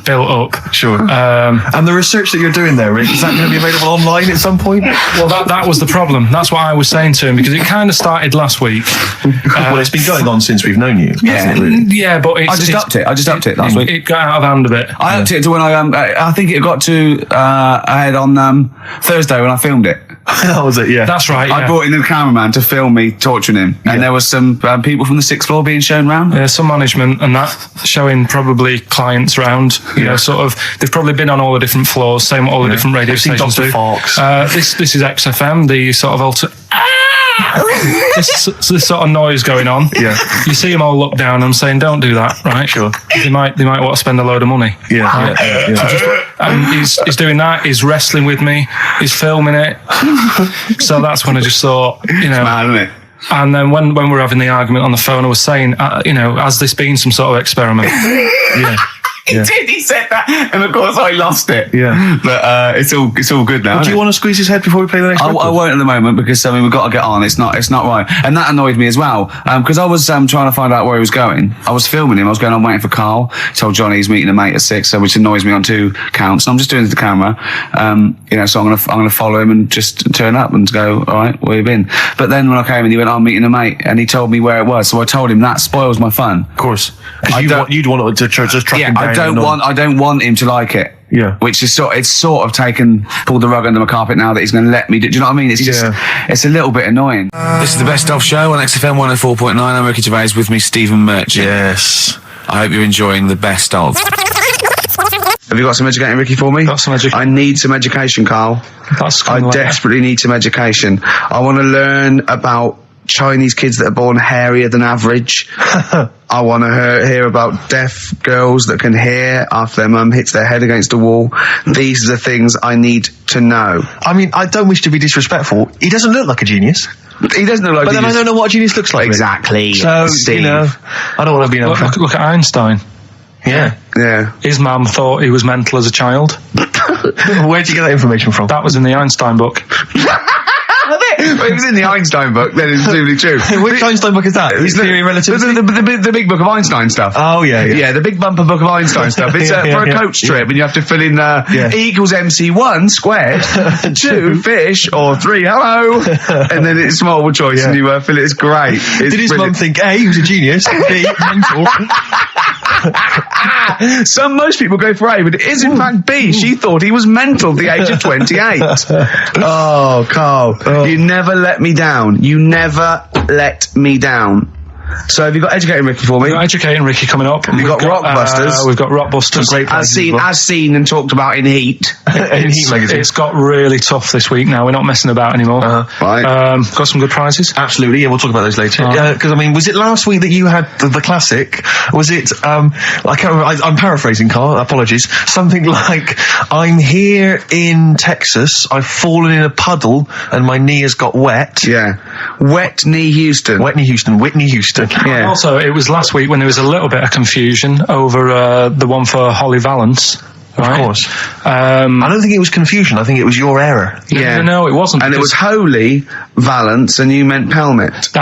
built up. Sure. And the research that you're doing there, Rick, is that going to be available online at some point? Well, that was the problem. That's what I was saying to him, because it kind of started last week. Well, it's been going on since we've known you. Yeah. Yeah, but I just upped it last week. It got out of hand a bit. I upped it to when I think it got to ahead on Thursday when I filmed it. That was it, yeah. That's right. I Yeah. brought in the cameraman to film me torturing him, and there was some people from the 6th floor being shown round. Yeah, some management and that, showing probably clients round. Sort of. They've probably been on all the different floors, same what all the different radio I've seen stations Dr. do. Fox. This is XFM, the sort of this sort of noise going on. Yeah. You see them all look down and saying, "Don't do that." Right? Sure. They might want to spend a load of money. Yeah. Right? And he's doing that. He's wrestling with me. He's filming it. So that's when I just thought, Mad, isn't it? And then when we were having the argument on the phone, I was saying, has this been some sort of experiment? Yeah. He did. He said that, and of course I lost it. Yeah. But it's all good now. Do you want to squeeze his head before we play the next I record? won't at the moment, because we've got to get on. It's not right, and that annoyed me as well, because I was trying to find out where he was going. I was filming him. I was going on waiting for Karl. Told Johnny he's meeting a mate at 6, which annoys me on 2 counts. And I'm just doing it to the camera, so I'm gonna follow him and just turn up and go, all right, where you been? But then when I came and he went, I'm meeting a mate, and he told me where it was. So I told him that spoils my fun. Of course. Because you'd want to just track him down. I don't want him to like it. Yeah. Which is pulled the rug under my carpet now that he's going to let me do. Do you know what I mean? It's just, it's a little bit annoying. This is the Best Of Show on XFM 104.9. I'm Ricky Gervais, with me Stephen Merchant. Yes. I hope you're enjoying the Best Of. Have you got some educating, Ricky, for me? Got some education. I need some education, Karl. I desperately need some education. I want to learn about Chinese kids that are born hairier than average. I want to hear about deaf girls that can hear after their mum hits their head against a wall. These are the things I need to know. I mean, I don't wish to be disrespectful. He doesn't look like a genius. He doesn't look like But then I don't know what a genius looks like. Exactly. So, Steve. I don't want to be an Look at Einstein. Yeah. Yeah. His mum thought he was mental as a child. Where'd you get that information from? That was in the Einstein book. Well, it was in the Einstein book, then it's presumably true. Which Einstein book is that? His Theory of Relativity? The big book of Einstein stuff. Oh, yeah. Yeah, the big bumper book of Einstein stuff. It's for a coach trip, and you have to fill in E equals MC1 squared, 2 fish, or 3 hello, and then it's multiple choice, and you fill it. It's great. Did his mum think A, he was a genius, B, mental? Most people go for A, but it is in fact B. She thought he was mental at the age of 28. Oh, Karl, you never let me down. You never let me down. So have you got Educating Ricky for me? We've got Educating Ricky coming up. We've got Rockbusters. We've got Rockbusters. Great As seen and talked about in Heat. In Heat magazine. It's got really tough this week now. We're not messing about anymore. Right. Got some good prizes. Absolutely, yeah, we'll talk about those later. Because, I mean, was it last week that you had the classic? Was it, I can't remember, I'm paraphrasing, Karl, apologies. Something like, I'm here in Texas, I've fallen in a puddle, and my knee has got wet. Yeah. Wet Knee Houston. Whitney Houston. Yeah. Also, it was last week when there was a little bit of confusion over the one for Holly Valance. Right? Of course. I don't think it was confusion, I think it was your error. Yeah. No, it wasn't. And it was Holy Valance, and you meant Pelmet.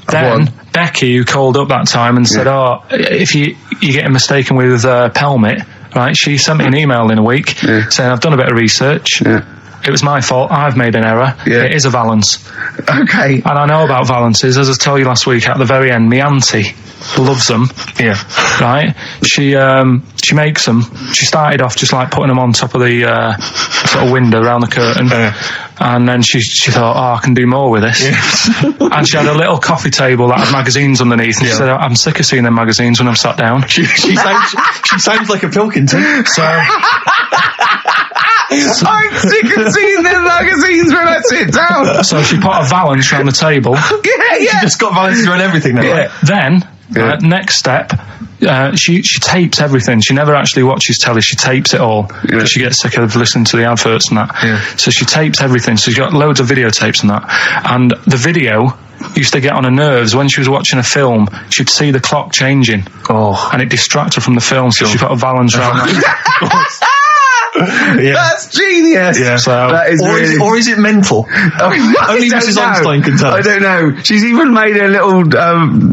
Then Becky, who called up that time and said, if you're getting mistaken with Pelmet, right, she sent me an email in a week saying, I've done a bit of research. Yeah. It was my fault. I've made an error. Yeah. It is a valance. Okay. And I know about valances. As I told you last week, at the very end, my auntie loves them. Yeah. Right? She makes them. She started off just like putting them on top of the sort of window around the curtain. And then she thought, I can do more with this. Yeah. And she had a little coffee table that had magazines underneath. And she said, I'm sick of seeing them magazines when I'm sat down. She sounds like a Pilkington. So... I'm sick of seeing them magazines when I sit down. So she put a valance around the table. Yeah. She just got valances around everything now. Yeah. Right? Then Yeah. Next step, she tapes everything. She never actually watches telly. She tapes it all because she gets sick of listening to the adverts and that. Yeah. So she tapes everything. So she's got loads of videotapes and that. And the video used to get on her nerves. When she was watching a film, she'd see the clock changing. Oh. And it distracted her from the film, so she put a balance around that. Yeah. That's genius. Yeah. So, That is really... or is it mental? Only Mrs. Einstein can tell. I don't know. She's even made her little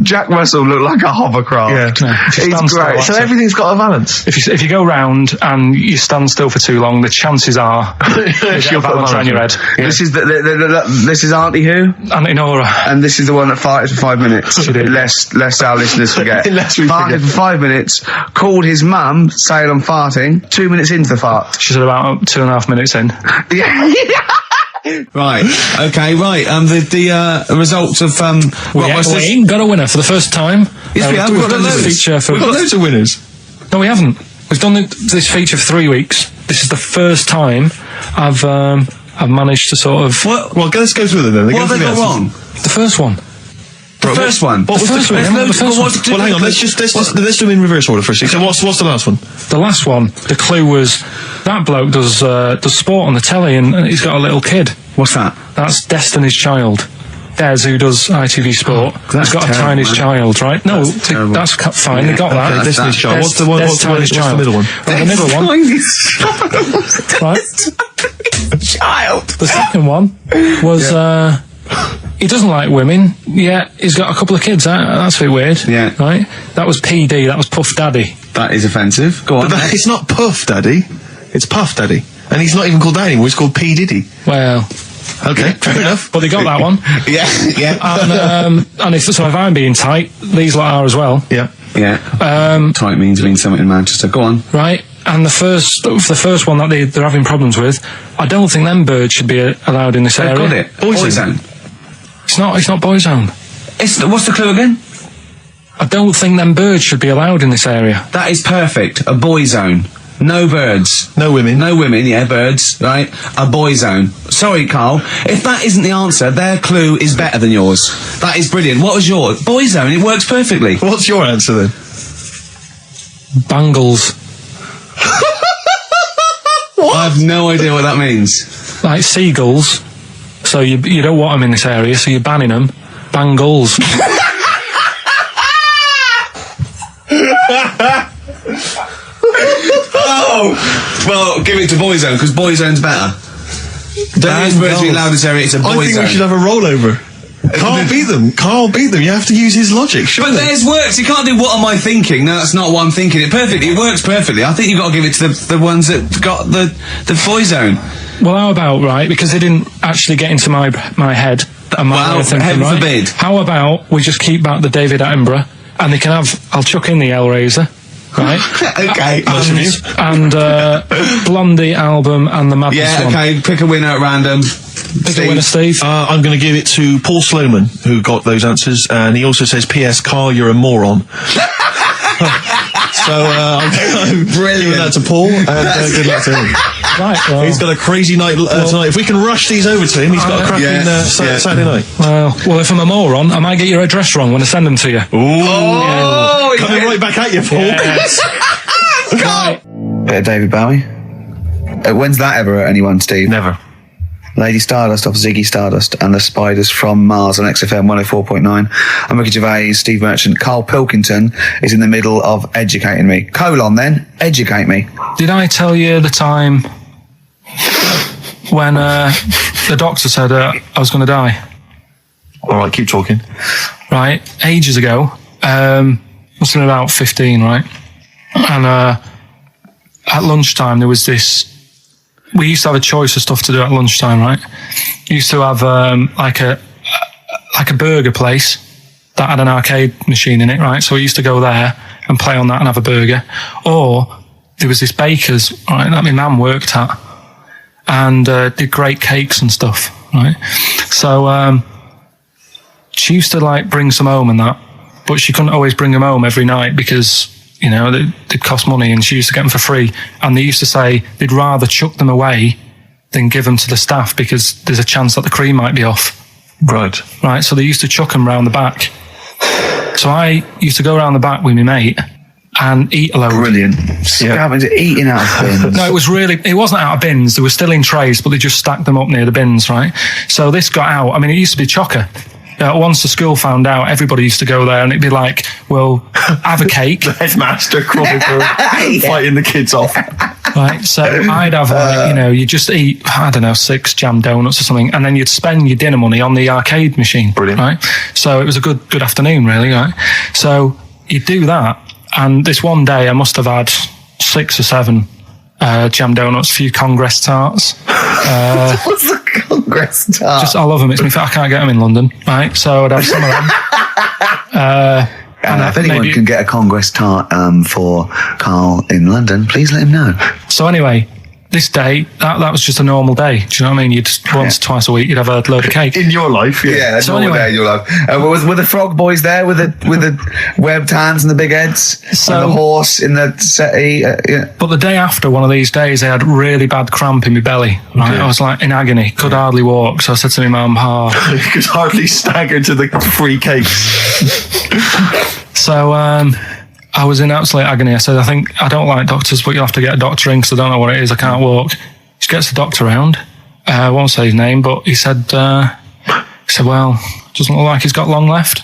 Jack Russell look like a hovercraft. Yeah. He's great. So everything's got a balance. if you go round and you stand still for too long, the chances are you get a She'll put balance a around your head. Yeah. This is this is Auntie Who, Auntie Nora. and this is the one that farted for 5 minutes. She did. Lest our listeners forget. Lest we Farted forget. for 5 minutes. Called his mum, saying I'm farting. 2 minutes into the fart. She's about 2.5 minutes in. Yeah. Right. Okay. Right. The results of We ain't got a winner for the first time. Yes, we have. We've We've got done this loads. feature for. We've got loads of winners. No, we haven't. We've done this feature for 3 weeks. This is the first time I've managed to sort of. What? Well, let's go through them then. What have they got wrong? The first one. The first one. What was first the one, first yeah, the first one. Well, hang on. Let's do them in reverse order for a second. So what's the last one? The last one, the clue was that bloke does sport on the telly and he's got a little kid. What's that? That's Destiny's Child. Des, who does ITV Sport, that's has got terrible, a Tiny's man. Child, right? No, That's terrible. that's fine. They got that. Okay, Destiny's Child. What's the one? Des What's Tiny's the Child. middle one? Right, the middle one, right? Child. The second one was he doesn't like women. Yeah, he's got a couple of kids. That's a bit weird. Yeah. Right. That was PD. That was Puff Daddy. That is offensive. Go on. But it's not Puff Daddy. It's Puff Daddy. And he's not even called that anymore. He's called P. Diddy. Well, Okay, fair enough. but they got that one. Yeah. And if I'm being tight, these lot are as well. Yeah. Yeah. Tight means something in Manchester. Go on. Right. And the first one that they're having problems with, I don't think them birds should be allowed in this They've area. got it. Boyzone. It's not Boyzone. What's the clue again? I don't think them birds should be allowed in this area. That is perfect. A boy zone. No birds. No women. No women, yeah, birds, right? A boy zone. Sorry, Carl. If that isn't the answer, their clue is better than yours. That is brilliant. What was yours? Boy zone. It works perfectly. What's your answer then? Bangles. I have no idea what that means. Like seagulls. So you don't want them in this area, so you're banning them. Bangles. Oh! Well, give it to boy zone, because boy zone's better. Don't use birds being allowed in this area, it's a boy I think zone. we should have a rollover. Carl beat them. Carl beat them. You have to use his logic, surely. But theirs works. You can't do what am I thinking. No, that's not what I'm thinking. It perfectly. It works perfectly. I think you've got to give it to the ones that got the boy zone. Well, how about, right, because they didn't actually get into my head and my Well, way of thinking, heaven right? forbid. How about we just keep back the David Attenborough and they can have, I'll chuck in the Hellraiser, right? Okay. and Blondie album and the Madness Yeah, one. okay. Pick a winner at random. Pick a winner, Steve. I'm going to give it to Paul Sloman, who got those answers, and he also says, P.S. Carl, you're a moron. So I'm giving that to Paul, and good luck to him. Right, well, He's got a crazy night tonight. If we can rush these over to him, he's got a cracking Saturday night. well, if I'm a moron, I might get your address wrong when I send them to you. Oh, Coming right back at you, Paul. Yes. Right. Bit of David Bowie. When's that ever at anyone, Steve? Never. Lady Stardust off Ziggy Stardust and the Spiders from Mars on XFM 104.9. I'm Ricky Gervais, Steve Merchant. Karl Pilkington is in the middle of educating me. Colon then, educate me. Did I tell you the time when the doctor said I was going to die? All right, keep talking. Right, ages ago. Must have been about 15, right? And at lunchtime there was this. We used to have a choice of stuff to do at lunchtime, right? We used to have like a burger place that had an arcade machine in it, right? So we used to go there and play on that and have a burger. Or there was this baker's, right, that my mum worked at, and did great cakes and stuff, right? So she used to like bring some home and that, but she couldn't always bring them home every night because, you know, they'd cost money, and she used to get them for free. And they used to say they'd rather chuck them away than give them to the staff because there's a chance that the cream might be off. Right. Right, so they used to chuck them round the back. So I used to go around the back with my mate and eat a load. Brilliant. Scavenger, eating out of bins. No, it wasn't out of bins. They were still in trays, but they just stacked them up near the bins, right? So this got out. I mean, it used to be chocker. Once the school found out, everybody used to go there and it'd be like, well, have a cake. The headmaster crawling through, fighting the kids off. Right, so I'd have, you just eat, I don't know, 6 jam donuts or something, and then you'd spend your dinner money on the arcade machine. Brilliant. Right? So it was a good afternoon, really, right? So you'd do that, and this one day I must have had 6 or 7 jam donuts, a few Congress tarts. What's the Congress tart? I love them. I can't get them in London, right? So I'd have some of them. If anyone can get a Congress tart for Karl in London, please let him know. So anyway, this day, that was just a normal day. Do you know what I mean? You'd twice a week, you'd have a load of cake. In your life, Yeah, that's So normal anyway- day in your life. Were the frog boys there with the webbed hands and the big heads? So- and the horse in the settee? Yeah. But the day after one of these days, I had really bad cramp in my belly. Right? Okay. I was like in agony, could hardly walk. So I said to my mum, You could hardly stagger to the free cakes. So I was in absolute agony. I said, I don't like doctors, but you'll have to get a doctor in because I don't know what it is. I can't walk. She gets the doctor round. I won't say his name, but he said, well, doesn't look like he's got long left.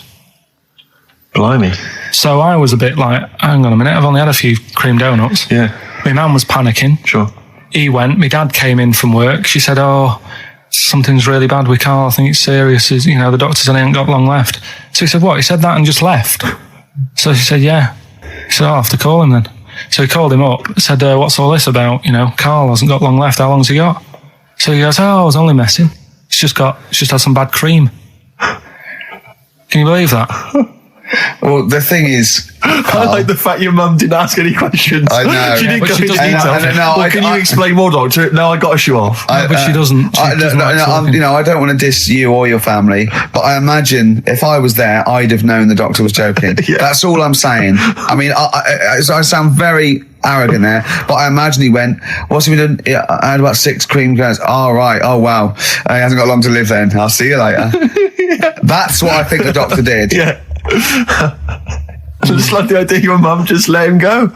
Blimey. So I was a bit like, hang on a minute, I've only had a few cream donuts. Yeah, My mum was panicking. sure. He went. My dad came in from work. She said, something's really bad with Karl. I think it's serious. The doctor said he ain't got long left. So he said, what? He said that and just left. So she said, yeah. He said, I'll have to call him then. So he called him up, said, what's all this about? Karl hasn't got long left. How long's he got? So he goes, I was only messing. It's just had some bad cream. Can you believe that? Well, the thing is, I like the fact your mum didn't ask any questions. I know. She didn't But go she into doesn't- detail. I know, Can you explain more, doctor? No, I got to show off. But she doesn't. She doesn't like talking. I don't want to diss you or your family, but I imagine if I was there, I'd have known the doctor was joking. Yeah. That's all I'm saying. I mean, I sound very arrogant there, but I imagine he went, what's he been doing? Yeah, I had about 6 cream cones. Oh, right. Oh, wow. He hasn't got long to live then. I'll see you later. That's what I think the doctor did. Yeah. I just like the idea your mum just let him go.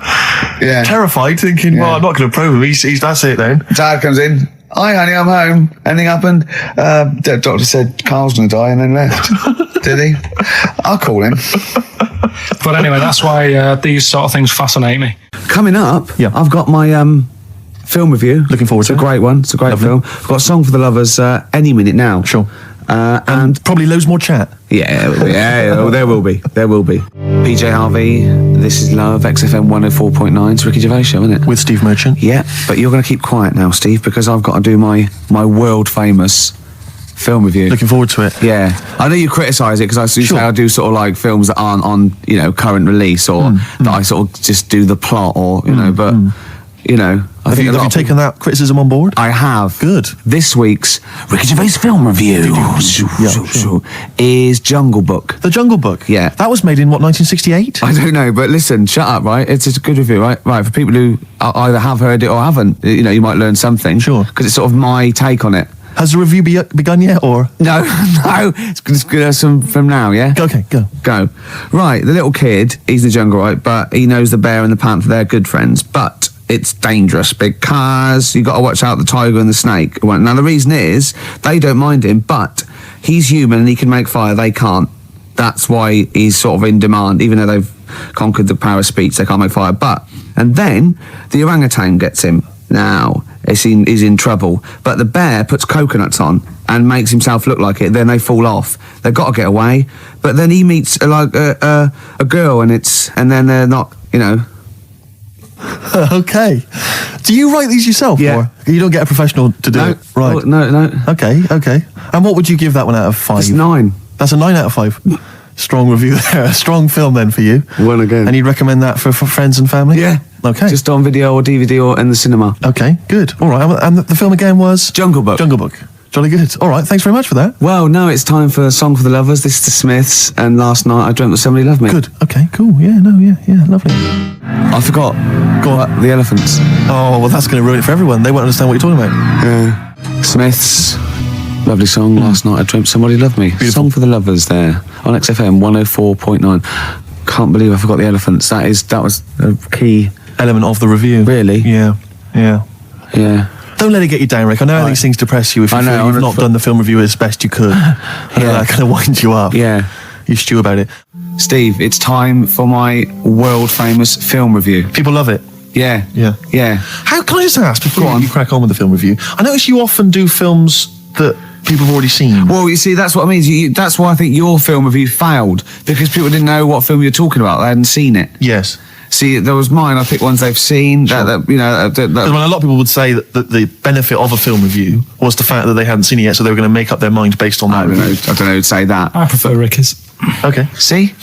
Yeah. Terrified, thinking, well, I'm not going to probe him. He's that's it then. Dad comes in. Hi, honey, I'm home. Anything happened? The doctor said Karl's going to die and then left. Did he? I'll call him. But anyway, that's why these sort of things fascinate me. Coming up, Yeah. I've got my film review. Looking forward to It's it. a great one. It's a great Lovely. film. I've got a song for the lovers any minute now. Sure. And Probably loads more chat. yeah, there will be. PJ Harvey, This Is Love, XFM 104.9. It's Ricky Gervais Show, isn't it? With Steve Merchant. Yeah, but you're going to keep quiet now, Steve, because I've got to do my world famous film review. Looking forward to it. Yeah, I know you criticise it because I say I do sort of like films that aren't on current release or that I sort of just do the plot or but I Have think you taken that criticism on board? I have. Good. This week's Ricky Gervais film review is Jungle Book. The Jungle Book. Yeah. That was made in, what, 1968? I don't know, but listen, shut up, right? It's a good review, right? Right, for people who either have heard it or haven't, you might learn something. Sure. Because it's sort of my take on it. Has the review begun yet, or? No, it's good from now, yeah? Okay, go. Right, the little kid, he's in the jungle, right? But he knows the bear and the panther, they're good friends. But it's dangerous because you got to watch out the tiger and the snake. Now, the reason is they don't mind him, but he's human and he can make fire. They can't. That's why he's sort of in demand, even though they've conquered the power of speech, they can't make fire. And then the orangutan gets him. Now, he's in trouble. But the bear puts coconuts on and makes himself look like it. Then they fall off. They've got to get away. But then he meets a girl and then they're not, Okay. Do you write these yourself? Yeah. Or you don't get a professional to do it? Right. Oh, no. Okay. And what would you give that one out of 5? It's 9. That's a 9 out of 5. Strong review there. A strong film then for you. One again. And you'd recommend that for friends and family? Yeah. Okay. Just on video or DVD or in the cinema. Okay, good. All right. And the film again was? Jungle Book. Jungle Book. Jolly good. All right. Thanks very much for that. Well, now it's time for Song for the Lovers. This is the Smiths, and last night I dreamt that somebody loved me. Good. Okay, cool. Yeah, lovely. I forgot. Go on. The Elephants. Oh, well, that's going to ruin it for everyone. They won't understand what you're talking about. Smiths, Lovely song. Last night I dreamt somebody loved me. Beautiful. Song for the lovers there on XFM 104.9. Can't believe I forgot the elephants. That was a key Element of the review. Really? Yeah. Yeah. Don't let it get you down, Rick. I know these things depress you if you I know, feel you've I'm not done the film review as best you could. That kind of winds you up. Yeah. You stew about it. Steve, it's time for my world famous film review. People love it. Yeah. Yeah. How can I just ask before Go on. you crack on with the film review? I notice you often do films that people have already seen. Well, you see, that's what I mean. That's why I think your film review failed, because people didn't know what film you're talking about. They hadn't seen it. Yes. See, there was mine. I picked ones they've seen. Sure. That Because when a lot of people would say that the benefit of a film review was the fact that they hadn't seen it yet, so they were going to make up their mind based on that I don't know. review. I don't know who'd say that. I prefer Ricky's. Okay. See?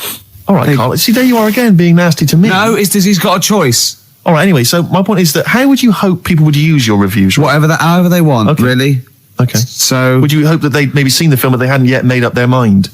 All right, Carl. See, there you are again, being nasty to me. No, he's got a choice. All right, anyway, so my point is that how would you hope people would use your reviews? Rick? However they want, Okay. really. Okay. So, Would you hope that they'd maybe seen the film but they hadn't yet made up their mind?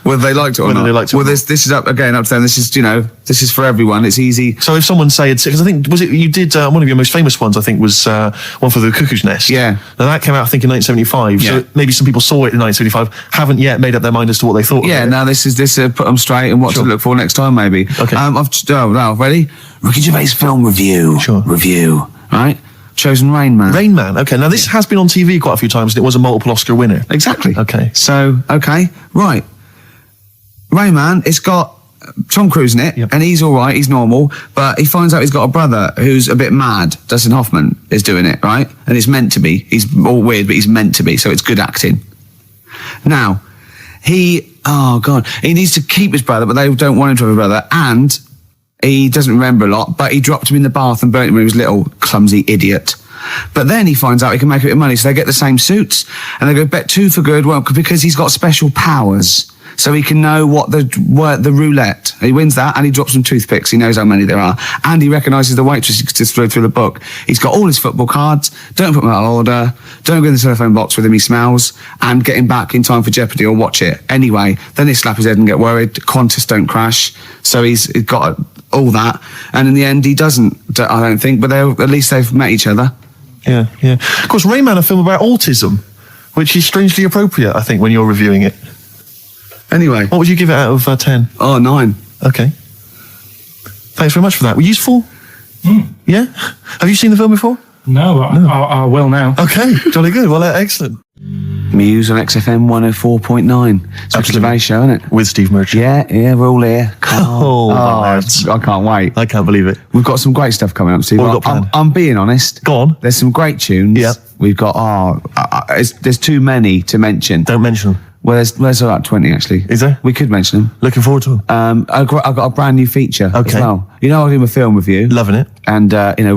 whether they liked it or Whether not. they liked it or well, not. this is up to them. This is for everyone. It's easy. So if someone said, because I think, was it, you did, one of your most famous ones, I think, was one for the Cuckoo's Nest. Yeah. Now that came out, I think, in 1975. Yeah. So maybe some people saw it in 1975, haven't yet made up their mind as to what they thought Yeah, of it. now this put them straight and what Sure. to look for next time, maybe. Okay. Now, ready? Ricky Gervais film review. Sure. Review. Right? Chosen Rain Man. Rain Man. Okay, now this has been on TV quite a few times and it was a multiple Oscar winner. Exactly. Okay. So, right. Rain Man, it's got Tom Cruise in it, Yep. and he's all right, he's normal, but he finds out he's got a brother who's a bit mad. Dustin Hoffman is doing it, right? And it's meant to be. He's all weird, but he's meant to be, so it's good acting. Now, he needs to keep his brother, but they don't want him to have a brother, and he doesn't remember a lot, but he dropped him in the bath and burnt him when he was little, clumsy idiot. But then he finds out he can make a bit of money, so they get the same suits, and they go bet two for good, well, because he's got special powers. So he can know what the roulette. He wins that, and he drops some toothpicks. He knows how many there are, and he recognises the waitress. He just through the book. He's got all his football cards. Don't put them out of order. Don't go in the telephone box with him. He smells, and get him back in time for Jeopardy or watch it anyway. Then they slap his head and get worried. Qantas don't crash. So he's got all that, and in the end he doesn't. I don't think, but at least they've met each other. Yeah. Of course, Rain Man, a film about autism, which is strangely appropriate, I think, when you're reviewing it. Anyway, What would you give it out of 10? 9. Okay. Thanks very much for that. Were you useful? Yeah? Have you seen the film before? No, I will now. Okay, jolly good. Well, excellent. Muse on XFM 104.9. It's Ricky Gervais Show, isn't it? With Steve Merchant. Yeah, we're all here. Oh, lads. I can't wait. I can't believe it. We've got some great stuff coming up, Steve. What have we got planned? I'm being honest. Go on. There's some great tunes. Yeah. We've got, there's too many to mention. Don't mention them. Well, there's about 20 actually. Is there? We could mention them. Looking forward to them. I've got a brand new feature as Okay. well. You know, I do a film review. Loving it. And,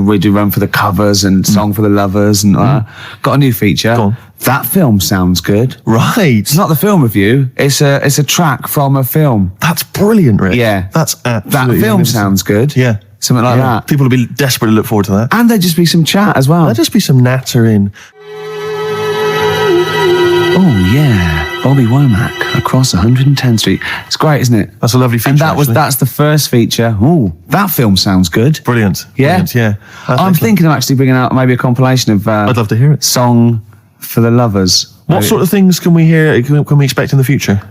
we do Run for the Covers and Song for the Lovers and got a new feature. Go on. That film sounds good. Right. It's not the film review. It's a track from a film. That's brilliant, Rick. Yeah. That's That absolutely film magnificent. sounds good. Yeah. Something like that. People will be desperate to look forward to that. And there'd just be some chat as well. There'll just be some natter in. Oh yeah, Bobby Womack across 110th Street. It's great, isn't it? That's a lovely feature. And actually. that's the first feature. Ooh, that film sounds good. Brilliant. Yeah, Brilliant, yeah. That's I'm excellent. thinking of actually bringing out maybe a compilation of. I'd love to hear it. Song for the lovers. What Maybe. sort of things can we hear? Can we expect in the future?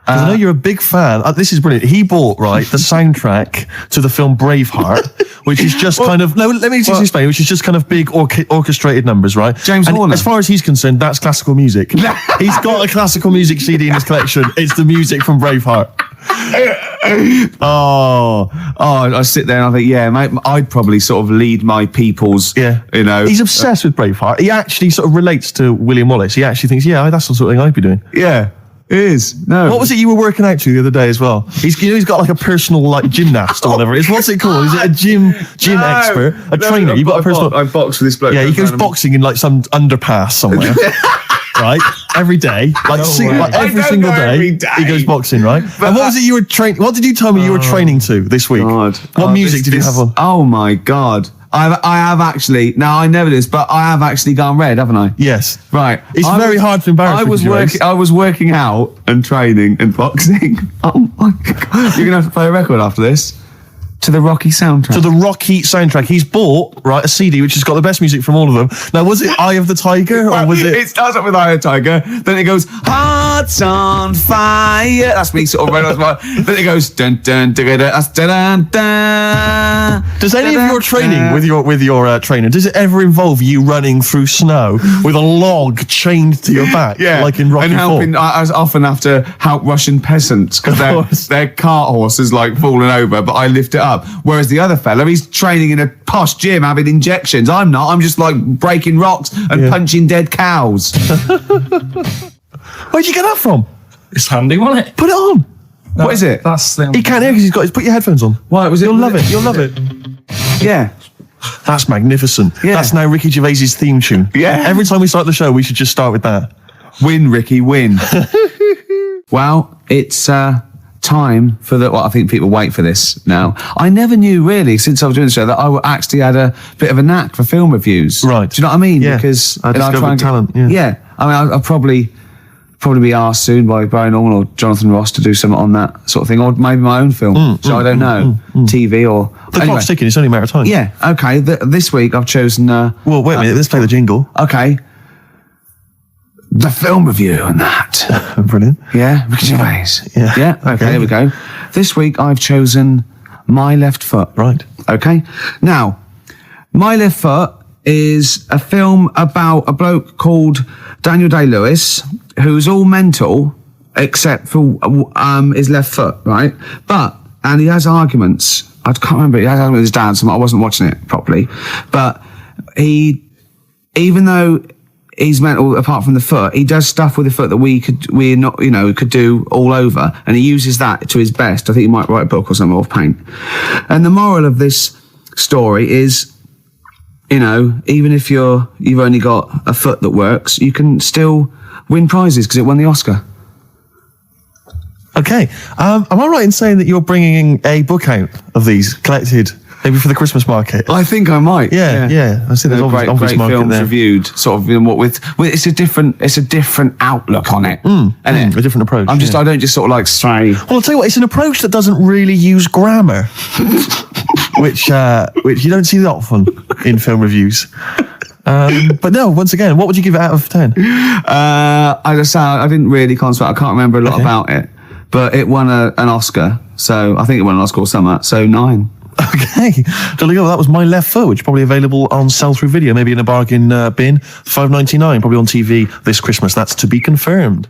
'Cause I know you're a big fan. This is brilliant. He bought the soundtrack to the film Braveheart, which is just kind of let me just explain. Which is just kind of big orchestrated numbers, right? James And Horner. as far as he's concerned, that's classical music. He's got a classical music CD in his collection. It's the music from Braveheart. I sit there and I think, yeah, mate, I'd probably sort of lead my people's. Yeah, he's obsessed with Braveheart. He actually sort of relates to William Wallace. He actually thinks, yeah, that's the sort of thing I'd be doing. Yeah, it is. No. What was it you were working out to the other day as well? He's got like a personal gymnast or whatever. What's it called? Is it a gym expert, a trainer? You've got a personal. I box with this bloke. Yeah, he goes boxing in like some underpass somewhere. Right, every day, every single day, every day. he goes boxing, right? And what was it you were training? What did you tell me you were training to this week? God. What music did you have on? Oh my God. I have actually, now I never do this, but I have actually gone red, haven't I? Yes, Right. It's very hard to embarrass. I was working out and training and boxing. Oh my God. You're going to have to play a record after this. To the Rocky soundtrack. To the Rocky soundtrack. He's bought, right, a CD which has got the best music from all of them. Now, was it Eye of the Tiger, or was it... It starts up with Eye of the Tiger, then it goes, Hearts on Fire. That's me sort of right off. Then it goes, dun dun dun dun dun dun. Does any of your training with your trainer, does it ever involve you running through snow with a log chained to your back, like in Rocky and helping? I often have to help Russian peasants because their cart horse is like falling over, but I lift it up. Whereas the other fella, he's training in a posh gym having injections. I'm not. I'm just like breaking rocks and punching dead cows. Where'd you get that from? It's handy, wasn't it? Put it on. What is it? That's the... He can't hear because he's got. Put your headphones on. Why was it? You'll love it. You'll love it. Yeah. That's magnificent. Yeah. That's now Ricky Gervais's theme tune. Yeah. Every time we start the show, we should just start with that. Win, Ricky, win. Well, it's time for the... Well, I think people wait for this now. I never knew, really, since I was doing the show, that I actually had a bit of a knack for film reviews. Right. Do you know what I mean? Yeah. Because I discovered talent, yeah. Yeah. I mean, I'll probably be asked soon by Barry Norman or Jonathan Ross to do something on that sort of thing, or maybe my own film. I don't know. TV or... The clock's ticking. It's only a matter of time. Yeah, okay. This week I've chosen... well, wait a minute. Let's play the jingle. Okay. The film review and that. Brilliant. Yeah, Ricky Gervais. Yeah. Yeah, okay, here we go. This week I've chosen My Left Foot. Right. Okay. Now, My Left Foot is a film about a bloke called Daniel Day-Lewis, who's all mental except for his left foot, right? And he has arguments. I can't remember. He has arguments with his dad, so I wasn't watching it properly. But even though he's mental apart from the foot, he does stuff with the foot that we could do all over, and he uses that to his best. I think he might write a book or something off paint. And the moral of this story is, even if you've only got a foot that works, you can still win prizes because it won the Oscar. Okay. Am I right in saying that you're bringing a book out of these collected, maybe for the Christmas market? I think I might. Yeah. I see there's obvious great market films there. reviewed, sort of with it's a different outlook on it, isn't it? A different approach. I don't just sort of like stray. Well, I'll tell you what, it's an approach that doesn't really use grammar, which you don't see that often in film reviews. But no, once again, what would you give it out of 10? I didn't really concentrate. I can't remember a lot about it, but it won an Oscar. So I think it won an Oscar or something. So 9. Okay, jolly good. That was My Left Foot, which is probably available on sell-through video, maybe in a bargain bin, $5.99, probably on TV this Christmas. That's to be confirmed.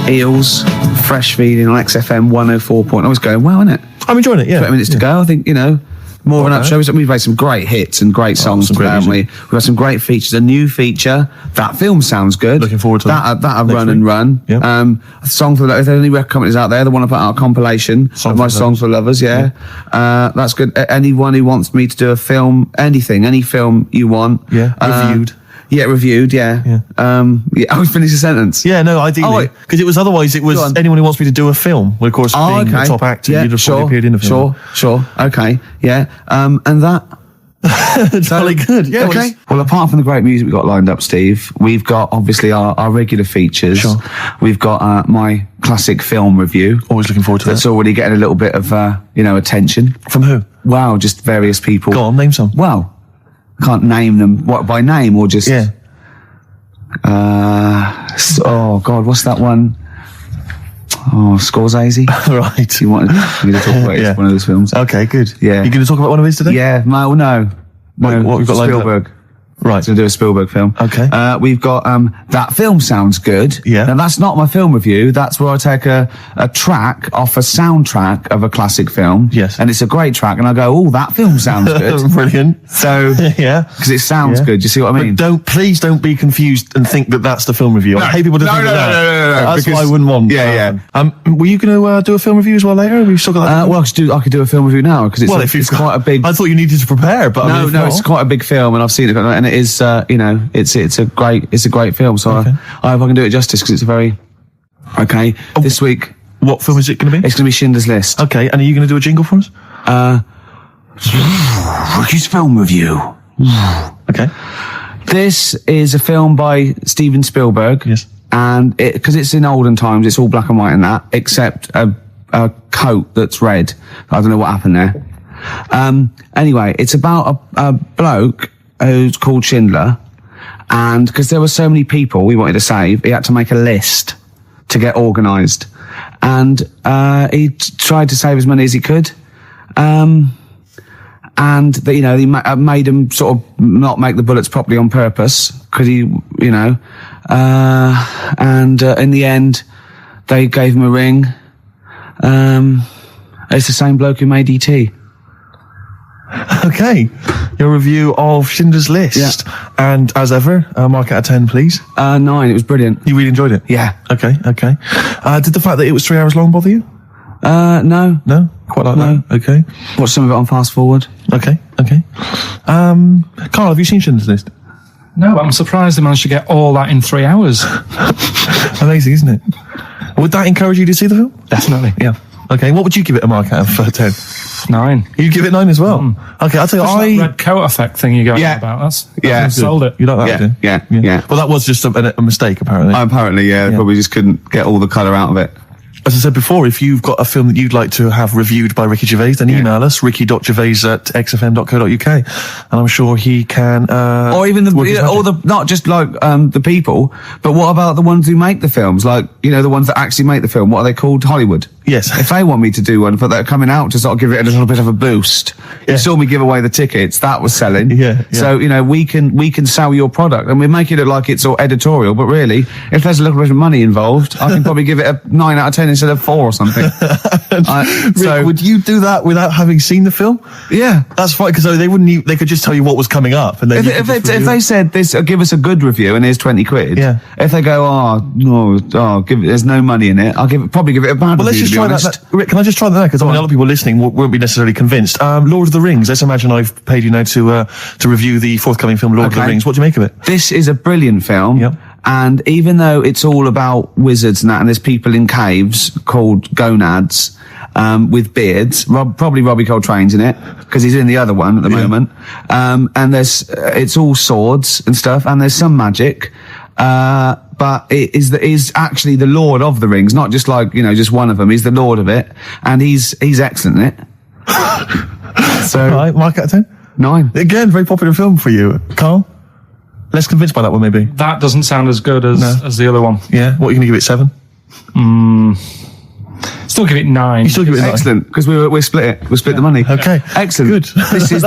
Eels, fresh feeding on XFM 104. I was going well, isn't it? I'm enjoying it. Yeah, 20 minutes to go. I think more of an up show. We've made some great hits and great songs today, haven't we? We've got some great features. A new feature. That film sounds good. Looking forward to that. That Run week. and Run. Yep. A song for if there are any record companies out there that want to put out a compilation of my songs for lovers. Yeah. That's good. Anyone who wants me to do a film, any film you want. Yeah. Reviewed. Yeah, reviewed. Yeah. I would finish a sentence. Yeah, no, ideally, because it was anyone who wants me to do a film. Well, of course, being the top actor, you'd have probably appeared in a film. Sure. Okay. Yeah. And that. Totally good. Yeah. Okay. Well, apart from the great music we got lined up, Steve, we've got obviously our regular features. Sure. We've got my classic film review. Always looking forward to That's that. already getting a little bit of attention From who? Wow, just various people. Go on, name some. Well, I can't name them. What, by name or just? Yeah. Oh God, what's that one? Oh, Scorsese. Right. You wanted me to talk about it? Yeah. It's one of those films. Okay, good. Yeah. You going to talk about one of his today? Yeah. No. What we've got lined up? Spielberg. Right. To do a Spielberg film. Okay. We've got That Film Sounds Good. Yeah. Now that's not my film review. That's where I take a track off a soundtrack of a classic film. Yes. And it's a great track, and I go, "Oh, that film sounds good." Brilliant. So yeah, because it sounds good. Do you see what I mean? But please don't be confused and think that that's the film review. I hate people to think that. No. That's what I wouldn't want. Yeah. Were you going to do a film review as well later? We've still got that. Well, I could do a film review now because it's quite a big. I thought you needed to prepare, but It's quite a big film, and I've seen it, and it is, it's a great film. So I hope I can do it justice because it's a very This week, what film is it going to be? It's going to be Schindler's List. Okay, and are you going to do a jingle for us? Ricky's film review. Okay. This is a film by Steven Spielberg. Yes. And because it's in olden times, it's all black and white and that, except a coat that's red. I don't know what happened there. Anyway, it's about a bloke who's called Schindler, and because there were so many people we wanted to save, he had to make a list to get organised, and he tried to save as many as he could. And he made him sort of not make the bullets properly on purpose, because in the end, they gave him a ring. It's the same bloke who made E.T. Okay, your review of Schindler's List. Yeah. And as ever, mark out of 10, please. 9, it was brilliant. You really enjoyed it? Yeah. Okay. Did the fact that it was 3 hours long bother you? No. No? Quite like No. that? Okay. Watched some of it on fast forward. Okay. Carl, have you seen Schindler's List? No, I'm surprised they managed to get all that in 3 hours. Amazing, isn't it? Would that encourage you to see the film? Definitely. Yeah. Okay, what would you give it a mark out of 10? 9. You'd give it 9 as well? Okay, I'll tell you, That red coat effect thing you're going on about. That's sold it. You like that, do you? Yeah. Well, that was just a mistake, apparently. Apparently, yeah. Probably just couldn't get all the colour out of it. As I said before, if you've got a film that you'd like to have reviewed by Ricky Gervais, then email us, ricky.gervais@xfm.co.uk, and I'm sure he can... or even not just like the people, but what about the ones who make the films? Like, the ones that actually make the film. What are they called? Hollywood. Yes. If they want me to do one, but they're coming out to sort of give it a little bit of a boost. Yeah. You saw me give away the tickets. That was selling. Yeah. So, we can sell your product, and we make it look like it's all editorial, but really, if there's a little bit of money involved, I can probably give it a 9 out of 10 instead of 4 or something. Rick, would you do that without having seen the film? Yeah. That's fine, because they wouldn't. They could just tell you what was coming up, and then if they said this, give us a good review, and here's 20 quid. Yeah. If they go, there's no money in it, I'll probably give it a bad review. Let's just to be try honest. that. Rick, can I just try that? Because a lot of people listening won't be necessarily convinced. Lord of the Rings. Let's imagine I've paid you now to review the forthcoming film Lord of the Rings. What do you make of it? This is a brilliant film. Yep. And even though it's all about wizards and that, and there's people in caves called gonads, with beards, probably Robbie Coltrane's in it, because he's in the other one at the moment. And it's all swords and stuff, and there's some magic. But it is actually the Lord of the Rings, not just like, just one of them. He's the Lord of it, and he's excellent in it. So, right, mark out of 10? 9. Again, very popular film for you. Carl? Less convinced by that one, maybe? That doesn't sound as good as the other one. Yeah? What, are you going to give it 7? Still give it 9. You still give it 9? Excellent, because we split it. We split the money. Okay. Excellent. Good. This is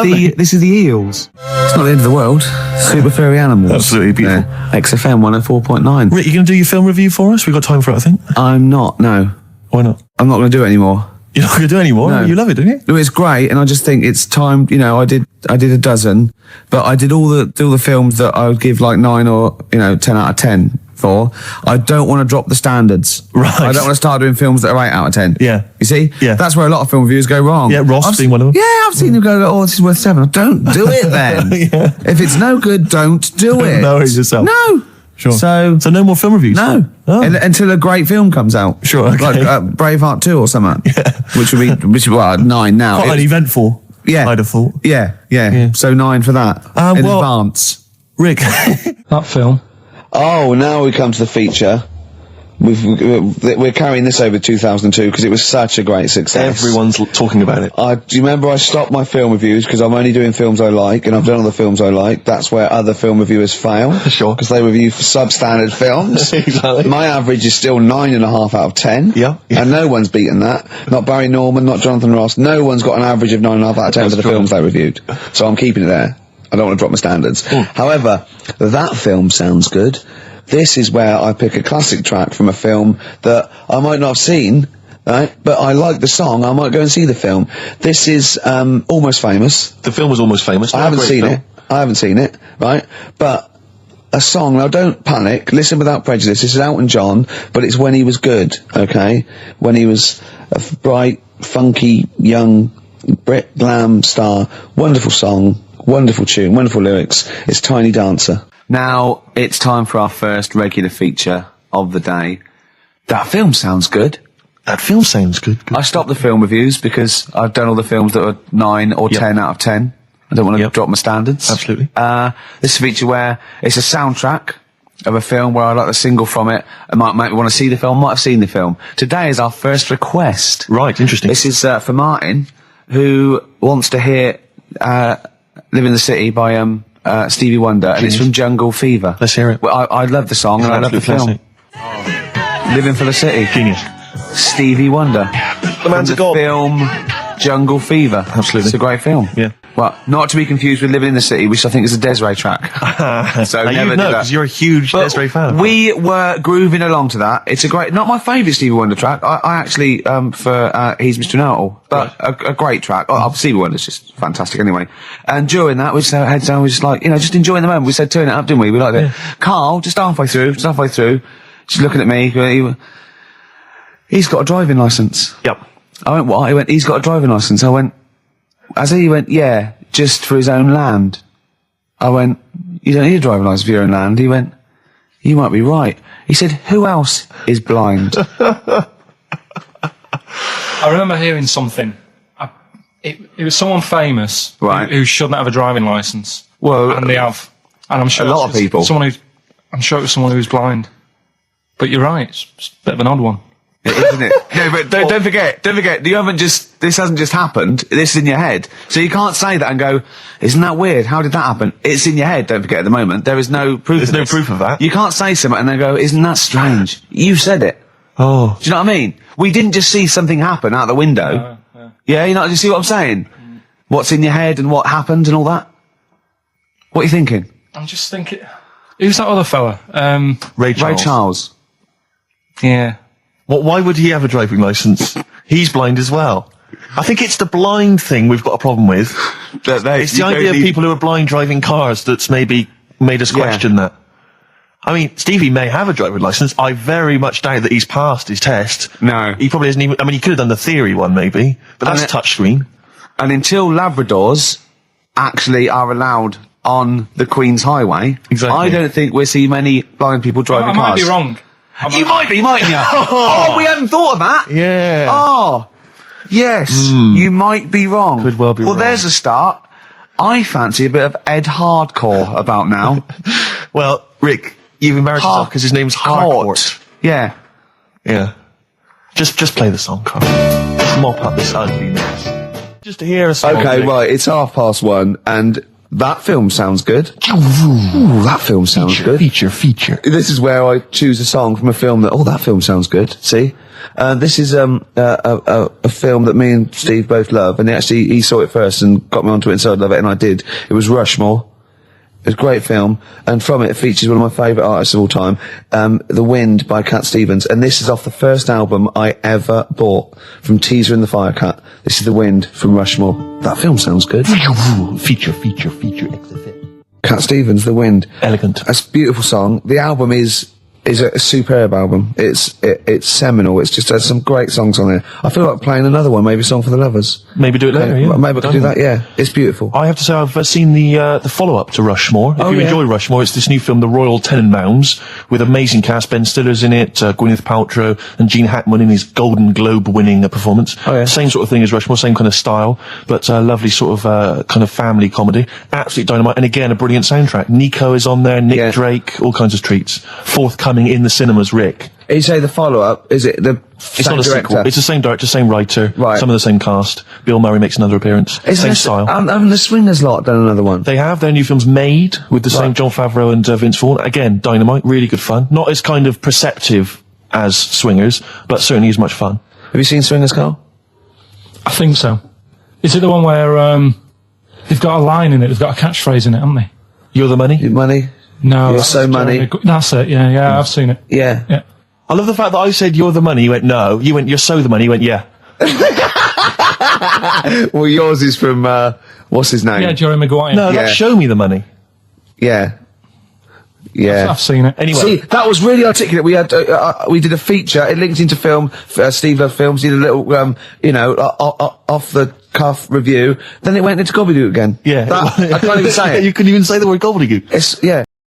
the eels. It's not the end of the world. Super furry animals. Absolutely beautiful. XFM 104.9. Rick, you going to do your film review for us? We've got time for it, I think. I'm not, no. Why not? I'm not going to do it anymore. You're not going to do it anymore? No. You love it, don't you? No, it's great, and I just think it's time. I did a dozen, but I did all the films that I would give like 9 or 10 out of 10 for. I don't want to drop the standards. Right. I don't want to start doing films that are 8 out of 10. Yeah. You see? Yeah. That's where a lot of film reviews go wrong. Yeah, Ross I've being one of them. Yeah, I've seen them go, this is worth 7. Don't do it then. Yeah. If it's no good, don't do it. No, it's yourself. No. Sure. So no more film reviews? No. Oh. Until a great film comes out. Sure, okay. Like Braveheart 2 or something. Yeah. Which would be 9 now. Quite uneventful. Yeah. I'd have thought. Yeah. So 9 for that. In advance. Rick. That film. Oh, now we come to the feature. We're carrying this over 2002 because it was such a great success. Everyone's talking about it. Do you remember I stopped my film reviews because I'm only doing films I like, and I've done all the films I like. That's where other film reviewers fail. Sure. Because they review substandard films. Exactly. My average is still 9.5 out of 10. Yeah. And no one's beaten that. Not Barry Norman, not Jonathan Ross. No one's got an average of 9.5 out of 10 for the films they reviewed. So I'm keeping it there. I don't want to drop my standards. However, that film sounds good. This is where I pick a classic track from a film that I might not have seen, right? But I like the song. I might go and see the film. This is Almost Famous. The film was Almost Famous. I haven't seen it, right? But a song. Now, don't panic. Listen without prejudice. This is Elton John, but it's when he was good, okay? When he was a bright, funky, young Brit glam star. Wonderful song, wonderful tune, wonderful lyrics. It's Tiny Dancer. Now, it's time for our first regular feature of the day. That film sounds good. That film sounds good. I stopped the film reviews because I've done all the films that are 9 or 10 out of 10. I don't want to drop my standards. Absolutely. This is a feature where it's a soundtrack of a film where I like the single from it. I might want to see the film, might have seen the film. Today is our first request. Right, interesting. This is for Martin, who wants to hear "Live in the City" by Stevie Wonder, and it's from Jungle Fever. Let's hear it. Well, I love the song, and I love the film. Living for the City. Genius. Stevie Wonder. The man's a god. Film Jungle Fever. Absolutely. It's a great film. Yeah. Well, not to be confused with Living in the City, which I think is a Desiree track. So Now never you do know, that. because you're a huge But Desiree fan. we were grooving along to that. It's a great, not my favourite Stevie Wonder track. I actually, for He's Mr. Know-It-All, but a great track. Stevie Wonder's just fantastic anyway. And during that, we just had heads down, we just like, just enjoying the moment. We said turn it up, didn't we? We liked it. Carl, just halfway through, just looking at me, he's got a driving licence. Yep. I went, what? He went, he's got a driving licence. I went, he went, yeah, just for his own land. I went, you don't need a driving licence for your own land. He went, you might be right. He said, who else is blind? I remember hearing something. It was someone famous Right. who shouldn't have a driving licence. Well, And they have. And I'm sure a lot it's of people. I'm sure it was someone who's blind. But you're right, it's a bit of an odd one. Isn't it? No, but don't forget, this hasn't just happened, this is in your head. So you can't say that and go, isn't that weird? How did that happen? It's in your head, don't forget at the moment. There is no proof There's no proof of that. You can't say something and then go, isn't that strange? You said it. Oh. Do you know what I mean? We didn't just see something happen out the window. Yeah, you see what I'm saying? What's in your head and what happened and all that? What are you thinking? I'm just thinking, who's that other fella? Ray Charles. Ray Charles. Yeah. Why would he have a driving licence? He's blind as well. I think it's the blind thing we've got a problem with. It's the idea of people who are blind driving cars that's maybe made us question that. I mean, Stevie may have a driving licence. I very much doubt that he's passed his test. No. He probably hasn't even... I mean, he could have done the theory one, maybe. But that's touchscreen. And until Labradors actually are allowed on the Queen's Highway, Exactly. I don't think we'll see many blind people driving I cars. might be wrong. You might be, mightn't you? Oh, we hadn't thought of that. Yeah. Oh, yes. You might be wrong. Could well be Well, wrong. there's a start. I fancy a bit of Ed Hardcore about now. Well, Rick, you've embarrassed yourself because his name's Harcourt. Yeah. Yeah. Just play the song, Carl. Just mop up this ugliness. Just to hear a song. Okay, Rick. right. It's 1:30, and that film sounds good. Ooh, that film sounds good. Feature. This is where I choose a song from a film that film sounds good. See, this is a film that me and Steve both love, and he saw it first and got me onto it and said I'd love it, and I did. It was Rushmore. It was a great film, and from it features one of my favourite artists of all time, The Wind by Cat Stevens, and this is off the first album I ever bought from Teaser and the Firecat. This is The Wind from Rushmore. That film sounds good. Feature, XFM. Cat Stevens, The Wind. Elegant. It's a beautiful song. The album is a superb album. It's seminal. It's just has some great songs on it. I feel like playing another one, maybe a Song for the Lovers. Maybe do it later, yeah. Maybe I could do that, yeah. It's beautiful. I have to say I've seen the follow-up to Rushmore. If you enjoy Rushmore, it's this new film, The Royal Tenenbaums, with amazing cast. Ben Stiller's in it, Gwyneth Paltrow, and Gene Hackman in his Golden Globe-winning performance. Oh, yeah. Same sort of thing as Rushmore, same kind of style, but lovely sort of kind of family comedy. Absolute dynamite, and again, a brilliant soundtrack. Nico is on there, Nick Drake, all kinds of treats. Forthcoming in the cinemas, Rick. You say the follow-up, is it the It's not a sequel. It's the same director, same writer, Right. some of the same cast. Bill Murray makes another appearance. Same style. Haven't the Swingers lot done another one? They have their new films Made with the same Jon Favreau and Vince Vaughn. Again, dynamite, really good fun. Not as kind of perceptive as Swingers, but certainly as much fun. Have you seen Swingers, Carl? I think so. Is it the one where they've got a line in it, they've got a catchphrase in it, haven't they? You're the money? Money? No. You're that's so money. That's it, yeah, I've seen it. Yeah. Yeah. I love the fact that I said you're the money, you went no. You went you're so the money, you went yeah. Well, yours is from, what's his name? Yeah, Jerry Maguire. No, Yeah. that's show me the money. Yeah. Yeah. I've seen it. Anyway. See, that was really articulate. We had, we did a feature. It linked into film. Steve Love Films did a little, off the cuff review. Then it went into gobbledygook again. Yeah. I can't even say it. You couldn't even say the word gobbledygook. It's, yeah.